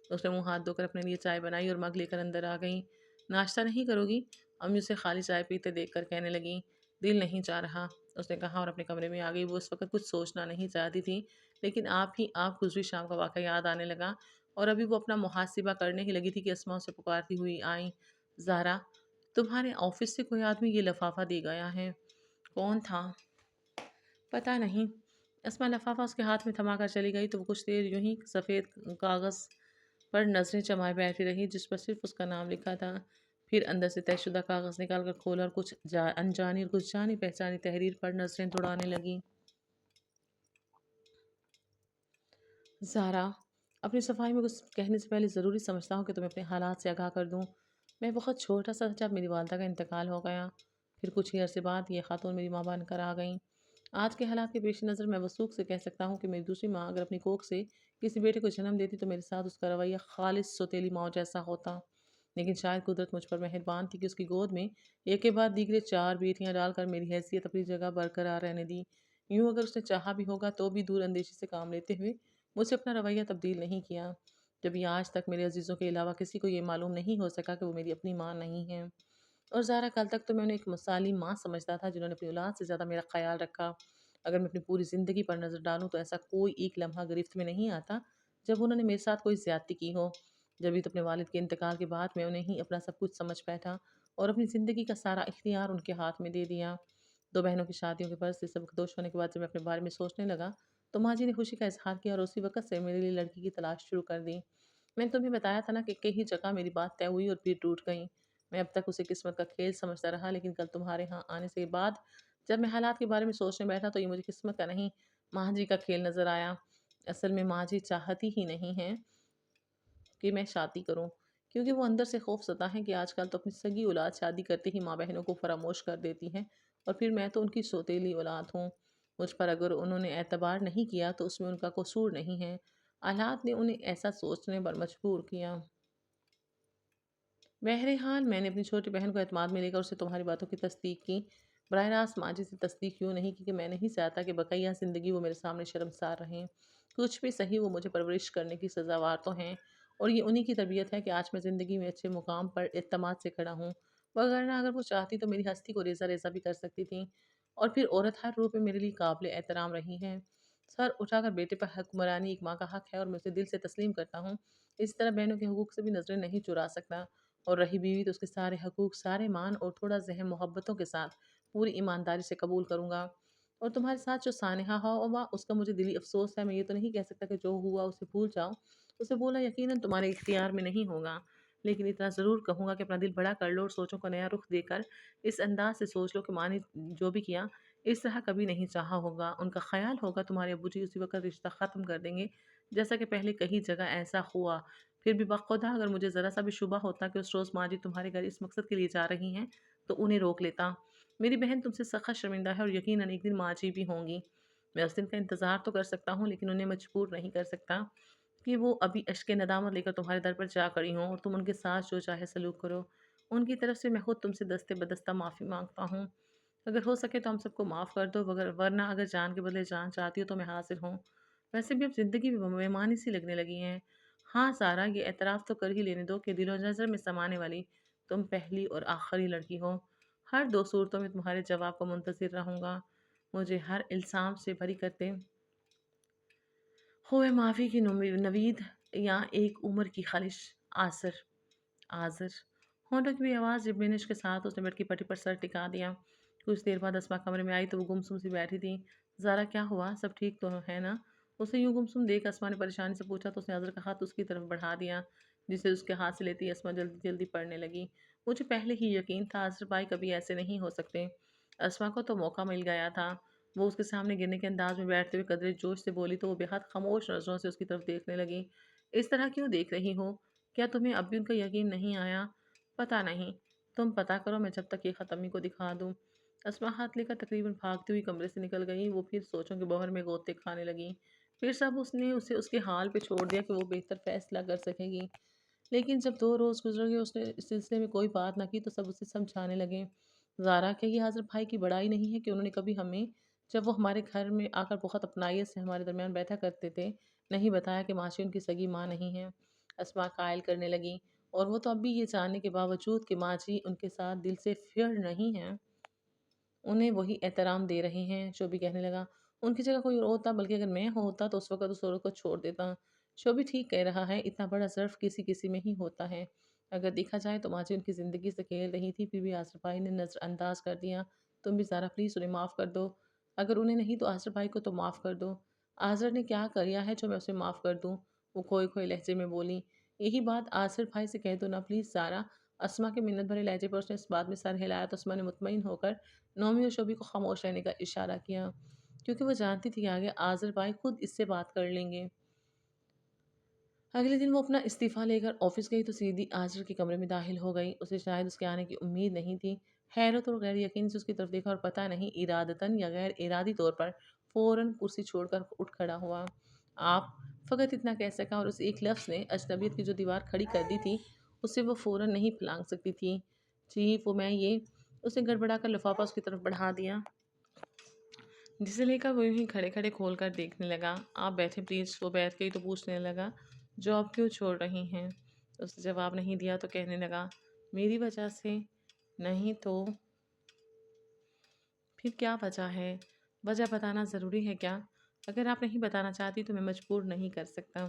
उसने मुँह हाथ धोकर अपने लिए चाय बनाई और मग लेकर अंदर आ गईं। नाश्ता नहीं करोगी? अम्मी उसे खाली चाय पीते देखकर कहने लगीं। दिल नहीं चाह रहा, उसने कहा और अपने कमरे में आ गई। वो इस वक़्त कुछ सोचना नहीं चाहती थी, लेकिन आप गुज़री शाम का वाक़या याद आने लगा और अभी वो अपना मुहासिबा करने ही लगी थी कि अस्मा उसे पुकारती हुई आईं। ज़ारा, तुम्हारे ऑफ़िस से कोई आदमी ये लिफ़ाफ़ा दे गया है। कौन था? पता नहीं। अस्मा लफ़ाफ़ा उसके हाथ में थमा कर चली गई तो वो कुछ देर यूं ही सफ़ेद कागज़ पर नज़रें जमाए बैठी रही जिस पर सिर्फ उसका नाम लिखा था। फिर अंदर से तयशुदा कागज़ निकाल कर खोला और कुछ अनजानी और कुछ जानी पहचानी तहरीर पर नज़रें दौड़ाने लगी। ज़ारा, अपनी सफाई में कुछ कहने से पहले ज़रूरी समझता हूँ कि तुम्हें अपने हालात से आगाह कर दूँ। मैं बहुत छोटा सा था जब मेरी वालदा का इंतकाल हो गया। फिर कुछ ही अरसे बाद ये खातून मेरी माँ बनकर आ गईं। आज के हालात के पेश नज़र मैं वसूख से कह सकता हूँ कि मेरी दूसरी माँ अगर अपनी कोख से किसी बेटे को जन्म देती तो मेरे साथ उसका रवैया खालिस सौतेली माँ जैसा होता। लेकिन शायद कुदरत मुझ पर मेहरबान थी कि उसकी गोद में एक के बाद दीगरे 4 बेटियां डालकर मेरी हैसियत अपनी जगह बरकरार रहने दी। यूं अगर उसने चाहा भी होगा तो भी दूर अंदेशी से काम लेते हुए मुझसे अपना रवैया तब्दील नहीं किया। जब आज तक मेरे अजीज़ों के अलावा किसी को ये मालूम नहीं हो सका कि वो मेरी अपनी माँ नहीं है। और ज़ारा, कल तक तो मैं उन्हें एक मिसाली माँ समझता था जिन्होंने अपनी औलाद से ज़्यादा मेरा ख़्याल रखा। अगर मैं अपनी पूरी ज़िंदगी पर नज़र डालूँ तो ऐसा कोई एक लम्हा गिरफ्त में नहीं आता जब उन्होंने मेरे साथ कोई ज़्यादती की हो। जब भी तो अपने वालिद के इंतकाल के बाद मैं उन्हें ही अपना सब कुछ समझ बैठा और अपनी ज़िंदगी का सारा इख्तियार उनके हाथ में दे दिया। 2 बहनों की शादियों के बरस से सबकदोश होने के बाद जब मैं अपने बारे में सोचने लगा तो माँ जी ने खुशी का इज़हार किया और उसी वक़्त से मेरे लिए लड़की की तलाश शुरू कर दी। मैंने तुम्हें बताया था ना कि कई जगह मेरी बात तय हुई और फिर टूट गई। मैं अब तक उसे किस्मत का खेल समझता रहा, लेकिन कल तुम्हारे यहाँ आने से बाद जब मैं हालात के बारे में सोचने बैठा तो ये मुझे किस्मत का नहीं, माँ जी का खेल नज़र आया। असल में माँ जी चाहती ही नहीं हैं कि मैं शादी करूं, क्योंकि वो अंदर से खौफज़दा हैं कि आजकल तो अपनी सगी औलाद शादी करते ही माँ बहनों को फरामोश कर देती हैं और फिर मैं तो उनकी सौतेली औलाद हूँ। मुझ पर अगर उन्होंने एतबार नहीं किया तो उसमें उनका कसूर नहीं है। हालात ने उन्हें ऐसा सोचने पर मजबूर किया। बहरहाल मैंने अपनी छोटी बहन को एतमाद में लेकर उसे तुम्हारी बातों की तस्दीक की। बराह रास्त माँ जी से तस्दीक यूँ नहीं की कि मैं नहीं चाहता कि बक़ैया ज़िंदगी वो मेरे सामने शर्मसार रहें। कुछ भी सही, वो मुझे परवरिश करने की सज़ावार तो हैं और ये उन्हीं की तरबियत है कि आज मैं ज़िंदगी में अच्छे मुकाम पर एतमाद से खड़ा हूँ। वगरना अगर वो चाहती तो मेरी हस्ती को रेज़ा रेज़ा भी कर सकती थी। और फिर औरत हर रूप में मेरे लिए काबिल एहतराम रही हैं। सर उठाकर बेटे पर हुक्मरानी एक माँ का हक़ है और मैं उसे दिल से तस्लीम करता हूँ। इस तरह बहनों के हकूक़ से भी नज़रें नहीं चुरा सकता। और रही बीवी तो उसके सारे हकूक़, सारे मान और थोड़ा ज़हन मोहब्बतों के साथ पूरी ईमानदारी से कबूल करूँगा। और तुम्हारे साथ जो सानेहा हुआ उसका मुझे दिली अफ़सोस है। मैं ये तो नहीं कह सकता कि जो हुआ उसे भूल जाओ। उसे भूलना यकीनन तुम्हारे इख्तियार में नहीं होगा। लेकिन इतना ज़रूर कहूँगा कि अपना दिल बड़ा कर लो और सोचों को नया रुख देकर इस अंदाज़ से सोच लो कि माँ ने जो भी किया इस तरह कभी नहीं चाहा होगा। उनका ख़्याल होगा तुम्हारे अब्बू जी उसी वक़्त रिश्ता ख़त्म कर देंगे, जैसा कि पहले कई जगह ऐसा हुआ। फिर भी बख़ुदा अगर मुझे ज़रा सा भी शुबा होता कि उस रोज़ माँ जी तुम्हारे घर इस मकसद के लिए जा रही हैं, तो उन्हें रोक लेता। मेरी बहन तुमसे सख़त शर्मिंदा है और यकीनन एक दिन माँ जी भी होंगी। मैं उस दिन का इंतज़ार तो कर सकता हूँ, लेकिन उन्हें मजबूर नहीं कर सकता कि वो अभी अश्क नदामत लेकर तुम्हारे दर पर जा खड़ी हों और तुम उनके साथ जो चाहे सलूक करो। उनकी तरफ से मैं खुद तुमसे दस्ते बदस्ता माफ़ी माँगता हूँ। अगर हो सके तो हम सबको माफ़ कर दो, वरना अगर जान के बदले जान चाहती हो तो मैं हाज़िर हूँ। वैसे भी अब ज़िंदगी भी बेईमानी सी लगने लगी है। हाँ सारा, ये एतराफ़ तो कर ही लेने दो कि दिलो नज़र में समाने वाली तुम पहली और आखिरी लड़की हो। हर 2 सूरतों में तुम्हारे जवाब का मुंतज़िर रहूँगा। मुझे हर इल्ज़ाम से बरी करते हुए माफ़ी की नवीद या एक उम्र की ख़्वाहिश। आसर आज़र। होठों की भी आवाज़ बिनिश के साथ उसने बेड की पट्टी पर सर टिका दिया। कुछ देर बाद अस्मा कमरे में आई तो वो गुमसुम सी बैठी थी। ज़ारा, क्या हुआ? सब ठीक तो है ना? उसे यूँ गुमसुम देख अस्मा ने परेशानी से पूछा तो उसने अज़र का हाथ उसकी तरफ बढ़ा दिया, जिसे उसके हाथ से लेती अस्मा जल्दी जल्दी पढ़ने लगी। मुझे पहले ही यकीन था अज़र भाई कभी ऐसे नहीं हो सकते। अस्मा को तो मौका मिल गया था। वो उसके सामने गिरने के अंदाज में बैठते हुए कदरे जोश से बोली तो वो बेहद खामोश नज़रों से उसकी तरफ देखने लगी। इस तरह क्यों देख रही हो? क्या तुम्हें अब भी उनका यकीन नहीं आया? पता नहीं। तुम पता करो, मैं जब तक ये ख़त अम्मी को दिखा दूँ। अस्मा हाथ लेकर तकरीबन भागती हुई कमरे से निकल गई। वो फिर सोचों के बहर में गोते खाने लगी। फिर सब उसने उसे उसके हाल पे छोड़ दिया कि वो बेहतर फ़ैसला कर सकेगी। लेकिन जब 2 रोज़ गुज़र गए उसने इस सिलसिले में कोई बात ना की तो सब उसे समझाने लगे। زارا کہ یہ حضرت بھائی کی بڑائی نہیں ہے کہ انہوں نے کبھی ہمیں، جب وہ ہمارے گھر میں آ کر بہت اپنائیت سے ہمارے درمیان بیٹھا کرتے تھے، نہیں بتایا کہ ماشی ان کی سگی ماں نہیں ہے۔ اسما قائل کرنے لگی، اور وہ تو اب بھی یہ جاننے کے باوجود کہ ماجی ان کے ساتھ دل سے فیئر نہیں ہیں، انہیں وہی احترام دے رہے ہیں۔ شوبی کہنے لگا، ان کی جگہ کوئی اور ہوتا، بلکہ اگر میں ہوتا تو اس وقت اس عورت کو چھوڑ دیتا۔ شوبی ٹھیک کہہ رہا ہے، اتنا بڑا ظرف کسی کسی میں ہی ہوتا ہے۔ اگر دیکھا جائے تو ماجی ان کی زندگی سے کھیل رہی تھی، پھر بھی آصف بھائی نے نظر انداز کر دیا۔ تم بھی زارا پلیز انہیں معاف کر دو، اگر انہیں نہیں تو آصف بھائی کو تو معاف کر دو۔ آذر نے کیا کریا ہے جو میں اسے معاف کر دوں؟ وہ کھوئے کھوئے لہجے میں بولی۔ یہی بات آصف بھائی سے کہہ دو نا پلیز زارا۔ اسما کے منت بھرے لہجے پر اس نے اس بات میں سر ہلایا تو اسما نے مطمئن ہو کر نومی اور شوبی کو خاموش رہنے کا اشارہ کیا، کیونکہ وہ جانتی تھی کہ آگے آذر بھائی خود اس سے بات کر لیں گے۔ اگلے دن وہ اپنا استعفیٰ لے کر آفس گئی تو سیدھی آذر کے کمرے میں داخل ہو گئی۔ اسے شاید اس کے آنے کی امید نہیں تھی۔ حیرت اور غیر یقین سے اس کی طرف دیکھا اور پتہ نہیں ارادتاً یا غیر ارادی طور پر فوراً کرسی چھوڑ کر اٹھ کھڑا ہوا۔ آپ، فقط اتنا کہہ سکا، اور اس ایک لفظ نے اجنبیت کی جو دیوار کھڑی کر دی تھی اسے وہ فوراً نہیں پھلانگ سکتی تھی۔ جی وہ میں یہ، اس نے گڑبڑا کر لفافہ اس کی طرف بڑھا دیا، جسے لے کر وہ یوں ہی کھڑے کھڑے کھول کر دیکھنے لگا۔ آپ بیٹھے پلیز۔ وہ بیٹھ گئی تو پوچھنے لگا، جاب کیوں چھوڑ رہی ہیں؟ اس نے جواب نہیں دیا تو کہنے لگا، میری وجہ سے نہیں تو پھر کیا وجہ ہے؟ وجہ بتانا ضروری ہے کیا؟ اگر آپ نہیں بتانا چاہتی تو میں مجبور نہیں کر سکتا۔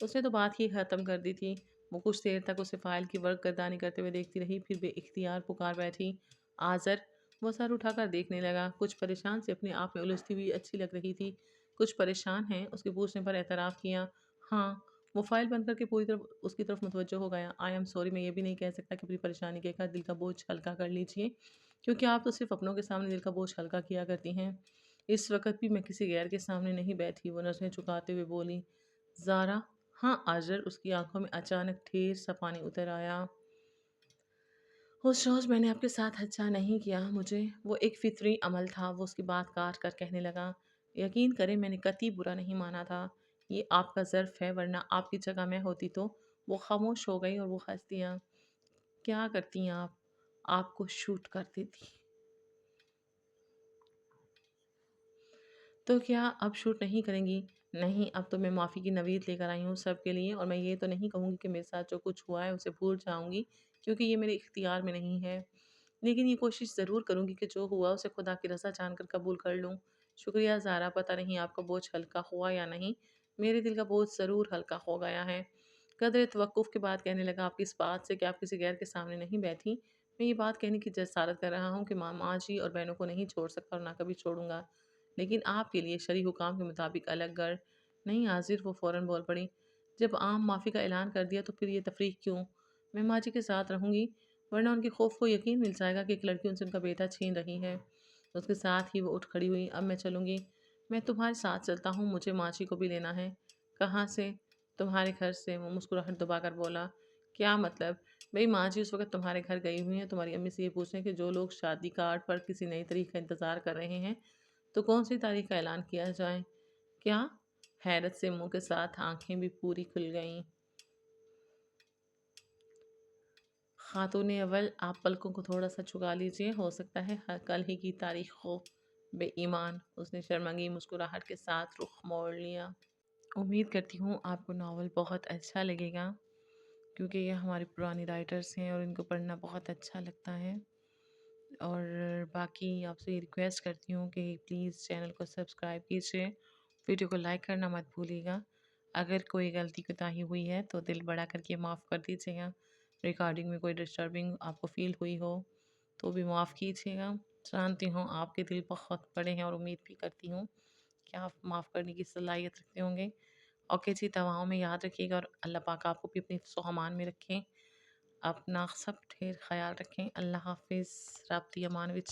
اس نے تو بات ہی ختم کر دی تھی۔ وہ کچھ دیر تک اسے فائل کی ورک گردانی کرتے ہوئے دیکھتی رہی، پھر بے اختیار پکار بیٹھی، آذر۔ وہ سر اٹھا کر دیکھنے لگا، کچھ پریشان سے اپنے آپ میں الجھتی ہوئی اچھی لگ رہی تھی۔ کچھ پریشان ہیں؟ اس کے پوچھنے پر اعتراف کیا۔ ہاں۔ وہ فائل بند کر کے پوری طرف اس کی طرف متوجہ ہو گیا۔ آئی ایم سوری، میں یہ بھی نہیں کہہ سکتا کہ اپنی پریشانی کے کہا دل کا بوجھ ہلکا کر لیجئے، کیونکہ آپ تو صرف اپنوں کے سامنے دل کا بوجھ ہلکا کیا کرتی ہیں۔ اس وقت بھی میں کسی غیر کے سامنے نہیں بیٹھی۔ وہ نظریں جھکاتے ہوئے بولی، زارا۔ ہاں آذر۔ اس کی آنکھوں میں اچانک ڈھیر سا پانی اتر آیا۔ اس روز میں نے آپ کے ساتھ اچھا نہیں کیا، مجھے وہ ایک فطری عمل تھا۔ وہ اس کی بات کاٹ کر کہنے لگا، یقین کریں میں نے قطعی برا نہیں مانا تھا، یہ آپ کا ظرف ہے، ورنہ آپ کی جگہ میں ہوتی تو۔ وہ خاموش ہو گئی اور وہ ہنس دیا۔ کیا کرتی آپ؟ آپ کو شوٹ کر دیتی۔ تو کیا اب شوٹ نہیں کریں گی؟ نہیں، اب تو میں معافی کی نوید لے کر آئی ہوں سب کے لیے، اور میں یہ تو نہیں کہوں گی کہ میرے ساتھ جو کچھ ہوا ہے اسے بھول جاؤں گی، کیونکہ یہ میرے اختیار میں نہیں ہے۔ لیکن یہ کوشش ضرور کروں گی کہ جو ہوا اسے خدا کی رضا جان کر قبول کر لوں۔ شکریہ زارا، پتہ نہیں آپ کا بوجھ ہلکا ہوا یا نہیں، میرے دل کا بوجھ ضرور ہلکا ہو گیا ہے۔ قدر توقف کے بعد کہنے لگا، آپ کی اس بات سے کہ آپ کسی غیر کے سامنے نہیں بیٹھی، میں یہ بات کہنے کی جسارت کر رہا ہوں کہ ماں جی اور بہنوں کو نہیں چھوڑ سکتا اور نہ کبھی چھوڑوں گا، لیکن آپ کے لیے شرعی حکام کے مطابق الگ گھر نہیں حاضر۔ وہ فوراً بول پڑی، جب عام معافی کا اعلان کر دیا تو پھر یہ تفریق کیوں؟ میں ماں جی کے ساتھ رہوں گی، ورنہ ان کے خوف کو یقین مل جائے گا کہ ایک لڑکی ان سے ان کا بیٹا چھین رہی ہے۔ اس کے ساتھ ہی وہ اٹھ کھڑی ہوئی، اب میں چلوں گی، میں تمہارے ساتھ چلتا ہوں، مجھے ماں جی کو بھی لینا ہے۔ کہاں سے؟ تمہارے گھر سے۔ وہ مسکراہٹ دبا کر بولا، کیا مطلب؟ بھئی ماں جی اس وقت تمہارے گھر گئی ہوئی ہیں تمہاری امی سے یہ پوچھنے کہ جو لوگ شادی کارڈ پر کسی نئی تاریخ کا انتظار کر رہے ہیں تو کون سی تاریخ کا اعلان کیا جائے؟ کیا؟ حیرت سے منہ کے ساتھ آنکھیں بھی پوری کھل گئیں۔ خاتون اول، آپ پلکوں کو تھوڑا سا جھکا لیجئے، ہو سکتا ہے کل ہی کی تاریخ ہو۔ بے ایمان، اس نے شرمنگی مسکراہٹ کے ساتھ رخ موڑ لیا۔ امید کرتی ہوں آپ کو ناول بہت اچھا لگے گا، کیونکہ یہ ہماری پرانی رائٹرز ہیں اور ان کو پڑھنا بہت اچھا لگتا ہے۔ اور باقی آپ سے یہ ریکویسٹ کرتی ہوں کہ پلیز چینل کو سبسکرائب کیجیے، ویڈیو کو لائک کرنا مت بھولیے گا۔ اگر کوئی غلطی کوتاہی ہوئی ہے تو دل بڑا کر کے معاف کر دیجیے گا۔ ریکارڈنگ میں کوئی ڈسٹربنگ آپ کو فیل ہوئی ہو تو بھی معاف کیجیے گا۔ جانتی ہوں آپ کے دل بہت بڑے ہیں اور امید بھی کرتی ہوں کہ آپ معاف کرنے کی صلاحیت رکھتے ہوں گے۔ اوکے جی، دعاؤں میں یاد رکھیے گا اور اللہ پاک آپ کو بھی اپنے حفظ و امان میں رکھیں۔ اپنا سب ڈھیر خیال رکھیں۔ اللہ حافظ۔ رابطی امان وچ